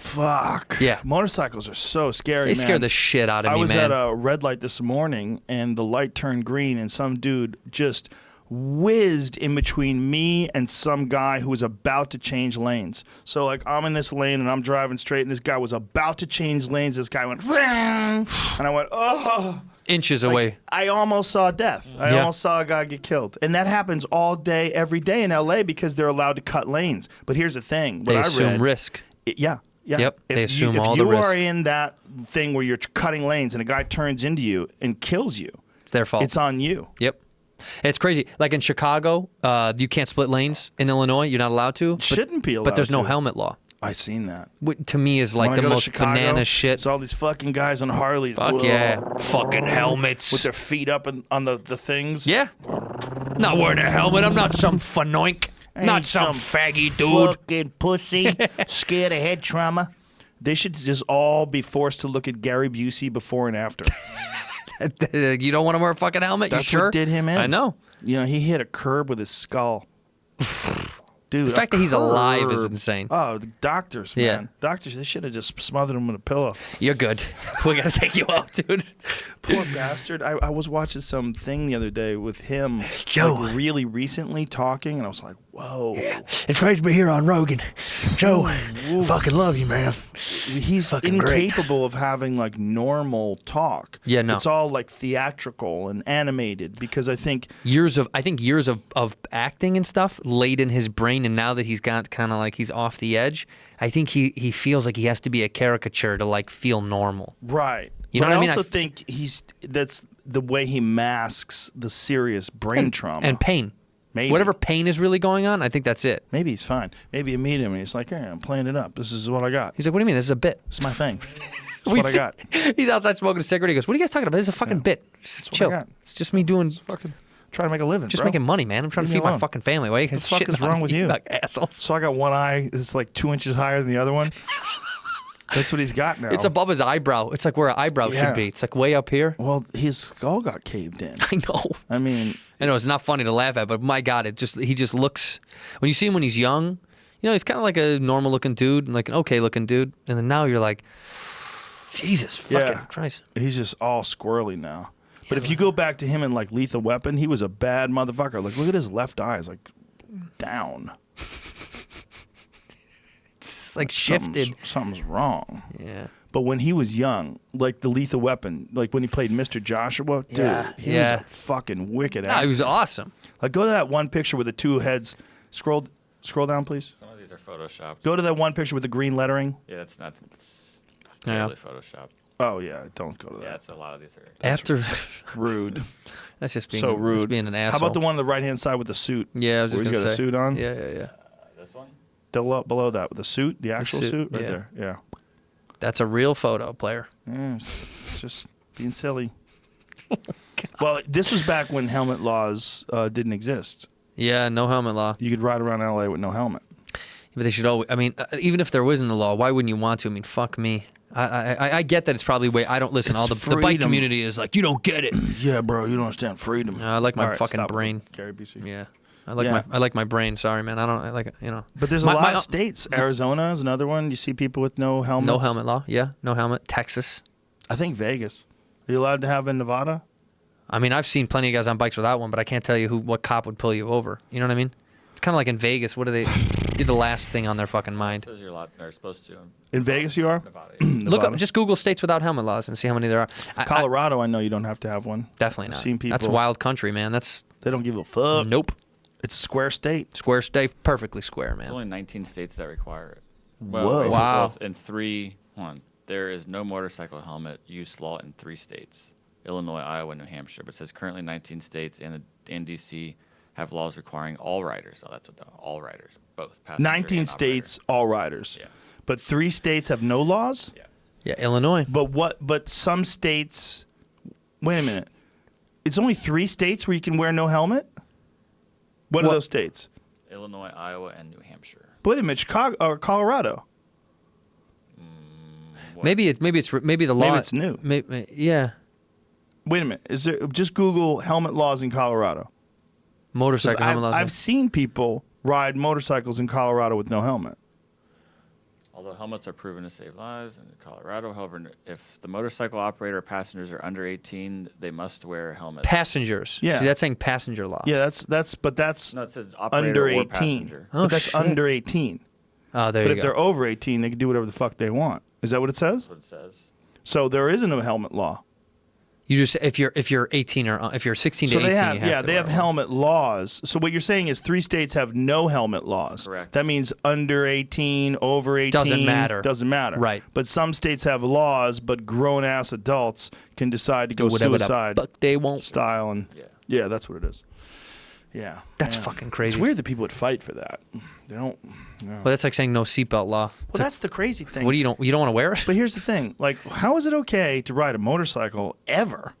Fuck. Yeah. Motorcycles are so scary, they man. scare the shit out of I me, was man. at a red light this morning, and the light turned green, and some dude just whizzed in between me and some guy who was about to change lanes. So, like, I'm in this lane, and I'm driving straight, and this guy was about to change lanes. This guy went, and I went, oh. Inches Like, away. I almost saw death. I Yeah. almost saw a guy get killed. And that happens all day, every day in LA because they're allowed to cut lanes. But here's the thing. What They I assume read, risk. Yeah. Yep, they assume if all the you risk. are in that thing where you're cutting lanes and a guy turns into you and kills you, It's their fault. it's on you. Yep. It's crazy. Like in Chicago, you can't split lanes. In Illinois, you're not allowed to. Shouldn't be allowed But there's no to. helmet law. I've seen that. To me, is like When I the go to most Chicago, banana shit. It's all these fucking guys on Harleys. Fuck yeah. Fucking helmets. With their feet up on the things. Yeah. Not wearing a helmet. I'm not some fanoink. Not Ain't some faggy dude. Fucking pussy. Scared of head trauma. They should just all be forced to look at Gary Busey before and after. You don't want to wear a fucking helmet? That's you sure? what did him in. I know. You know, he hit a curb with his skull. Dude, The fact a that he's alive is curb. insane. Oh, the doctors, Yeah. man. Doctors, they should have just smothered him with a pillow. You're good. We gotta take you out, dude. Poor bastard. I was watching some thing the other day with him Joe. like, really recently talking, and I was like, whoa. It's great to be here on Rogan. Joe, fucking love you, man. He's Fucking great. incapable of having like normal talk. Yeah, no. It's all like theatrical and animated because I think Years of acting and stuff laid in his brain, and now that he's got kind of like he's off the edge, I think he feels like he has to be a caricature to like feel normal. right. You know but what I I mean? also think that's the way he masks the serious brain trauma And pain. Maybe. Whatever pain is really going on, I think that's it. Maybe he's fine. Maybe you meet him and he's like, "Hey, I'm playing it up. This is what I got. He's like, what do you mean? This is a bit. It's my thing. It's We what I see- got. He's outside smoking a cigarette. He goes, what are you guys talking about? This is a fucking bit. Just what I chill. got. It's just me doing, Fucking trying to make a living. just bro. making money, man. I'm trying to Leave me feed my alone. fucking family. Why are you guys The fuck shitting is on wrong with me you? like assholes? So I got one eye. It's like 2 inches higher than the other one. That's what he's got now. It's above his eyebrow. It's like where an eyebrow Yeah. should be. It's like way up here. Well, his skull got caved in. I know. I mean, I know it's not funny to laugh at, but my God, he just looks. When you see him when he's young, you know, he's kind of like a normal looking dude, like an okay looking dude, and then now you're like, Jesus fucking Yeah. Christ. he's just all squirrely now. But if you go back to him in like Lethal Weapon, he was a bad motherfucker. Like, look at his left eye. It's like down. It's like shifted. Something's wrong. Yeah. But when he was young, like the Lethal Weapon, like when he played Mr. Joshua, dude, Yeah. he Yeah. was a fucking wicked No, actor. he was awesome. Like, go to that one picture with the two heads. Scroll down, please. Some of these are photoshopped. Go to that one picture with the green lettering. Yeah, that's not. It's Yeah. totally photoshopped. Oh yeah, don't go to that. Yeah, it's a lot of these are. After Rude. that's just being So rude. Just being an asshole. How about the one on the right hand side with the suit? Yeah, I was Where just he's gonna got say. a suit on. Yeah. This one. Below that with the suit, the actual suit, suit, right yeah. there. Yeah. That's a real photo, player. Yeah, it's just being silly. Well, this was back when helmet laws didn't exist. Yeah, no helmet law. You could ride around LA with no helmet. But they should always. I mean, even if there wasn't a law, why wouldn't you want to? I mean, fuck me. I get that it's probably way. I don't listen. It's All the bike freedom. community is like, you don't get it. Yeah, bro, you don't understand freedom. I like my All right, fucking stop with brain. the Gary Busey. Yeah, Yeah. I like my brain. Sorry, man. I like you know. But there's a lot of states. Arizona is another one. You see people with no helmets. No helmet law. Yeah, no helmet. Texas. I think Vegas. Are you allowed to have in Nevada? I mean, I've seen plenty of guys on bikes without one, but I can't tell you what cop would pull you over. You know what I mean? It's kind of like in Vegas. What do they? You're the last thing on their fucking mind. Says you're allowed. They're supposed to. In Vegas, you are. Nevada. Look up, Nevada. just Google states without helmet laws and see how many there are. Colorado, I know you don't have to have one. Definitely I've not. seen people. That's wild country, man. That's They don't give a fuck. nope. It's a square state. Square state, perfectly square, There's man. only 19 states that require it. Whoa. wait, Wow. both in three. Hold on. There is no motorcycle helmet use law in 3 states: Illinois, Iowa, New Hampshire. But it says currently 19 states and DC have laws requiring all riders. Oh, that's what all riders, both passenger 19 and states, all riders. Yeah. But 3 states have no laws? operator. Yeah, Illinois. But some states. Wait a minute. It's only 3 states where you can wear no helmet? What are What? those states? Yeah. Illinois, Iowa, and New Hampshire. Wait a minute, Chicago or Colorado. Maybe the law. Maybe it's new. Yeah, Wait a minute. Is there just Google helmet laws in Colorado? 'Cause motorcycle helmet laws. I've seen people ride motorcycles in Colorado with no helmet. Although helmets are proven to save lives in Colorado, however, if the motorcycle operator or passengers are under 18, they must wear helmets. Passengers. Yeah. See, that's saying passenger law. Yeah, that's No, it says operator under or 18. passenger. Oh, But that's shit. under 18. Oh, there But you if go. they're over 18, they can do whatever the fuck they want. Is that what it says? That's what it says. So there isn't a helmet law. You just if you're 18 or if you're 16 to So 18, they have you have to they wear have one. helmet laws. So what you're saying is 3 states have no helmet laws. Correct. That means under 18, over 18 Doesn't matter. Doesn't matter. Right. But some states have laws, but grown ass adults can decide to go whatever suicide the fuck they want. style and Yeah. that's what it is. Yeah. That's man. fucking crazy. It's weird that people would fight for that. They don't. Well, that's like saying no seatbelt law. Well, that's the crazy thing. What do you don't want to wear it? But here's the thing: like, how is it okay to ride a motorcycle ever,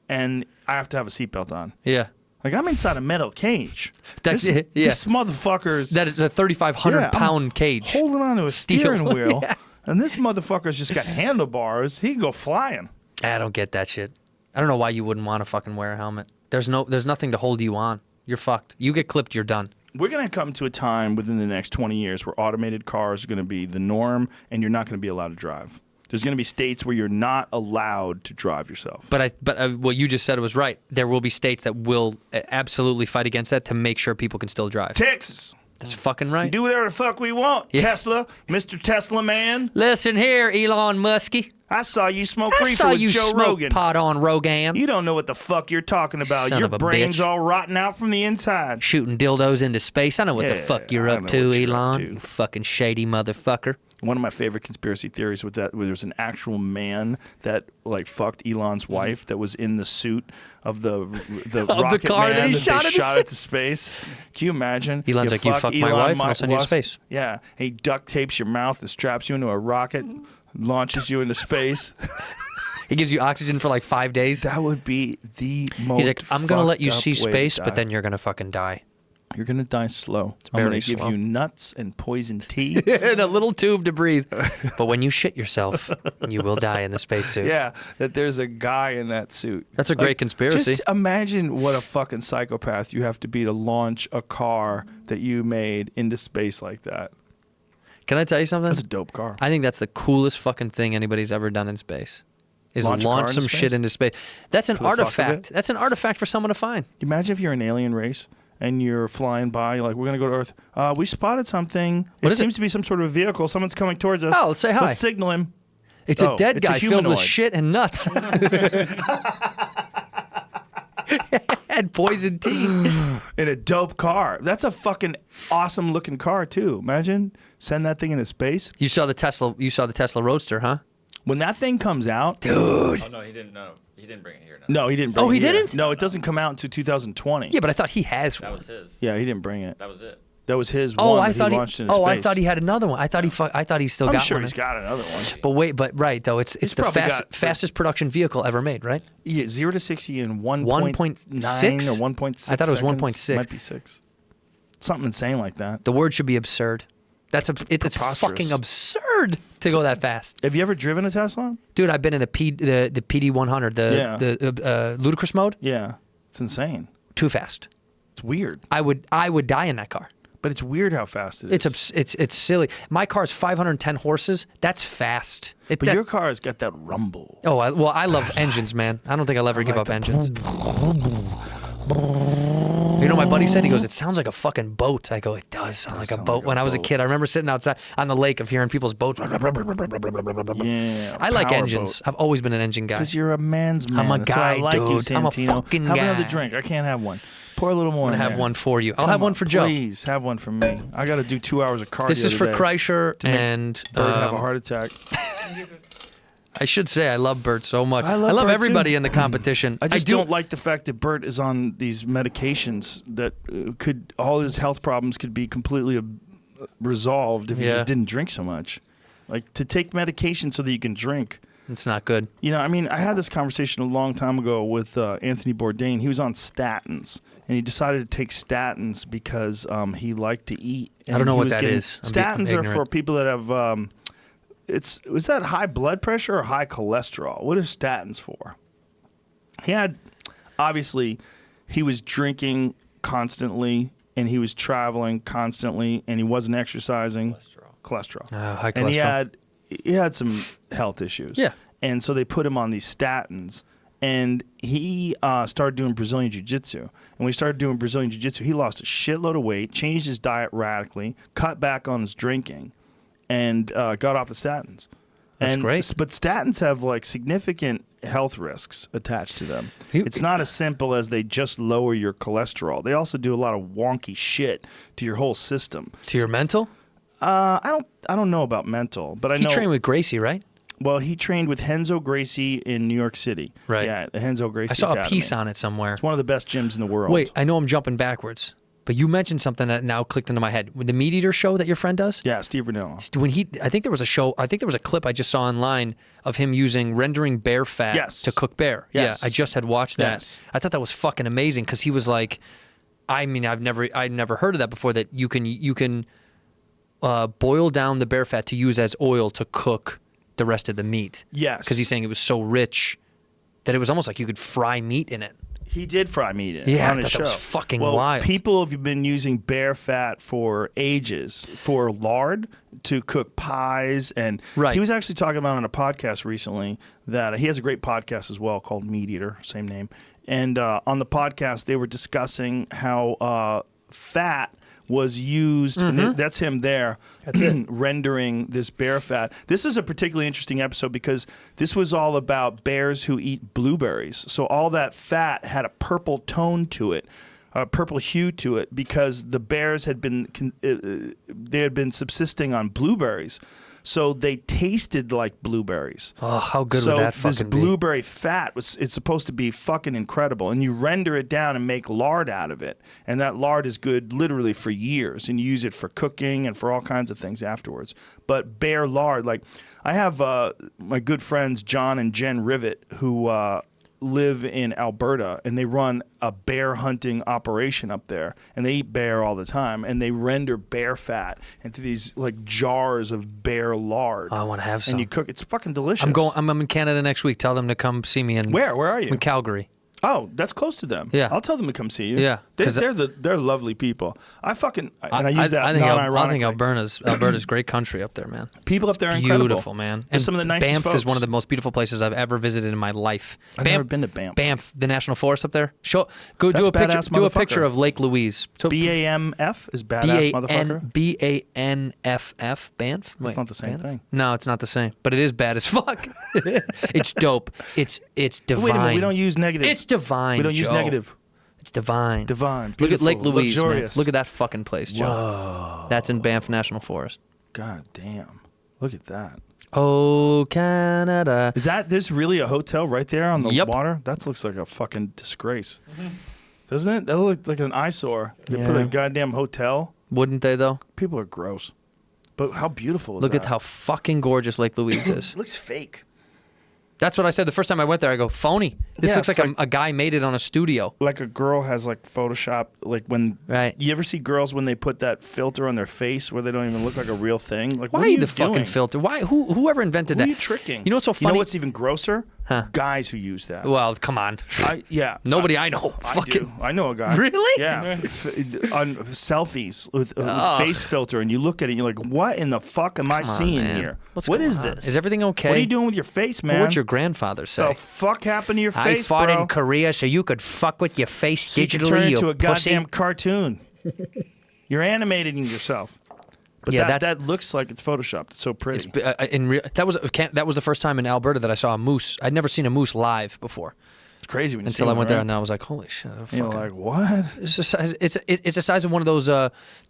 and I have to have a seatbelt on? Yeah. Like, I'm inside a metal cage. That's this, it, yeah. This motherfucker's That is a 3,500 I'm pound cage. holding on to a Steel. steering wheel, Yeah. and this motherfucker's just got handlebars. He can go flying. I don't get that shit. I don't know why you wouldn't want to fucking wear a helmet. There's nothing to hold you on. You're fucked. You get clipped, you're done. We're going to come to a time within the next 20 years where automated cars are going to be the norm, and you're not going to be allowed to drive. There's going to be states where you're not allowed to drive yourself. But what you just said was right. There will be states that will absolutely fight against that to make sure people can still drive. Texas. That's fucking right. Do whatever the fuck we want. Yeah. Tesla, Mr. Tesla man. Listen here, Elon Muskie. I saw you smoke I reefer saw with you Joe smoke Rogan. pot on Rogan. You don't know what the fuck you're talking about. Son Your of a brain's bitch. all rotten out from the inside. Shooting dildos into space. I know what the Yeah, fuck you're I up know to, what you're up Elon. to. You fucking shady motherfucker. One of my favorite conspiracy theories with that, where there's an actual man that like fucked Elon's wife that was in the suit of the rocket car man that he they shot into shot into space. Can you imagine? Elon's like, you fuck my wife, and I'll send you to Musk- space. Yeah, he duct tapes your mouth and straps you into a rocket, launches you into space. He gives you oxygen for like 5 days. That would be the most. He's like, I'm going to let you fucked see up way to space, die. but then you're going to fucking die. You're gonna die slow. I'm gonna very give slow. you nuts and poison tea. And a little tube to breathe. But when you shit yourself, you will die in the spacesuit. Yeah, that there's a guy in that suit. That's a great conspiracy. Just imagine what a fucking psychopath you have to be to launch a car that you made into space like that. Can I tell you something? That's a dope car. I think that's the coolest fucking thing anybody's ever done in space. Is Launch a car launch into some space? shit into space. That's an For the fuck of artifact. it? That's an artifact for someone to find. Imagine if you're an alien race and you're flying by, you're like, we're gonna go to Earth. We spotted something. What It is it? seems to be some sort of vehicle. Someone's coming towards us. Oh, let's say hi. Let's signal him. It's Oh, a dead it's a guy filled with humanoid. shit and nuts. And poison tea. In a dope car. That's a fucking awesome looking car too. Imagine send that thing into space. You saw the Tesla Roadster, huh? When that thing comes out, Dude. Oh no, he didn't. No, he didn't bring it here. No, no, he didn't. Bring Oh, it he here. didn't? No, it doesn't come out until 2020. Yeah, but I thought he has that one. was his. Yeah, he didn't bring it. That was it. That was his Oh, one I that thought he he. launched into Oh, space. I thought he had another one. I thought he still I'm got sure one. he's got another one. But wait, but right though, it's the probably got- fastest production vehicle ever made, right? Yeah, 0 to 60 in 1.6? 1.9 or 1.6. I thought it was seconds. 1.6. Might be 6. Something insane like that. The word should be absurd. It's Preposterous. fucking absurd to go that fast, Have you ever driven a Tesla? dude. I've been in the PD 100, the ludicrous mode. Yeah, it's insane. Too fast. It's weird, I would die in that car. but it's weird how fast it is. It's silly. My car's 510 horses. That's fast. But your car has got that rumble. I love engines, man. I don't think I'll ever give up engines. You know, my buddy said, he goes, it sounds like a fucking boat. I go, it does sound like a boat. When I was a kid, I remember sitting outside on the lake of hearing people's boats. Yeah, I like power engines. boat. I've always been an engine guy. Because you're a man's man. I'm a That's why I guy, like you, dude. I'm a Santino. fucking have guy. another drink. I can't have one. Pour a little more. I'm in going to have there. one for you. I'll Come have one on, for Joe. Please have one for me. I got to do 2 hours of cardio. This is for today Kreischer to make and Bird have a heart attack. I should say I love Bert so much. I love Bert, everybody too. in the competition. I just don't like the fact that Bert is on these medications that could all his health problems could be completely resolved if he Yeah. just didn't drink so much. Like to take medication so that you can drink. It's not good. You know, I mean, I had this conversation a long time ago with Anthony Bourdain. He was on statins, and he decided to take statins because he liked to eat. I don't know he what was that getting- is. I'm Statins are ignorant. for people that have. Was that high blood pressure or high cholesterol? What are statins for? He had, obviously, he was drinking constantly, and he was traveling constantly, and he wasn't exercising. Cholesterol. High And cholesterol. he had some health issues. Yeah. And so they put him on these statins, and he started doing Brazilian Jiu-Jitsu. And when he started doing Brazilian Jiu-Jitsu, he lost a shitload of weight, changed his diet radically, cut back on his drinking, and got off the statins. That's great. But statins have like significant health risks attached to them. It's not as simple as they just lower your cholesterol. They also do a lot of wonky shit to your whole system. To your mental? I don't know about mental, but I He know trained with Gracie, right? Well, he trained with Renzo Gracie in New York City. Right. Yeah, the Renzo Gracie I saw Academy. a piece on it somewhere. It's one of the best gyms in the world. Wait, I know I'm jumping backwards, but you mentioned something that now clicked into my head. With the Meat Eater show that your friend does? Yeah, Steve Ranella. When I think there was a clip I just saw online of him using rendering bear fat Yes. to cook bear. Yes. Yeah, I just had watched that. Yes. I thought that was fucking amazing because he was like, I'd never heard of that before. That you can boil down the bear fat to use as oil to cook the rest of the meat. Yes. Because he's saying it was so rich that it was almost like you could fry meat in it. He did fry meat Yeah, on I his thought show. that was fucking well, wild. People have been using bear fat for ages for lard to cook pies, and Right. he was actually talking about on a podcast recently that he has a great podcast as well called Meat Eater, same name. And on the podcast, they were discussing how fat was used, and that's him there, rendering this bear fat. This is a particularly interesting episode because this was all about bears who eat blueberries. So all that fat had a purple tone to it, a purple hue to it, because the bears had been they had been subsisting on blueberries. So they tasted like blueberries. Oh, how good so would that this fucking be? blueberry fat it's supposed to be fucking incredible, and you render it down and make lard out of it, and that lard is good literally for years, and you use it for cooking and for all kinds of things afterwards. But bear lard, like I have my good friends John and Jen Rivet who live in Alberta, and they run a bear hunting operation up there, and they eat bear all the time, and they render bear fat into these like jars of bear lard. Oh, I want to have some. And you cook. It's fucking delicious. I'm in Canada next week. Tell them to come see me in. Where are you? In Calgary. Oh, that's close to them. Yeah. I'll tell them to come see you. Yeah, they're lovely people. I use that I think non-ironically. Alberta's great country up there, man. People up there are Beautiful, incredible. man. They're And some of the nicest Banff folks. is one of the most beautiful places I've ever visited in my life. I've never been to Banff. Banff, the national forest up there. Do That's a picture. badass Do a picture motherfucker. of Lake Louise. BAMF is badass motherfucker. BANFF. Banff. Wait, It's not the same Banff? thing. No, it's not the same. But it is bad as fuck. It's dope. It's divine. Wait a minute, we don't use negative. It's divine. We don't use Joe. negative. It's divine. Divine. Look at Lake Beautiful, Louise, man. luxurious. Look at that fucking place, Joe. Whoa. That's in Banff National Forest. God damn. Look at that. Oh, Canada. Is that there's really a hotel right there on the Yep. water? That looks like a fucking disgrace. Doesn't it? That looks like an eyesore. They put Yeah. a goddamn hotel. Wouldn't they, though? People are gross. But how beautiful is Look that? at how fucking gorgeous Lake Louise is. It looks fake. That's what I said the first time I went there. I go, phony. This Yeah, looks it's like a guy made it on a studio. Like a girl has like Photoshop, like when Right. you ever see girls when they put that filter on their face where they don't even look like a real thing? Like Why what are you you the fucking doing? filter? Why? Whoever invented Who that? are you tricking? You know what's so You funny? know what's even grosser? Huh. Guys who use that. Well, come on. Yeah. Nobody I know. I fucking. do. I know a guy. Really? Yeah. On selfies with face filter, and you look at it, and you're like, "What in the fuck am I Come on, seeing man. here? What's What going is on? this? Is everything okay? What are you doing with your face, man? What'd your grandfather say? The fuck happened to your I face, fought bro? in Korea so you could fuck with your face So you could digitally, turn you into a pussy. goddamn cartoon. You're animating yourself. But Yeah, that looks like it's photoshopped. It's so pretty. That was the first time in Alberta that I saw a moose. I'd never seen a moose live before It's crazy when you until see I one, went there, right? and I was like, "Holy shit!" You're like, what? It's the size of one of those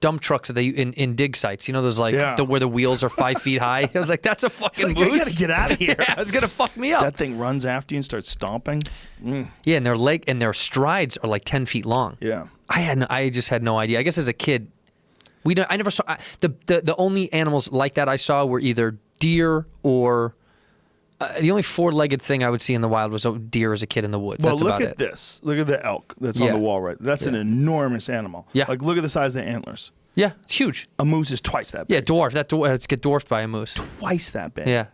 dump trucks that they in dig sites. You know those Yeah. where the wheels are 5 feet high. I was like, "That's a fucking Like, I moose." gotta get out of here. Yeah, it's gonna fuck me up. That thing runs after you and starts stomping. Yeah, and their strides are like 10 feet long. Yeah. I just had no idea. I guess as a kid, I never saw the only animals like that I saw were either deer or the only four-legged thing I would see in the wild was a deer as a kid in the woods. Well, That's look about at it. this. Look at the elk that's on Yeah. the wall right. That's an enormous animal. Yeah. Like, look at the size of the antlers. Yeah, it's huge. A moose is twice that big. Yeah, dwarf. It's get dwarfed by a moose. Twice that big. Yeah.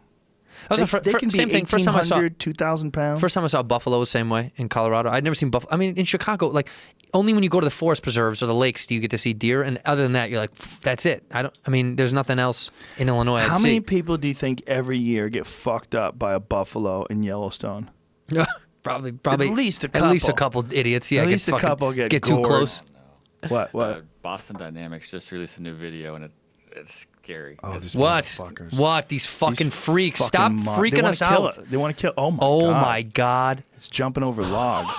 That was They can be same thing. First time I saw 2,000 pounds. First time I saw buffalo the same way in Colorado. I'd never seen buffalo. I mean, in Chicago, like only when you go to the forest preserves or the lakes do you get to see deer, and other than that, you're like, that's it. I mean, there's nothing else in Illinois. How I'd many see. people do you think every year get fucked up by a buffalo in Yellowstone? Probably At least a At least a couple. couple idiots. Yeah, At least a fucking- couple get too gored. close. What? Boston Dynamics just released a new video, and it's scary. Oh, It's- these What? motherfuckers. What? These fucking These freaks! fucking Stop they freaking wanna us kill out! it. They want to kill. Oh my Oh god. my god! It's jumping over logs.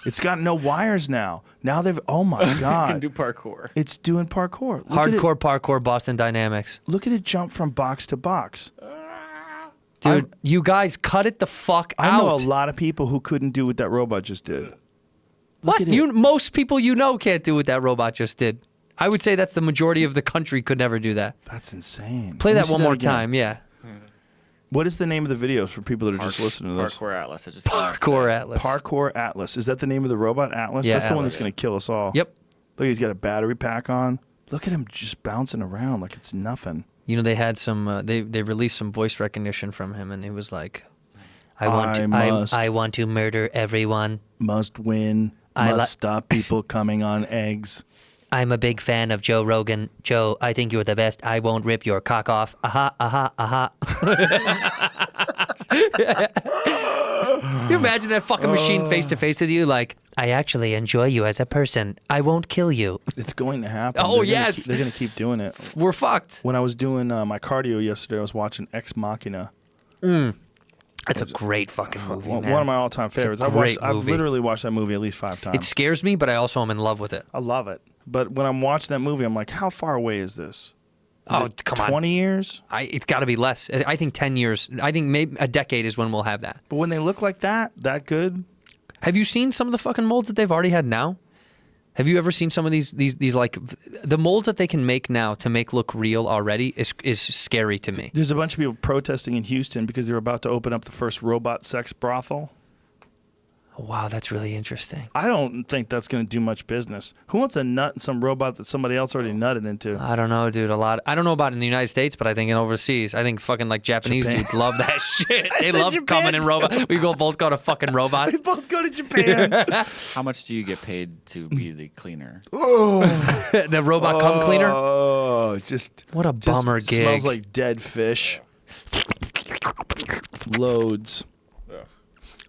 It's got no wires now. Now they've. Oh my You can god. do parkour. It's doing parkour. Look at it- Hardcore parkour Boston Dynamics. Look at it jump from box to box. Dude, you guys cut it the fuck I out. know a lot of people who couldn't do what that robot just did. Look What? at it. Most people you know can't do what that robot just did. I would say that's the majority of the country could never do that. That's insane. Play Let me that see one more again. time, yeah. What is the name of the videos for people that are just listening to this? Parkour Atlas. It just came out Parkour today. Atlas. Parkour Atlas. Is that the name of the robot, Atlas? Yeah, That's the one Atlas. that's going to kill us all. Yep. Look, he's got a battery pack on. Look at him just bouncing around like it's nothing. You know, they had some. They released some voice recognition from him, and he was like, I want to murder everyone. Must win. Must stop people coming on eggs. I'm a big fan of Joe Rogan. Joe, I think you're the best. I won't rip your cock off. Aha, aha, aha. You imagine that fucking machine face to face with you, like, I actually enjoy you as a person. I won't kill you. It's going to happen. Oh, They're going to keep doing it. we're fucked. When I was doing my cardio yesterday, I was watching Ex Machina. That's a great fucking movie, One man. of my all-time favorites. I've literally watched that movie at least 5 times. It scares me, but I also am in love with it. I love it. But when I'm watching that movie, I'm like, how far away is this? Oh, come on. 20 years? It's got to be less. I think 10 years. I think maybe a decade is when we'll have that. But when they look like that good? Have you seen some of the fucking molds that they've already had now? Have you ever seen some of these like the molds that they can make now to make look real already is scary to me. There's a bunch of people protesting in Houston because they're about to open up the first robot sex brothel. Wow, that's really interesting. I don't think that's going to do much business. Who wants a nut in some robot that somebody else already nutted into? I don't know, dude. I don't know about in the United States, but I think in overseas, I think fucking like Japanese Japan. dudes love that shit. They said love Japan, coming in robot. We both go to fucking robots. We both go to Japan. How much do you get paid to be the cleaner? The robot cum cleaner. Oh, just What a bummer gig. Smells like dead fish. Loads.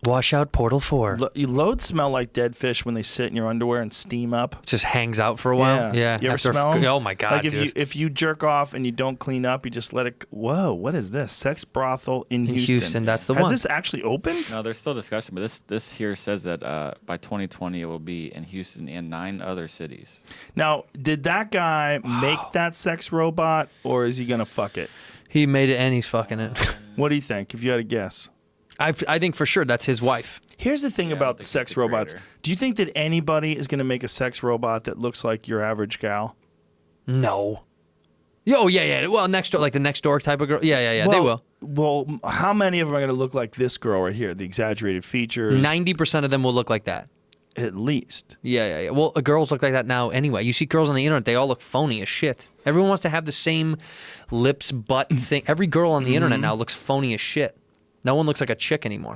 Wash out Portal 4. Loads smell like dead fish when they sit in your underwear and steam up. Just hangs out for a while. Yeah. You ever smell 'em? Oh my god, like dude. if you jerk off and you don't clean up, you just let it. Whoa, what is this? Sex brothel in Houston. That's the Has one. this actually opened? No, there's still discussion, but this here says that by 2020 it will be in Houston and 9 other cities. Now, did that guy make that sex robot, or is he gonna fuck it? He made it and he's fucking it. What do you think? If you had to guess. I think for sure that's his wife. Here's the thing Yeah, I about don't think sex he's the robots. creator. Do you think that anybody is going to make a sex robot that looks like your average gal? No. Oh yeah. Well, next door, like the next door type of girl. Yeah. They will. Well, how many of them are going to look like this girl right here? The exaggerated features, 90% of them will look like that. at least. Yeah. Well, girls look like that now anyway. You see girls on the internet, they all look phony as shit. Everyone wants to have the same lips, butt thing. Every girl on the internet now looks phony as shit. No one looks like a chick anymore.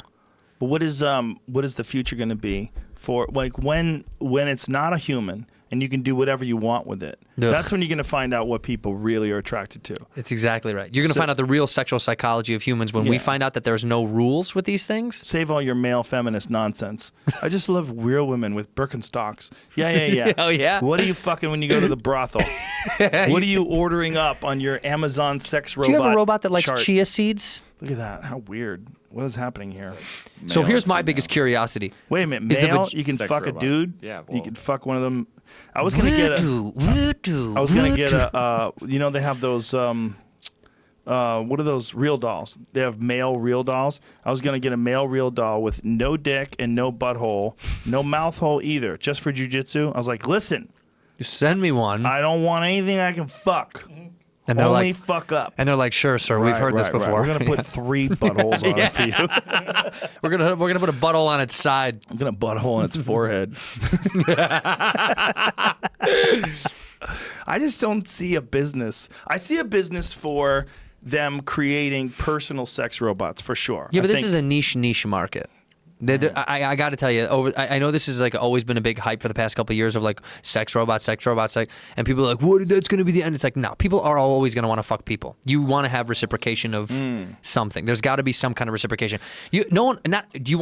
But what is the future going to be for like when it's not a human and you can do whatever you want with it? Ugh. That's when you're going to find out what people really are attracted to. That's exactly right. You're going to find out the real sexual psychology of humans when we Yeah. find out that there's no rules with these things. Save all your male feminist nonsense. I just love real women with Birkenstocks. Yeah. Oh, yeah? What are you fucking when you go to the brothel? What are you ordering up on your Amazon sex robot? Do you have a robot that likes chart? chia seeds? Look at that. How weird. What is happening here? So Male here's or my female? biggest curiosity. Wait a minute. Is the Male? vag- You can Sex fuck robot. a dude? Yeah, You well- can fuck one of them. I was going to get they have those, what are those real dolls? They have male real dolls. I was going to get a male real doll with no dick and no butthole, no mouth hole either, just for jujitsu. I was like, listen, Just send me one. I don't want anything I can fuck. And they're Only like, fuck up. and they're like, sure, sir, we've heard this Right. before. We're going to put 3 buttholes on it for you. we're gonna put a butthole on its side. I'm going to butthole on its forehead. I just don't see a business. I see a business for them creating personal sex robots, for sure. Yeah, but I this think- is a niche market. I got to tell you, I know this has like always been a big hype for the past couple of years of like sex robots, like, and people are like, what? That's going to be the end. It's like, no, people are always going to want to fuck people. You want to have reciprocation of something. There's got to be some kind of reciprocation. Do you want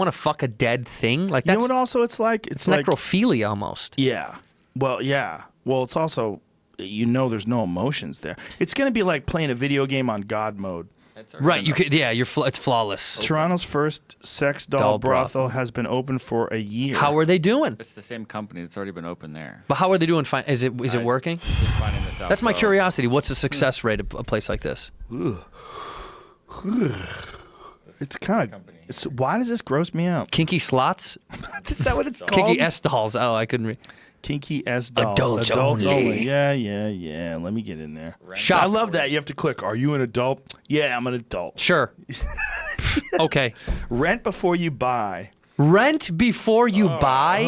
to fuck a dead thing? Like You that's know what also it's like? it's like, necrophilia almost. yeah. Well, yeah. Well, it's also, there's no emotions there. It's going to be like playing a video game on God mode. It's already Right? been You up. could. Yeah. It's flawless. Toronto's first sex doll Doll brothel has been open for a year. How are they doing? It's the same company that's already been open there. But how are they doing? Is it working? Just finding this out. That's my So, curiosity. What's the success rate of a place like this? It's kind of. Why does this gross me out? Kinky slots? Is that what it's called? Kinky S dolls. Oh, I couldn't read. Kinky S dolls. Adults only. Yeah. Let me get in there. Shop. I love that. You have to click. Are you an adult? Yeah, I'm an adult. Sure. Okay. Rent before you buy. Rent before you buy?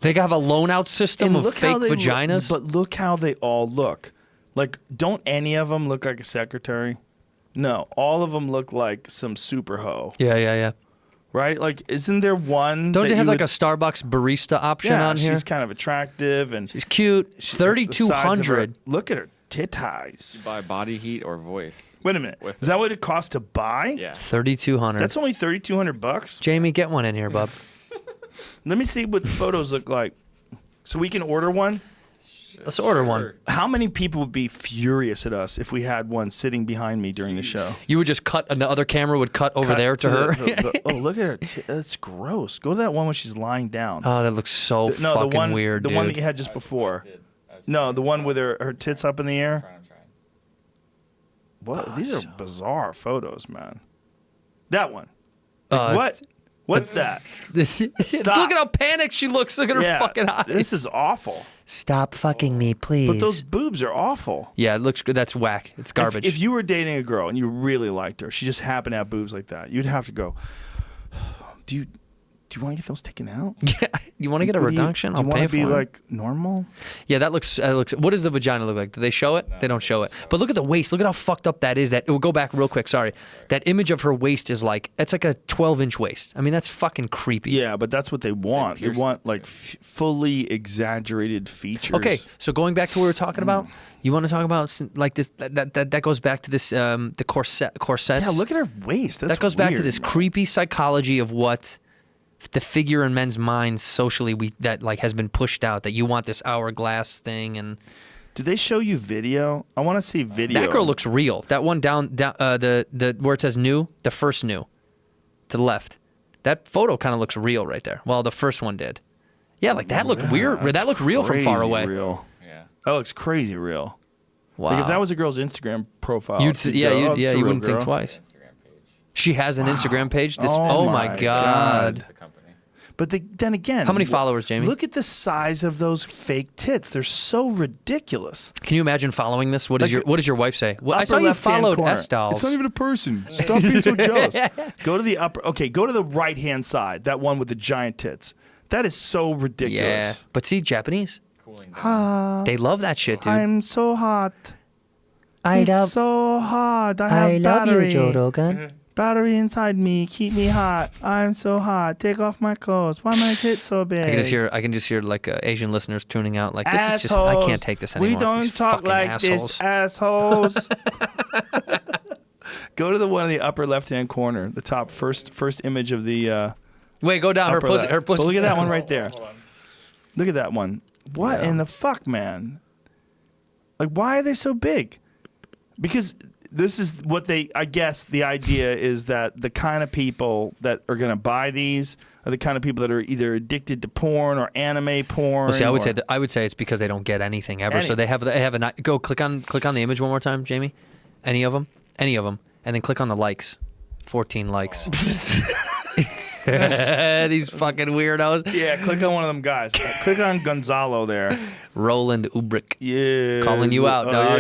They have a loan out system of fake vaginas? But look how they all look. Like, don't any of them look like a secretary? No, all of them look like some super hoe, Yeah. right? Like, isn't there one? Don't that they have you like a would- Starbucks barista option Yeah, on here? she's kind of attractive and She's cute. the size of 3,200. her- Look at her titties. Buy body heat or voice. Wait a minute. With Is that what it costs to buy? Yeah. 3,200. That's only $3,200. Jamie, get one in here, bub. Let me see what the photos look like, so we can order one. Let's order one. How many people would be furious at us if we had one sitting behind me during the show? You would just cut, and the other camera would cut over Cut there to her. oh, look at her. That's gross. Go to that one when she's lying down. Oh, that looks so No, fucking the one, weird, the dude. one that you had just before. No, the one with her tits up in the air. I'm trying. What? These are bizarre photos, man. That one. Like, what? What's that? Stop. Look at how panicked she looks. Look at her Yeah, fucking eyes. this is awful. Stop fucking me, please. But those boobs are awful. Yeah, it looks good. That's whack. It's garbage. If you were dating a girl and you really liked her, she just happened to have boobs like that, you'd have to go, do you want to get those taken out? Yeah, you want to get a What do you- reduction? Do I'll you pay want for to be it. like normal? Yeah, that looks. What does the vagina look like? Do they show it? They don't show it. But look at the waist. Look at how fucked up that is. That we'll go back real quick. Sorry, that image of her waist is like it's like a 12-inch waist. I mean, that's fucking creepy. Yeah, but that's what they want. They pierced want it, like fully exaggerated features. Okay, so going back to what we were talking about, you want to talk about like this? That goes back to this the corsets. Yeah, look at her waist. That's that goes back to weird, this man. creepy psychology of what the figure in men's minds socially that like has been pushed out, that you want this hourglass thing. And Do they show you video? I want to see video. that girl looks real. That one down the where it says new, the first new to the left, that photo kind of looks real right there. Well, the first one did. Yeah, like that looked weird. That's That looked real from far crazy away. Real. Yeah. That looks crazy real. Wow. Like if that was a girl's Instagram profile, You'd you'd yeah, go, you "Oh, it's a you real wouldn't think girl." twice. She has an Instagram page. This, Oh oh my my god. The company. But then again, How many followers, Jamie? Look at the size of those fake tits. They're so ridiculous. Can you imagine following this? What Like, does your wife say? Well, I Upper saw you left-hand followed corner. S dolls. It's not even a person. Stop being so jealous. Go to the upper. Okay, go to the right hand side. That one with the giant tits. That is so Yeah, ridiculous. but see, Japanese, Cooling down. they love that shit, dude. I'm so hot. I It's love, so hot. I have I love battery. you, Joe Rogan. Battery inside me. Keep me hot. I'm so hot. Take off my clothes. Why my tits so big? I can just hear like Asian listeners tuning out. Like this is just, I Assholes. can't take this anymore. We don't These talk fucking like assholes. this, assholes. Go to the one in the upper left-hand corner, the top first image of the. Wait, go down. Her upper pussy. left. Her pussy. Oh, look at that one right there. Look at that one. What in the fuck, man? Like, why are they so big? Because this is what I guess the idea is that the kind of people that are going to buy these are the kind of people that are either addicted to porn or anime porn. Well, see, or- I would say it's because they don't get anything ever. So they have a go click on the image one more time, Jamie. Any of them, and then click on the likes. 14 likes. These fucking weirdos. Yeah, click on one of them guys. Click on Gonzalo there. Roland Ubrick. Yeah. Calling you out, Oh, dog.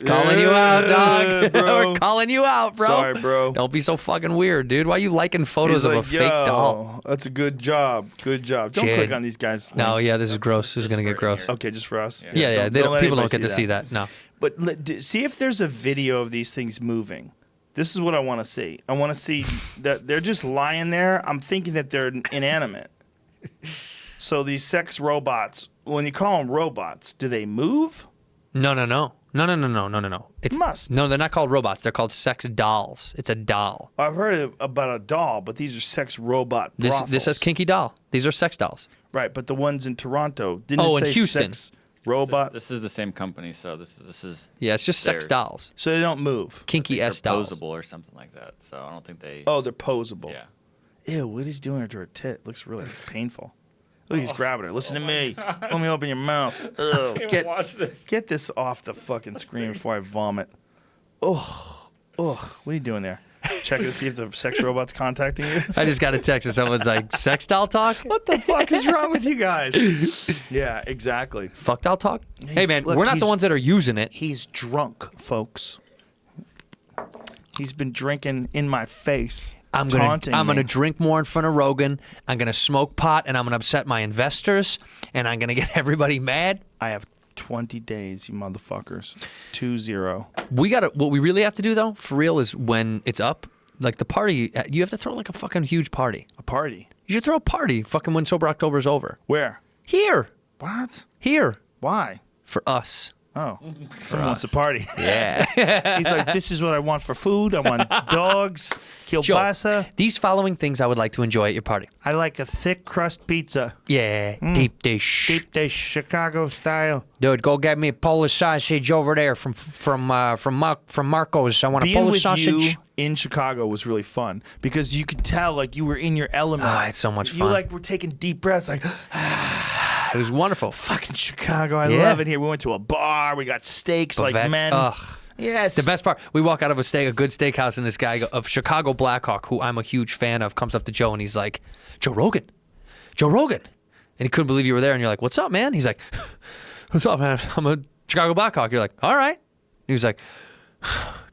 yeah. Calling you out, Yeah, dog. bro. We're calling you out, bro. Sorry, bro. Don't be so fucking weird, dude. Why are you liking photos He's of like, a fake "Yo, doll? That's a good job. Good job. Don't Jed. click on these guys. No, links. yeah, this is gross. This is gonna get gross. Okay, just for us. Yeah, Don't let people anybody don't get to see see that. No. But see if there's a video of these things moving. This is what I want to see. I want to see that they're just lying there. I'm thinking that they're inanimate. So these sex robots, when you call them robots, do they move? No. It's Must. No, they're not called robots. They're called sex dolls. It's a doll. I've heard about a doll, but these are sex robot This brothels. says kinky doll. These are sex dolls. Right, but the ones in Toronto didn't Oh, it in say Houston. sex robot? This is the same company, so this is Yeah, it's just sex Theirs. dolls. So they don't move. Kinky they're S dolls. posable or something like that. So I don't think they. Oh, they're posable. Yeah. Ew, what he's doing to her tit looks really painful. Look, he's grabbing her. Listen to me. Let me open your mouth. Ugh. Get this off the fucking screen before I vomit. Ugh. What are you doing there? Checking to see if the sex robot's contacting you? I just got a text and someone's like, sex doll talk? What the fuck is wrong with you guys? Yeah, exactly. Fuck doll talk? Hey, man, look, we're not the he's- ones that are using it. He's drunk, folks. He's been drinking in my face. I'm taunting gonna me. drink more in front of Rogan. I'm gonna smoke pot, and I'm gonna upset my investors, and I'm gonna get everybody mad. I have 20 days, you motherfuckers. 2-0. What we really have to do, though, for real, is when it's up, like the party, you have to throw like a fucking huge party. A party? You should throw a party fucking when Sober October is over. Where? Here. What? Here. Why? For us. Oh, someone wants to party. Yeah. He's like, this is what I want for food. I want dogs, kielbasa. These following things I would like to enjoy at your party. I like a thick crust pizza. Yeah, deep dish. Deep dish, Chicago style. Dude, go get me a Polish sausage over there from Marco's. I want a Being Polish with sausage. you in Chicago was really fun because you could tell like you were in your element. Oh, it's so much fun. You like were taking deep breaths like, It was wonderful. fucking Chicago. I Yeah. love it here. We went to a bar. We got steaks like Buffets. men. Ugh. Yes. The best part, we walk out of a good steakhouse, and this guy of Chicago Blackhawk, who I'm a huge fan of, comes up to Joe and he's like, Joe Rogan. And he couldn't believe you were there. And you're like, what's up, man? He's like, what's up, man? I'm a Chicago Blackhawk. You're like, all right. And he was like,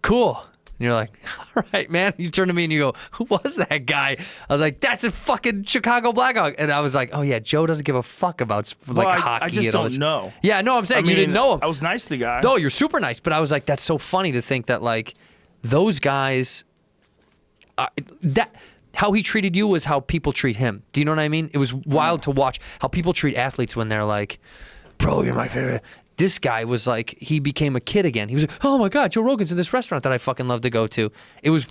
cool. And you're like, all right, man. You turn to me and you go, who was that guy? I was like, that's a fucking Chicago Blackhawk. And I was like, oh, yeah, Joe doesn't give a fuck about hockey. I just and all don't this. know. Yeah, no, I'm saying I you didn't mean, know him. I was nice to the guy. No, you're super nice. But I was like, that's so funny to think that, like, those guys, how he treated you was how people treat him. Do you know what I mean? It was wild to watch how people treat athletes when they're like, bro, you're my favorite. This guy was like, he became a kid again. He was like, oh my God, Joe Rogan's in this restaurant that I fucking love to go to. It was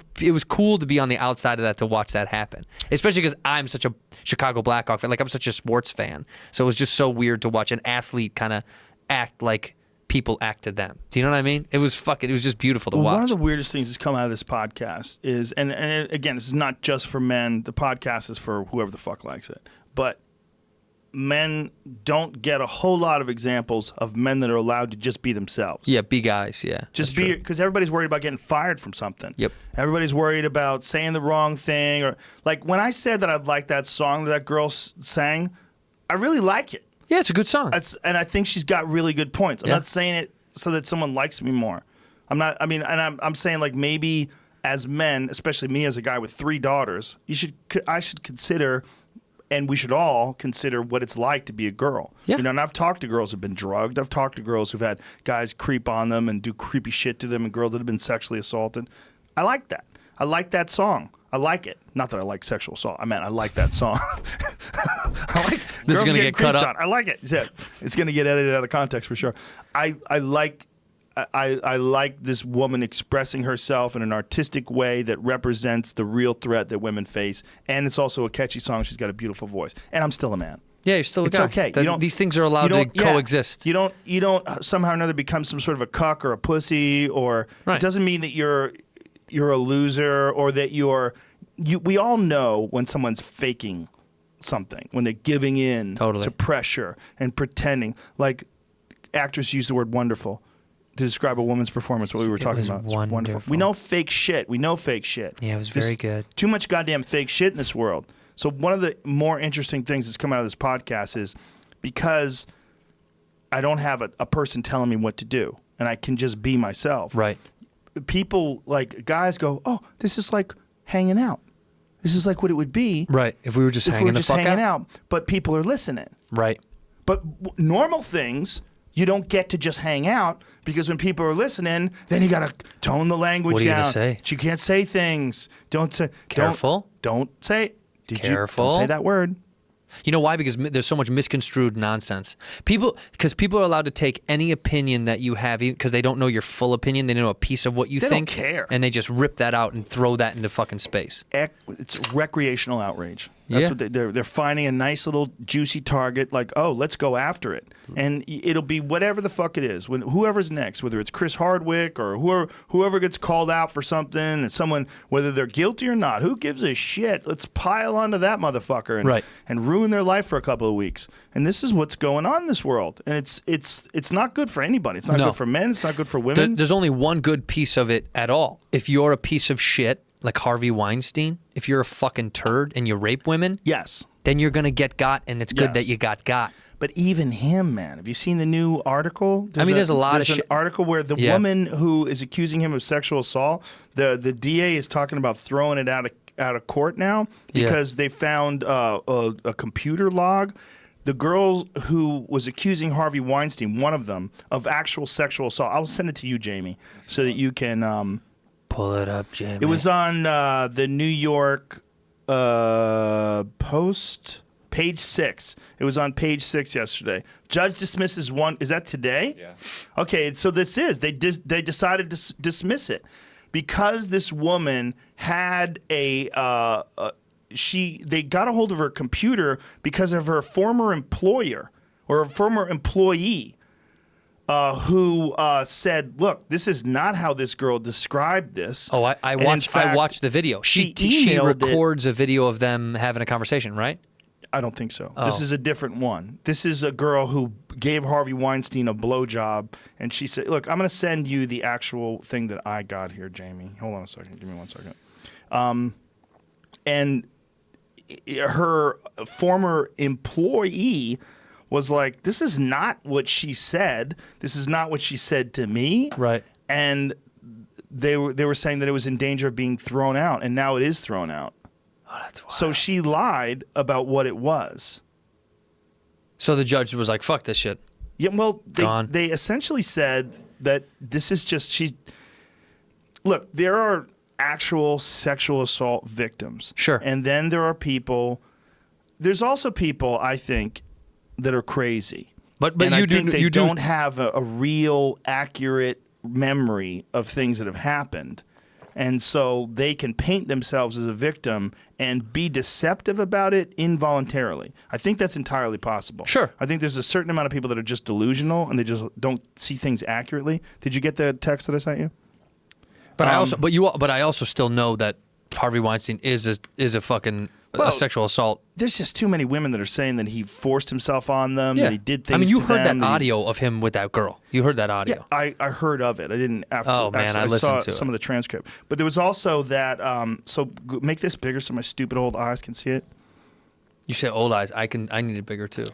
cool to be on the outside of that to watch that happen. Especially because I'm such a Chicago Blackhawk fan. Like, I'm such a sports fan. So it was just so weird to watch an athlete kind of act like people act to them. Do you know what I mean? It was just beautiful to watch. One of the weirdest things that's come out of this podcast is, and again, this is not just for men. The podcast is for whoever the fuck likes it. But men don't get a whole lot of examples of men that are allowed to just be themselves. Yeah, be guys, yeah. Just be, because everybody's worried about getting fired from something. Yep. Everybody's worried about saying the wrong thing. Or like when I said that I'd like that song that girl sang, I really like it. Yeah, it's a good song. And I think she's got really good points. I'm Yeah. not saying it so that someone likes me more. I'm saying like maybe as men, especially me as a guy with 3 daughters, I should consider, and we should all consider what it's like to be a girl. Yeah. You know, and I've talked to girls who've been drugged. I've talked to girls who've had guys creep on them and do creepy shit to them, and girls that have been sexually assaulted. I like that. I like that song. I like it. Not that I like sexual assault. I meant I like that song. I like This is girls gonna getting get cut creeped up. on. I like it. It's going to get edited out of context for sure. I like this woman expressing herself in an artistic way that represents the real threat that women face, and it's also a catchy song. She's got a beautiful voice, and I'm still a man. Yeah, you're still a It's guy. okay. These things are allowed to coexist. You don't somehow or another become some sort of a cuck or a pussy, or Right. it doesn't mean that you're a loser, or that we all know when someone's faking something, when they're giving in Totally. to pressure and pretending. Like actors use the word wonderful to describe a woman's performance, what we were talking was about. It's wonderful. We know fake shit. Yeah, it was very good. Too much goddamn fake shit in this world. So one of the more interesting things that's come out of this podcast is because I don't have a person telling me what to do, and I can just be myself. Right. People, like guys go, oh, this is like hanging out. This is like what it would be Right. If we were just if we hanging were the just fuck hanging out. out. But people are listening. Right. But normal things, you don't get to just hang out, because when people are listening, then you got to tone the language What are you down. gonna say? You can't say things. Don't say. Careful. Don't say. Careful. Don't say that word. You know why? Because there's so much misconstrued nonsense. Because people are allowed to take any opinion that you have, because they don't know your full opinion. They don't know a piece of what you They don't think. care. And they just rip that out and throw that into fucking space. It's recreational outrage. That's Yeah. what they're finding a nice little juicy target. Like, oh, let's go after it, and it'll be whatever the fuck it is. When whoever's next, whether it's Chris Hardwick or whoever gets called out for something, and someone, whether they're guilty or not, who gives a shit? Let's pile onto that motherfucker and Right. and ruin their life for a couple of weeks. And this is what's going on in this world, and it's not good for anybody. It's not No. good for men. It's not good for women. There's only one good piece of it at all. If you're a piece of shit, like Harvey Weinstein, if you're a fucking turd and you rape women, Yes. then you're going to get got, and it's good Yes. that you got. But even him, man, have you seen the new article? There's a lot of an shit. article where the Yeah. woman who is accusing him of sexual assault, the DA is talking about throwing it out of court now Yeah. because they found a computer log. the girl who was accusing Harvey Weinstein, one of them, of actual sexual assault. I'll send it to you, Jamie, so that you can pull it up, Jamie. It was on the New York Post, page 6. It was on page 6 yesterday. Judge dismisses one. Is that today? Yeah. Okay, so they decided to dismiss it because this woman had they got a hold of her computer because of her former employer or a former employee who said, "Look, this is not how this girl described this." Oh, I watched the video. She records a video of them having a conversation, right? I don't think so. Oh. This is a different one. This is a girl who gave Harvey Weinstein a blowjob, and she said, "Look, I'm going to send you the actual thing that I got here, Jamie. Hold on a second. Give me 1 second." And her former employee was like, "This is not what she said. This is not what she said to me." Right. And they were saying that it was in danger of being thrown out, and now it is thrown out. Oh, that's wild. So she lied about what it was. So the judge was like, "Fuck this shit." Yeah, well, Gone. they essentially said that this is just look, there are actual sexual assault victims. Sure. And then there are people. There's also people, I think, that are crazy. But and you I think they do don't have a real accurate memory of things that have happened. And so they can paint themselves as a victim and be deceptive about it involuntarily. I think that's entirely possible. Sure. I think there's a certain amount of people that are just delusional and they just don't see things accurately. Did you get the text that I sent you? But I also still know that Harvey Weinstein is a fucking a sexual assault. There's just too many women that are saying that he forced himself on them, that he did things. I mean, you to heard them, that audio of him with that girl. You heard that audio. Yeah, I heard of it. I didn't after. Oh, man, actually, I listened saw to some it. of the transcript. But there was also that. Make this bigger so my stupid old eyes can see it. You say old eyes. I need it bigger too.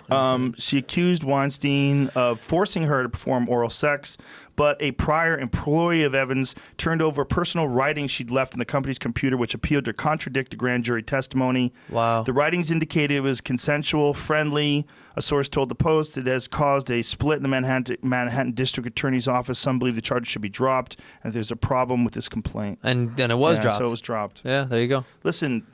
She accused Weinstein of forcing her to perform oral sex, but a prior employee of Evans turned over personal writings she'd left in the company's computer, which appeared to contradict the grand jury testimony. Wow. The writings indicated it was consensual, friendly. A source told the Post it has caused a split in the Manhattan District Attorney's Office. Some believe the charge should be dropped, and there's a problem with this complaint. And then it was dropped. So it was dropped. Yeah, there you go. Listen,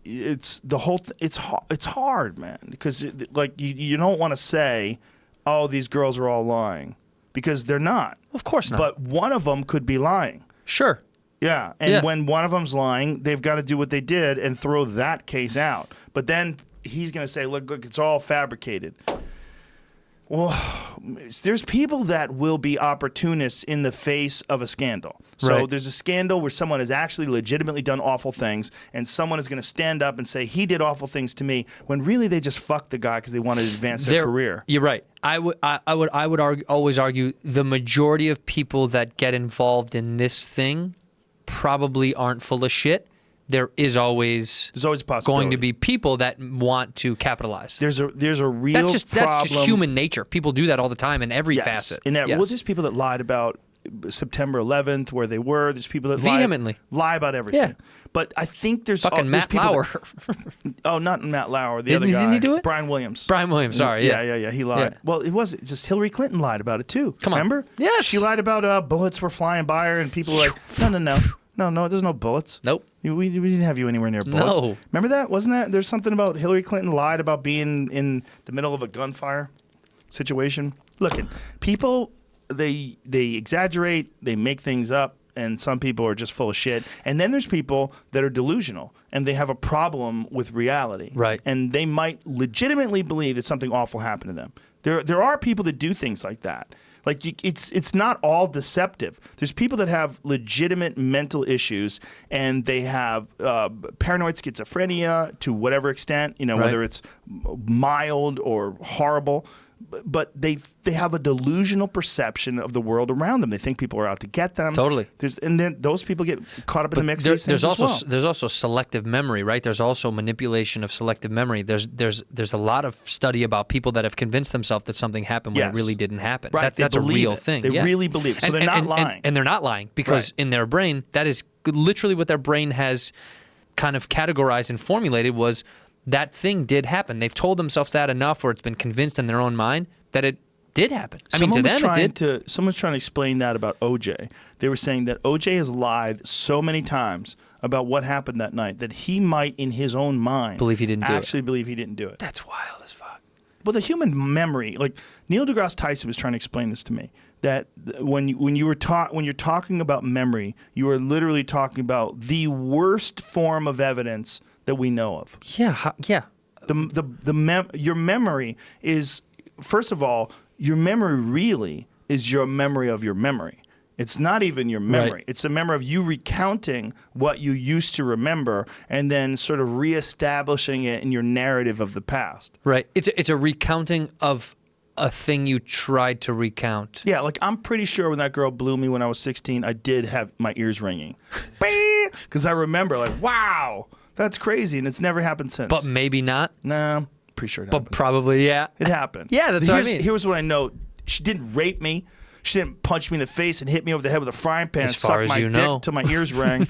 it's the whole. It's hard, man, because like you don't want to say, "Oh, these girls are all lying," because they're not. Of course not. But one of them could be lying. Sure. Yeah, and when one of them's lying, they've got to do what they did and throw that case out. But then he's going to say, look, it's all fabricated. Well, there's people that will be opportunists in the face of a scandal. So Right. there's a scandal where someone has actually legitimately done awful things, and someone is going to stand up and say, he did awful things to me, when really they just fucked the guy because they wanted to advance their career. You're right. I would always argue the majority of people that get involved in this thing probably aren't full of shit. There's always a possibility. going to be people that want to capitalize. There's a real that's just human nature. People do that all the time in every Yes. facet. Well, there's people that lied about September 11th, where they were. There's people that vehemently lie about everything. Yeah. But I think there's fucking there's Matt people Lauer. not Matt Lauer. The other guy. Didn't he do it? Brian Williams. Brian Williams. Sorry. Yeah. He lied. Yeah. Well, it was just Hillary Clinton lied about it too. Come on. Remember? Yes. She lied about bullets were flying by her, and people were like, no, there's no bullets. Nope. We didn't have you anywhere near bullets. No. Remember that? Wasn't that? There's something about Hillary Clinton lied about being in the middle of a gunfire situation. Look, people, they exaggerate, they make things up, and some people are just full of shit. And then there's people that are delusional, and they have a problem with reality. Right. And they might legitimately believe that something awful happened to them. There are people that do things like that. Like it's not all deceptive. There's people that have legitimate mental issues, and they have paranoid schizophrenia to whatever extent, Right. whether it's mild or horrible. But they have a delusional perception of the world around them. They think people are out to get them. Totally. And then those people get caught up in the mix. Of these There's things also as well. there's also selective memory, right? There's also manipulation of selective memory. There's a lot of study about people that have convinced themselves that something happened when Yes. it really didn't happen. Right, they That's a believe real it. thing. They yeah. really believe it. So they're not lying. And they're not lying because Right. in their brain, that is literally what their brain has kind of categorized and formulated was that thing did happen. They've told themselves that enough, or it's been convinced in their own mind that it did happen. I mean, to them it did. Someone's trying to explain that about OJ. They were saying that OJ has lied so many times about what happened that night that he might, in his own mind, believe he didn't do it. That's wild as fuck. Well, the human memory, like Neil deGrasse Tyson was trying to explain this to me, that when you're talking about memory, you are literally talking about the worst form of evidence that we know of. Yeah, yeah. Your memory is, first of all, your memory really is your memory of your memory. It's not even your memory. Right. It's a memory of you recounting what you used to remember and then sort of reestablishing it in your narrative of the past. Right. It's a recounting of a thing you tried to recount. Yeah, like I'm pretty sure when that girl blew me when I was 16, I did have my ears ringing. Because I remember like, wow, that's crazy. And it's never happened since. But maybe not. Nah, pretty sure it happened. But probably, yeah. It happened. Yeah, that's what I mean. Here's what I know. She didn't rape me. She didn't punch me in the face and hit me over the head with a frying pan and suck my dick till my ears rang.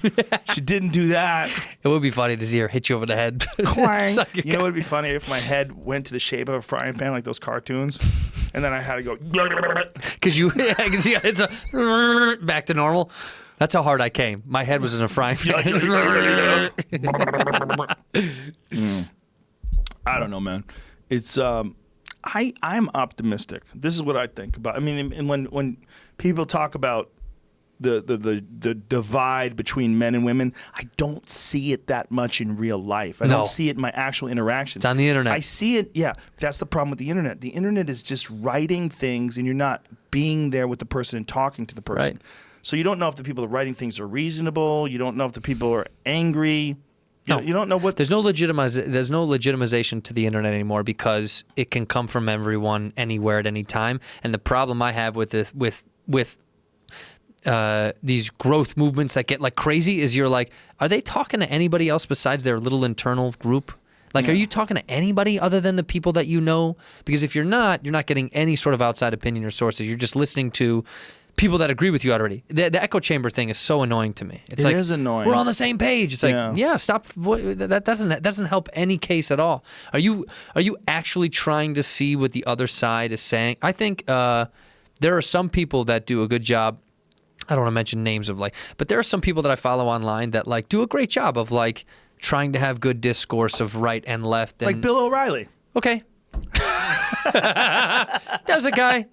She didn't do that. It would be funny to see her hit you over the head. Clang. You know what would be funny if my head went to the shape of a frying pan like those cartoons, and then I had to go. Because I can see it's a back to normal. That's how hard I came. My head was in a frying pan. I don't know, man. It's I'm optimistic. This is what I think about. I mean, and when people talk about the divide between men and women, I don't see it that much in real life. I don't see it in my actual interactions. It's on the internet. I see it. Yeah, that's the problem with the internet. The internet is just writing things, and you're not being there with the person and talking to the person. Right. So you don't know if the people that are writing things are reasonable. You don't know if the people are angry. You don't know what. There's no legitimization to the internet anymore because it can come from everyone, anywhere, at any time. And the problem I have with this, with these growth movements that get like crazy is you're like, are they talking to anybody else besides their little internal group? Like, are you talking to anybody other than the people that you know? Because if you're not getting any sort of outside opinion or sources. You're just listening to people that agree with you already. The echo chamber thing is so annoying to me. It is annoying. We're on the same page. It's like, stop. That doesn't help any case at all. Are you actually trying to see what the other side is saying? I think there are some people that do a good job. I don't want to mention names of but there are some people that I follow online that do a great job of trying to have good discourse of right and left. And, like Bill O'Reilly. Okay. There's a guy.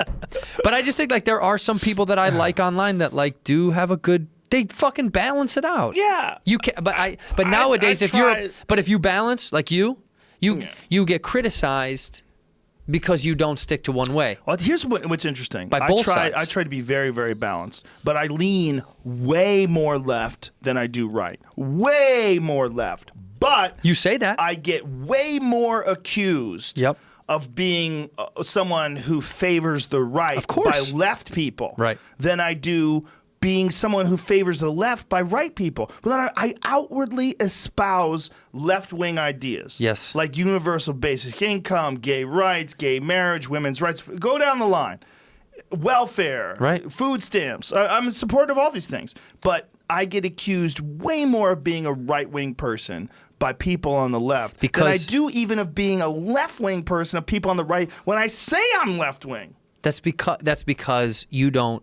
But I just think there are some people that I like online that do have a good, they fucking balance it out. Yeah. You can but nowadays if you balance you get criticized because you don't stick to one way. Well, here's what's interesting. By both sides. I try to be very, very balanced, but I lean way more left than I do right. Way more left. But you say that. I get way more accused of being someone who favors the right by left people than I do being someone who favors the left by right people. But then I outwardly espouse left-wing ideas. Yes. Like universal basic income, gay rights, gay marriage, women's rights. Go down the line. Welfare, food stamps. I'm in support of all these things. But I get accused way more of being a right-wing person by people on the left than I do even of being a left-wing person of people on the right when I say I'm left-wing. That's because you don't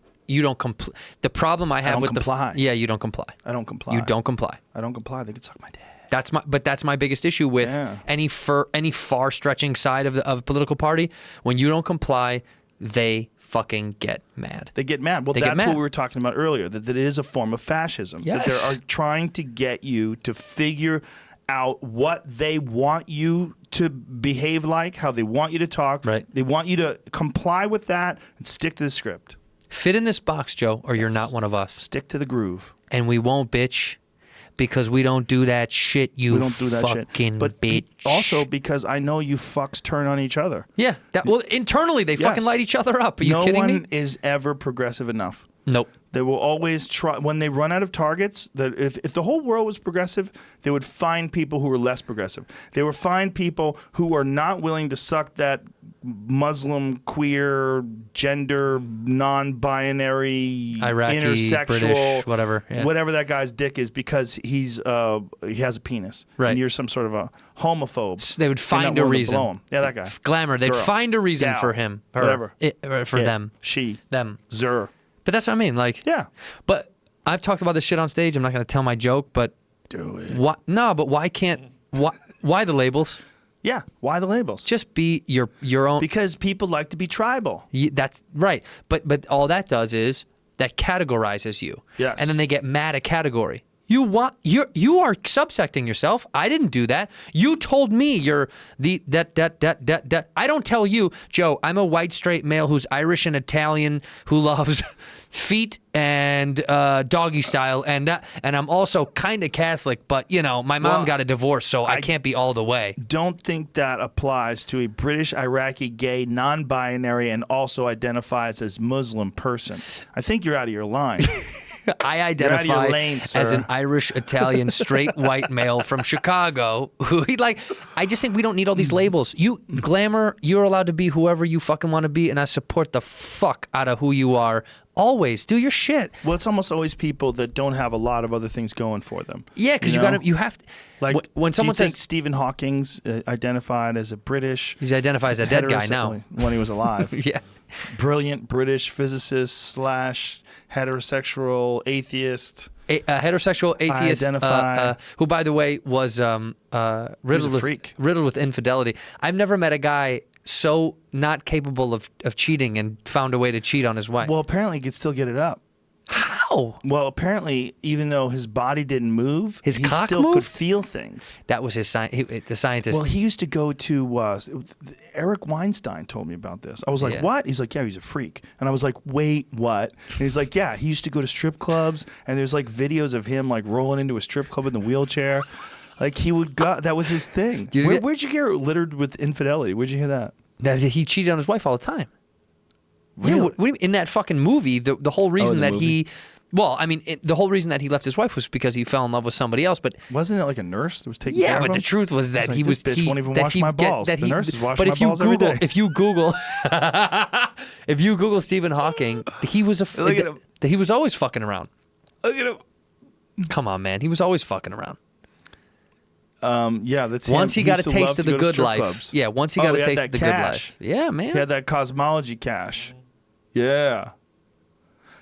comply. The problem I have with comply. You don't comply. I don't comply. You don't comply. I don't comply. They can suck my dick. That's my biggest issue with any far stretching side of a political party. When you don't comply, they fucking get mad. They get mad. Well, that's what we were talking about earlier. That it is a form of fascism. Yes. That they are trying to get you to figure out what they want you to behave like, how they want you to talk. Right. They want you to comply with that and stick to the script. Fit in this box, Joe, or you're not one of us. Stick to the groove. And we won't bitch because we don't do that shit, you we don't do that fucking shit. But bitch. Also because I know you fucks turn on each other. Yeah. Well, internally, they fucking light each other up. Are you kidding me? No one is ever progressive enough. Nope. They will always try, when they run out of targets, that if the whole world was progressive, they would find people who were less progressive. They would find people who are not willing to suck that Muslim, queer, gender, non-binary, Iraqi, intersexual, British, whatever. Yeah. whatever that guy's dick is, because he has a penis, Right. and you're some sort of a homophobe. So they would You're not find a willing to reason. blow him. Yeah, that guy. Glamour. They'd Girl. find a reason Gal. for him. Her. Whatever. For It. them. She. Them. Zer. But that's what I mean. Like, Yeah. but I've talked about this shit on stage. I'm not going to tell my joke, but Do it. why? No, but why can't? Why the labels? Yeah. Why the labels? Just be your own. Because people like to be tribal. That's right. But all that does is that categorizes you. Yes. And then they get mad at category. You are subsecting yourself. I didn't do that. You told me you're that. I don't tell you, Joe. I'm a white straight male who's Irish and Italian who loves feet and doggy style, and I'm also kind of Catholic. But you know, my mom Well, got a divorce, so I can't be all the way. Don't think that applies to a British, Iraqi, gay, non-binary, and also identifies as Muslim person. I think you're out of your line. I out of your identify lane, as sir. an Irish Italian straight white male from Chicago who I just think we don't need all these labels. You glamour, you're allowed to be whoever you fucking want to be, and I support the fuck out of who you are. Always do your shit. Well, it's almost always people that don't have a lot of other things going for them. Yeah, because you know? you have to. Like when someone do you think says Stephen Hawking's identified as a British, he's identified as a dead guy now. when he was alive. Yeah. Brilliant British physicist / heterosexual atheist. A heterosexual atheist who, by the way, was riddled freak. with infidelity. I've never met a guy so not capable of cheating and found a way to cheat on his wife. Well, apparently he could still get it up. How? Well, apparently, even though his body didn't move, His he cock still moved? could feel things. That was his the scientist. Well, he used to go to Eric Weinstein told me about this. I was like, Yeah. what? He's like, yeah, he's a freak. And I was like, wait, what? And he's like, yeah, he used to go to strip clubs, and there's like videos of him like rolling into a strip club in the wheelchair. Like he would go. That was his thing. Where'd you get littered with infidelity? Where'd you hear that? That he cheated on his wife all the time. Really? Yeah, what do you mean? In that fucking movie, the whole reason the that movie? he, well, I mean, the whole reason that he left his wife was because he fell in love with somebody else. But Wasn't it like a nurse that was taking care yeah, of but him? the truth was that like, he this was bitch won't even that wash he my get- balls. that The he- nurses wash but my if you balls every Google, day. if you Google, if you Google Stephen Hawking, he was a Look at him. he was always fucking around. Look at him. Come on, man, he was always fucking around. Yeah, that's Once him. he got a used to taste love of to the go to good strip life. clubs. Yeah, once he Oh, got a he had taste that of the cash. good life. Yeah, man. He had that cosmology cash. Yeah.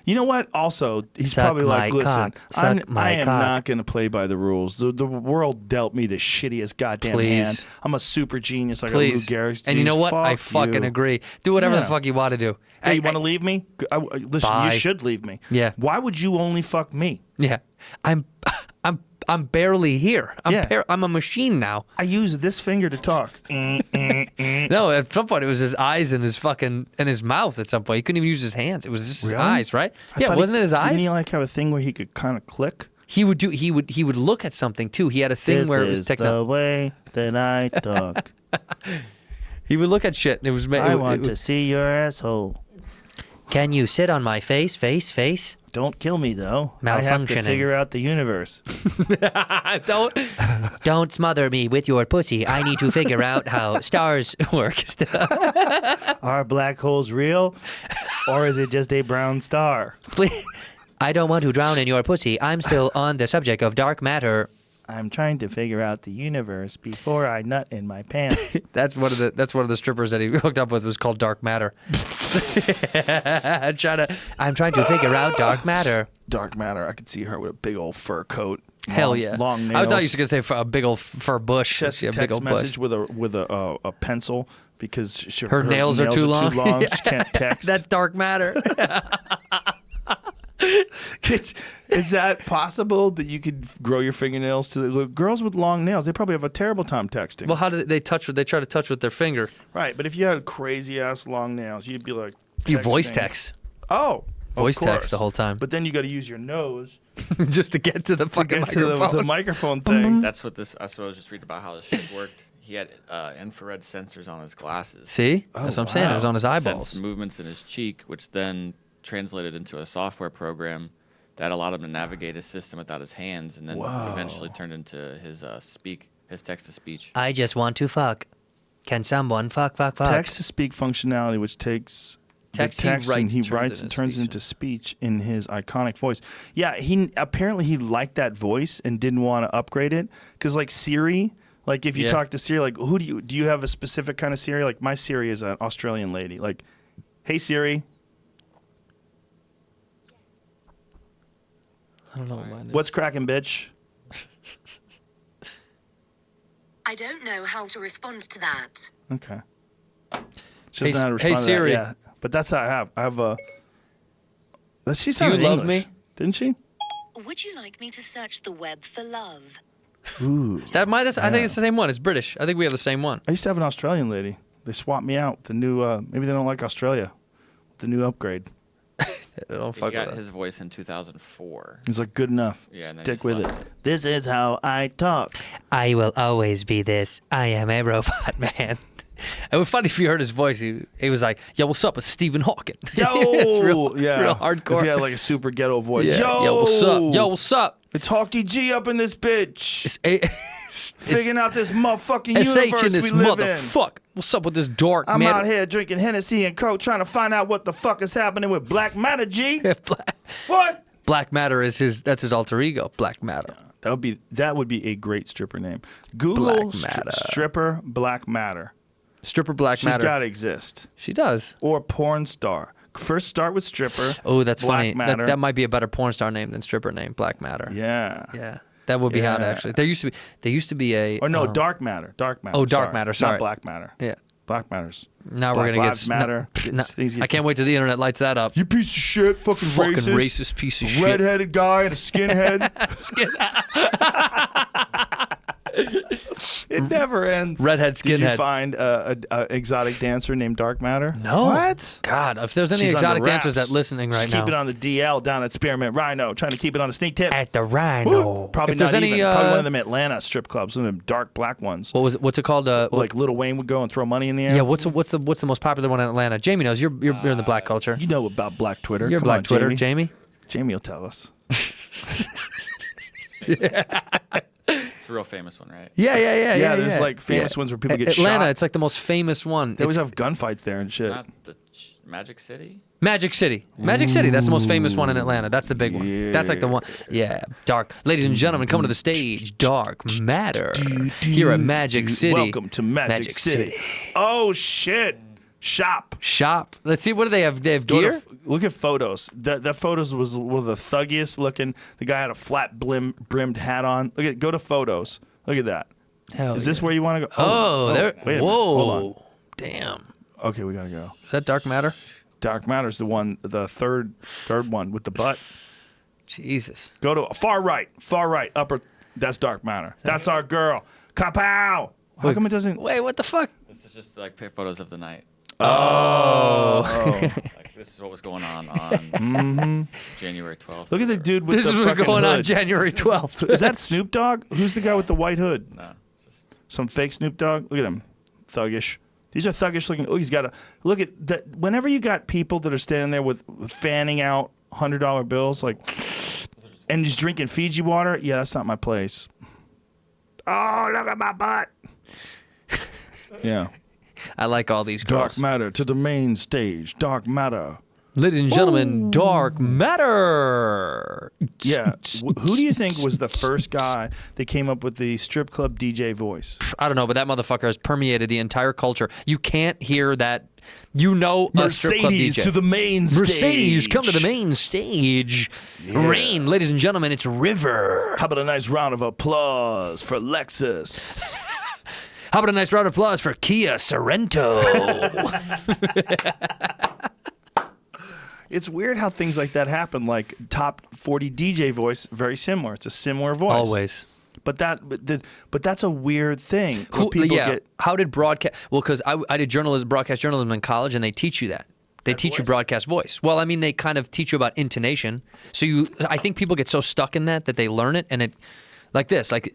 You know what? Also, he's Suck probably like, my listen, cock. Suck my I am cock." not going to play by the rules. The world dealt me the shittiest goddamn Please. hand. I'm a super genius like Please. a Lou Gehrig's. And you know what? I Fuck fucking you. agree. Do whatever the Yeah. fuck you want to do. Hey, you want to leave me? Listen, Bye. you should leave me. Yeah. Why would you only fuck me? Yeah, I'm barely here. Yeah. I'm a machine now. I use this finger to talk. No, at some point it was his eyes and his fucking and his mouth. At some point he couldn't even use his hands. It was just his Really? eyes, right? I Yeah, thought wasn't it his Didn't eyes? he like have a thing where he could kind of click? He would look at something too. He had a thing This where it was is the way that I talk. He would look at shit and it was. I want to see your asshole. Can you sit on my face? Don't kill me though. I have to Malfunctioning. figure out the universe. Don't. Don't smother me with your pussy. I need to figure out how stars work. Are black holes real, or is it just a brown star? Please. I don't want to drown in your pussy. I'm still on the subject of dark matter. I'm trying to figure out the universe before I nut in my pants. That's one of the strippers that he hooked up with was called Dark Matter. I'm trying to figure out dark matter. Dark matter. I could see her with a big old fur coat. Hell long, yeah. Long nails. I thought you were gonna say a big old fur bush. She has Yeah, to big text old bush. message with a pencil because Her nails are too long. She can't text. That's Dark Matter. Is that possible that you could grow your fingernails to the girls with long nails? They probably have a terrible time texting. Well, how do they touch? They try to touch with their finger. Right, but if you had crazy ass long nails, you'd be like You voice texting. text. Oh, Voice of course. text the whole time. But then you got to use your nose Just to get to the to fucking get to microphone. the microphone thing. That's what I was just reading about how this shit worked. He had infrared sensors on his glasses. See? That's what I'm saying. It was wow. on his eyeballs. Sensed movements in his cheek, which then translated into a software program that allowed him to navigate his system without his hands, and then eventually turned into his text to speech. I just want to fuck. Can someone fuck? Text to speak functionality, which takes Text the he text writes, and he turns writes it and into turns it into speech in his iconic voice. Yeah, he apparently he liked that voice and didn't want to upgrade it because like Siri, like if you Yeah. talk to Siri, like who do you have a specific kind of Siri? Like my Siri is an Australian lady. Like, hey Siri, I don't know what mine is. what's cracking, bitch? I don't know how to respond to that. Okay. She doesn't know how to Hey, respond to that. Siri. Yeah, but that's how I have. I have a. She Do sounded you love English, me? didn't she? Would you like me to search the web for love? Ooh. I think it's the same one. It's British. I think we have the same one. I used to have an Australian lady. They swapped me out with the new. Maybe they don't like Australia. The new upgrade. Don't He fuck got with his voice in 200004. He's like, good enough. Yeah, and then Stick just with it. left it. This is how I talk. I will always be this. I am a robot man. It was funny if you heard his voice. He was like, "Yo, what's up? It's Stephen Hawking." Yo, it's real, yeah, real hardcore. If he had like a super ghetto voice. Yeah. Yo, what's up? Yo, what's up? It's Hawky G up in this bitch. It's Figuring out this motherfucking SH universe in this we live in. motherfucker. What's up with this dark I'm matter? out here drinking Hennessy and Coke trying to find out what the fuck is happening with Black Matter G. What? Black Matter is that's his alter ego. Black Matter. That would be a great stripper name. Google Black Matter. stripper Black Matter. Stripper Black She's Matter. got to exist. She does. Or porn star. First start with stripper. Oh, that's Black funny. Matter. That might be a better porn star name than stripper name. Black Matter. Yeah. Yeah. That would be hot Yeah. actually. There used to be a. Or no, Dark Matter. Dark Matter. Oh, Dark Matter, sorry. Not Black Matter. Yeah. Black Matters. Now Black we're gonna Lives get Matter. No, Things get- I can't wait till the internet lights that up. You piece of shit, fucking racist piece of shit. Red-headed guy and a skinhead. It never ends. Redhead Did you skinhead. find a exotic dancer named Dark Matter? No. What? God, if there's any She's on exotic the dancers wraps. that listening right Just now. keep it on the DL down at Spearmint Rhino, trying to keep it on a sneak tip. At the Rhino. Probably If there's not any, even. Probably one of them Atlanta strip clubs, one of them dark black ones. What's it called? Like Lil Wayne would go and throw money in the air. Yeah, what's the most popular one in Atlanta? Jamie knows. You're in the black culture. You know about Black Twitter. You're Come Black on, Twitter, Jamie. Jamie. Jamie will tell us. It's a real famous one, right? Yeah. Yeah, there's like famous ones where people get Atlanta, shot. it's like the most famous one. They always It's have gunfights there and shit. Not the Magic City? Magic City. Magic City. That's the most famous one in Atlanta. That's the big one. That's like the one. Yeah. Dark. Ladies and gentlemen, coming to the stage. Dark Matter. Here at Magic City. Welcome to Magic City. Oh shit! Shop. Let's see. What do they have? They have Go to gear. look at photos. That photos was one of the thuggiest looking. The guy had a flat brimmed hat on. Go to photos. Look at that. Hell Is this yeah. where you want to go? Oh, there. Wait a minute. Whoa. Hold on. Damn. Okay, we gotta go. Is that Dark Matter? Dark Matter's the one, the third one with the butt. Jesus. Go to far right, upper. That's Dark Matter. That's our girl. Kapow! How come it doesn't? Wait, what the fuck? This is just like photos of the night. Oh. Like this is what was going on January 12th. Look at the dude with This the is what's fucking going on hood. January 12th. Is that Snoop Dogg? Who's the guy with the white hood? No. It's just, Some fake Snoop Dogg? Look at him. Thuggish. These are thuggish looking. Oh, he's got a look at that. Whenever you got people that are standing there with fanning out $100 bills, like, and just drinking Fiji water, yeah, that's not my place. Oh, look at my butt. Yeah. I like all these girls. Dark Matter to the main stage. Dark Matter. Ladies and gentlemen, Dark Matter. Yeah. Who do you think was the first guy that came up with the strip club DJ voice? I don't know, but that motherfucker has permeated the entire culture. You can't hear that. You know, a strip club Mercedes DJ. to the main stage. Mercedes, come to the main stage. Rain, ladies and gentlemen, it's River. How about a nice round of applause for Lexus? How about a nice round of applause for Kia Sorento? It's weird how things like that happen. Like top 40 DJ voice, very similar. It's a similar voice. Always. But that's a weird thing. Where people get How did broadcast? Well, because I did broadcast journalism in college, and they teach you that. They teach you broadcast voice. Well, I mean, they kind of teach you about intonation. So I think people get so stuck in that they learn it, and it. Like this, like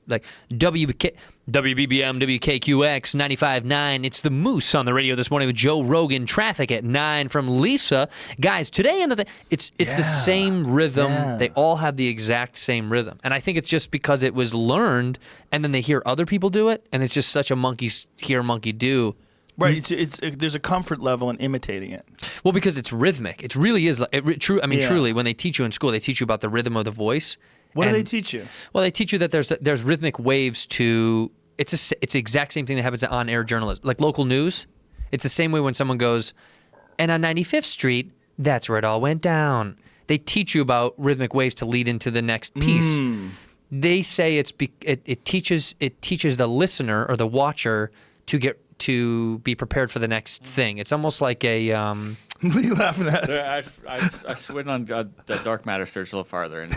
WBBM, WKQX 95.9. It's the Moose on the radio this morning with Joe Rogan. Traffic at 9 from Lisa. Guys, today it's the same rhythm. Yeah. They all have the exact same rhythm. And I think it's just because it was learned and then they hear other people do it, and it's just such a monkey hear, monkey do. Right. There's a comfort level in imitating it. Well, because it's rhythmic. It really is. Truly, when they teach you in school, they teach you about the rhythm of the voice. What do they teach you? Well, they teach you that there's rhythmic waves to. It's the exact same thing that happens on air journalism, like local news. It's the same way when someone goes, and on 95th Street, that's where it all went down. They teach you about rhythmic waves to lead into the next piece. They say it teaches the listener or the watcher to be prepared for the next thing. It's almost like a. What are you laughing at? I went on the dark matter search a little farther. And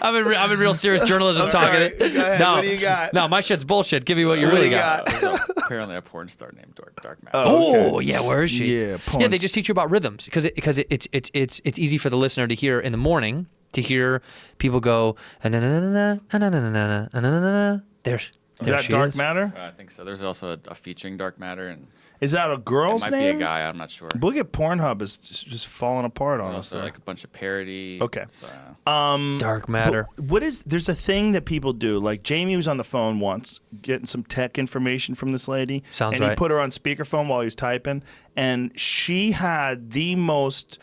I'm in real serious journalism talking. Sorry. Go ahead. No, What do you got? No, my shit's bullshit. Give me what you really got. There's apparently a porn star named Dark Matter. Oh, yeah, where is she? Yeah, yeah. They just teach you about rhythms because it's easy for the listener to hear in the morning to hear people go. There's Is that Dark Matter? I think so. There's also a featuring Dark Matter, and Is that a girl's it might name? be a guy. I'm not sure. Look at Pornhub is just falling apart, There's honestly. also like a bunch of parody. Okay. So, Dark Matter. There's a thing that people do. Like Jamie was on the phone once getting some tech information from this lady. Sounds and he right. put her on speakerphone while he was typing. And she had the most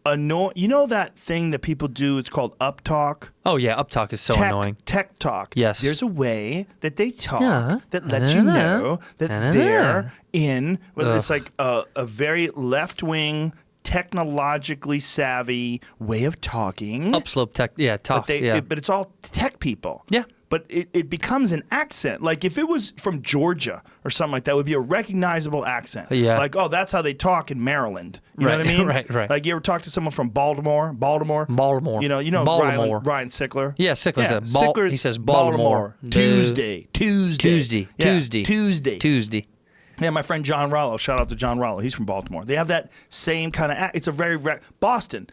annoying, you know that thing that people do, it's called uptalk? Oh yeah, uptalk is so annoying. Tech talk. Yes. There's a way that they talk Yeah. that lets you know that they're in, well, it's like a very left-wing, technologically savvy way of talking. Upslope tech, yeah, talk, But it's all tech people. Yeah. But it becomes an accent. Like if it was from Georgia or something like that, it would be a recognizable accent. Yeah. Like, oh, that's how they talk in Maryland. You know what I mean? Right. Like you ever talk to someone from Baltimore? Baltimore. You know Baltimore. Ryan Sickler? Yeah, Sickler said Sickler- he says Baltimore. Tuesday. Tuesday. Yeah, my friend John Rollo. Shout out to John Rollo. He's from Baltimore. They have that same kind of. It's a very Boston,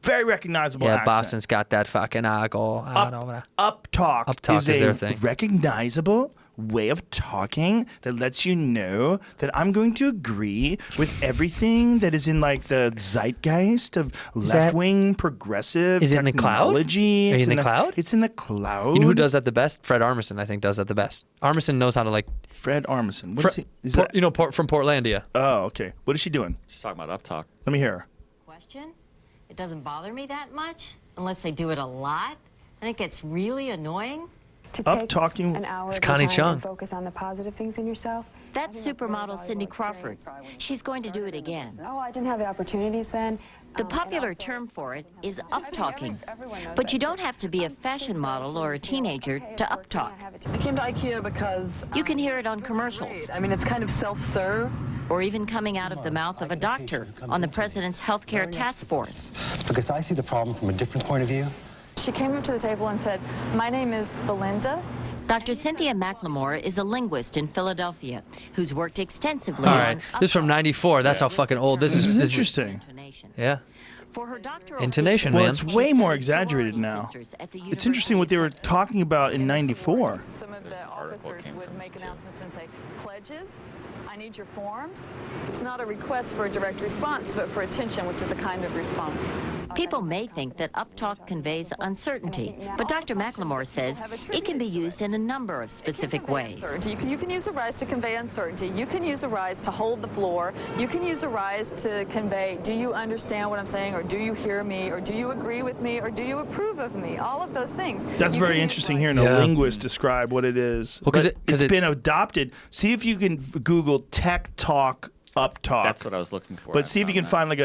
very recognizable. Yeah, accent. Boston's got that fucking Uptalk Uptalk is their a thing. recognizable way of talking that lets you know that I'm going to agree with everything that is in like the zeitgeist of left-wing progressive Is it in the cloud? technology. Are you It's in the cloud? It's in the cloud. You know who does that the best? Fred Armisen, I think, does that the best. Armisen knows how to like. Fred Armisen. What is he? Is that? From Portlandia. Oh, okay. What is she doing? she's talking about uptalk. Let me hear her. Question? It doesn't bother me that much unless they do it a lot, and it gets really annoying. Up talking. It's Connie Chung. Focus on the positive things in yourself. That's supermodel Cindy Crawford. She's going to do it again. Oh, I didn't have the opportunities then. The popular term for it is uptalking, but you don't have to be a fashion model or a teenager to uptalk. I came to IKEA because You can hear it on commercials, I mean, it's kind of self-serve. or even coming out of the mouth of a doctor on the president's healthcare task force. Because I see the problem from a different point of view. She came up to the table and said, "My name is Belinda." Dr. Cynthia McLemore is a linguist in Philadelphia who's worked extensively All on right, this is from '94. That's how fucking old this is. This is interesting. Yeah. For her doctoral Intonation, Well, man. it's way more exaggerated now. It's interesting what they were talking about in '94. Some of the officers would make announcements and say, "Pledges, I need your forms." It's not a request for a direct response, but for attention, which is a kind of response. People may think that uptalk conveys uncertainty, but Dr. McLemore says it can be used in a number of specific ways. You can use a rise to convey uncertainty. You can use a rise to hold the floor. You can use a rise to convey, do you understand what I'm saying, or do you hear me, or do you agree with me, or do you approve of me? All of those things. That's You can very use interesting rise- hearing a linguist describe what it is. Well, 'cause But it's been adopted. See if you can Google tech talk uptalk. That's what I was looking for. But see if you can find like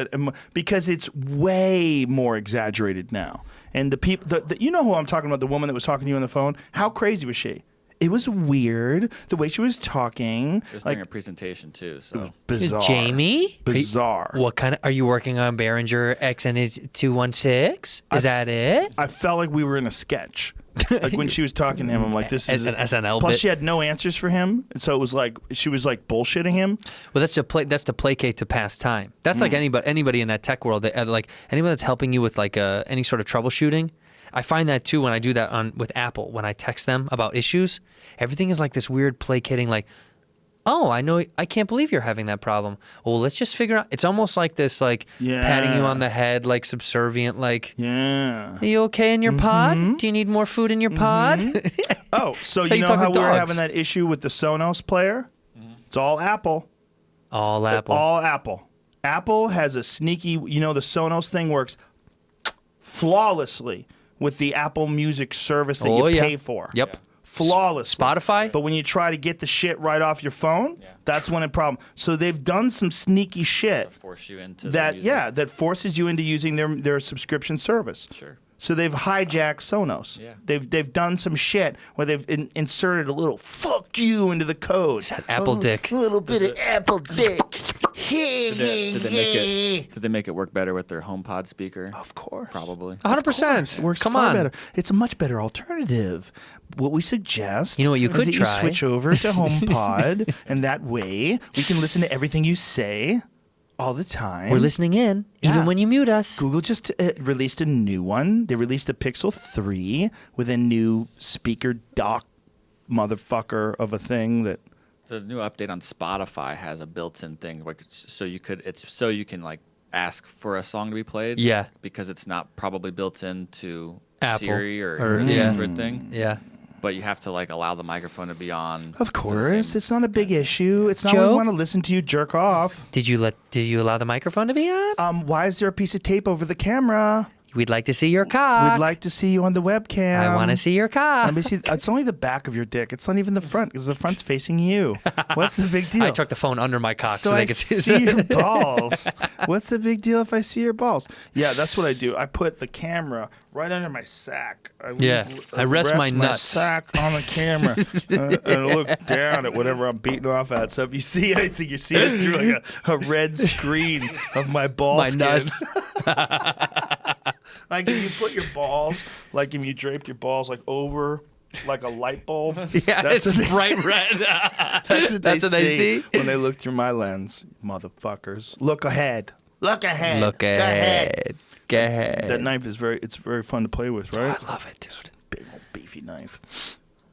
because it's way more exaggerated now. And the people, you know who I'm talking about, the woman that was talking to you on the phone? How crazy was she? It was weird the way she was talking. Just like doing a presentation too, so bizarre. Jamie? Bizarre. What kind of are you working on? Behringer XN is 216? Is that it? I felt like we were in a sketch. Like when she was talking to him, I'm like, this is An SNL Plus, bit. she had no answers for him, and so it was like she was like bullshitting him. Well, that's to placate to pass time. That's like anybody in that tech world. Like anyone that's helping you with like any sort of troubleshooting. I find that too when I do that with Apple. When I text them about issues, everything is like this weird placating, like, oh, I can't believe you're having that problem. Well, let's just figure out. It's almost like this, like patting you on the head, like subservient, like, are you okay in your pod? Do you need more food in your pod? Oh, so you know how we were having that issue with the Sonos player? It's all Apple. All Apple. All Apple. Apple has a sneaky, the Sonos thing works flawlessly with the Apple Music service that you pay for. Yep. Flawless. Spotify? But when you try to get the shit right off your phone, that's when a problem. So they've done some sneaky shit force you into that forces you into using their subscription service. Sure. So they've hijacked Sonos. Yeah. They've done some shit where they've inserted a little "fuck you" into the code. Is that Apple dick? A little bit of Apple dick. Did they make it work better with their HomePod speaker? Of course. Probably. 100%. Works Come far on. better. It's a much better alternative. What we suggest You know what you is could that try? you switch over to HomePod, and that way we can listen to everything you say all the time. We're listening in, even when you mute us. Google just released a new one. They released a Pixel 3 with a new speaker dock motherfucker of a thing that... The new update on Spotify has a built-in thing, like so you can like ask for a song to be played. Yeah. Because it's not probably built into Apple Siri or or the yeah. Android thing. Yeah. But you have to like allow the microphone to be on. Of course, it's not a big issue. It's not Joe? we want to listen to you jerk off. Did you allow the microphone to be on? Why is there a piece of tape over the camera? We'd like to see your cock. We'd like to see you on the webcam. I want to see your cock. Let me see. It's only the back of your dick. It's not even the front because the front's facing you. What's the big deal? I took the phone under my cock so, I they could see your balls. What's the big deal if I see your balls? Yeah, that's what I do. I put the camera right under my sack. I rest my nuts. Sack on the camera and look down at whatever I'm beating off at. So if you see anything, you see it through like a red screen of my ball skin. Nuts. Like if you put your balls, like if you draped your balls like over like a light bulb. Yeah, that's it's what bright red. That's what they see when they look through my lens, motherfuckers. Look ahead. Look ahead. Look ahead. Go ahead. That knife is very fun to play with, right? I love it, dude. Big old beefy knife.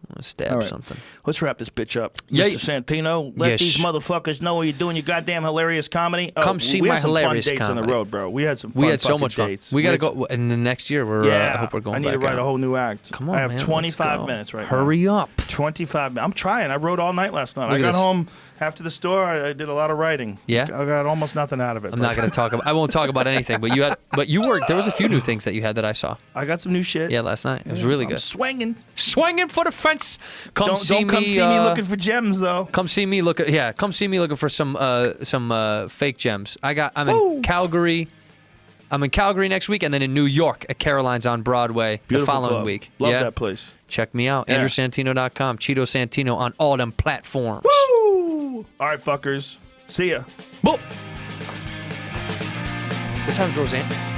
I'm gonna stab All right. something. Let's wrap this bitch up. Yeah. Mr. Santino, let Yes. these motherfuckers know what you're doing your goddamn hilarious comedy. Come see we my had some hilarious fun dates on the comedy. road, bro. We had some fun We had so fucking much fun. dates. We got to had go in the next year. I hope we're going I need back to write out. a whole new act. Come on, I have man, let's 25 go. minutes right now. Hurry up. 25 minutes. I'm trying. I wrote all night last night. Look I at got this. home after the store. I did a lot of writing. Yeah? I got almost nothing out of it. I'm not going to talk about. I won't talk about anything. But you worked. There was a few new things that you had that I saw. I got some new shit. Yeah, last night. It was really I'm good. swinging. Swinging for the fence. Come Don't come see me looking for gems though. Come see me Come see me looking for some fake gems. I'm in Calgary. I'm in Calgary next week, and then in New York at Caroline's on Broadway the Beautiful following club. week. Love yeah? that place. Check me out. Yeah. AndrewSantino.com. Cheeto Santino on all them platforms. Woo! All right, fuckers. See ya. Boop. What time's Roseanne?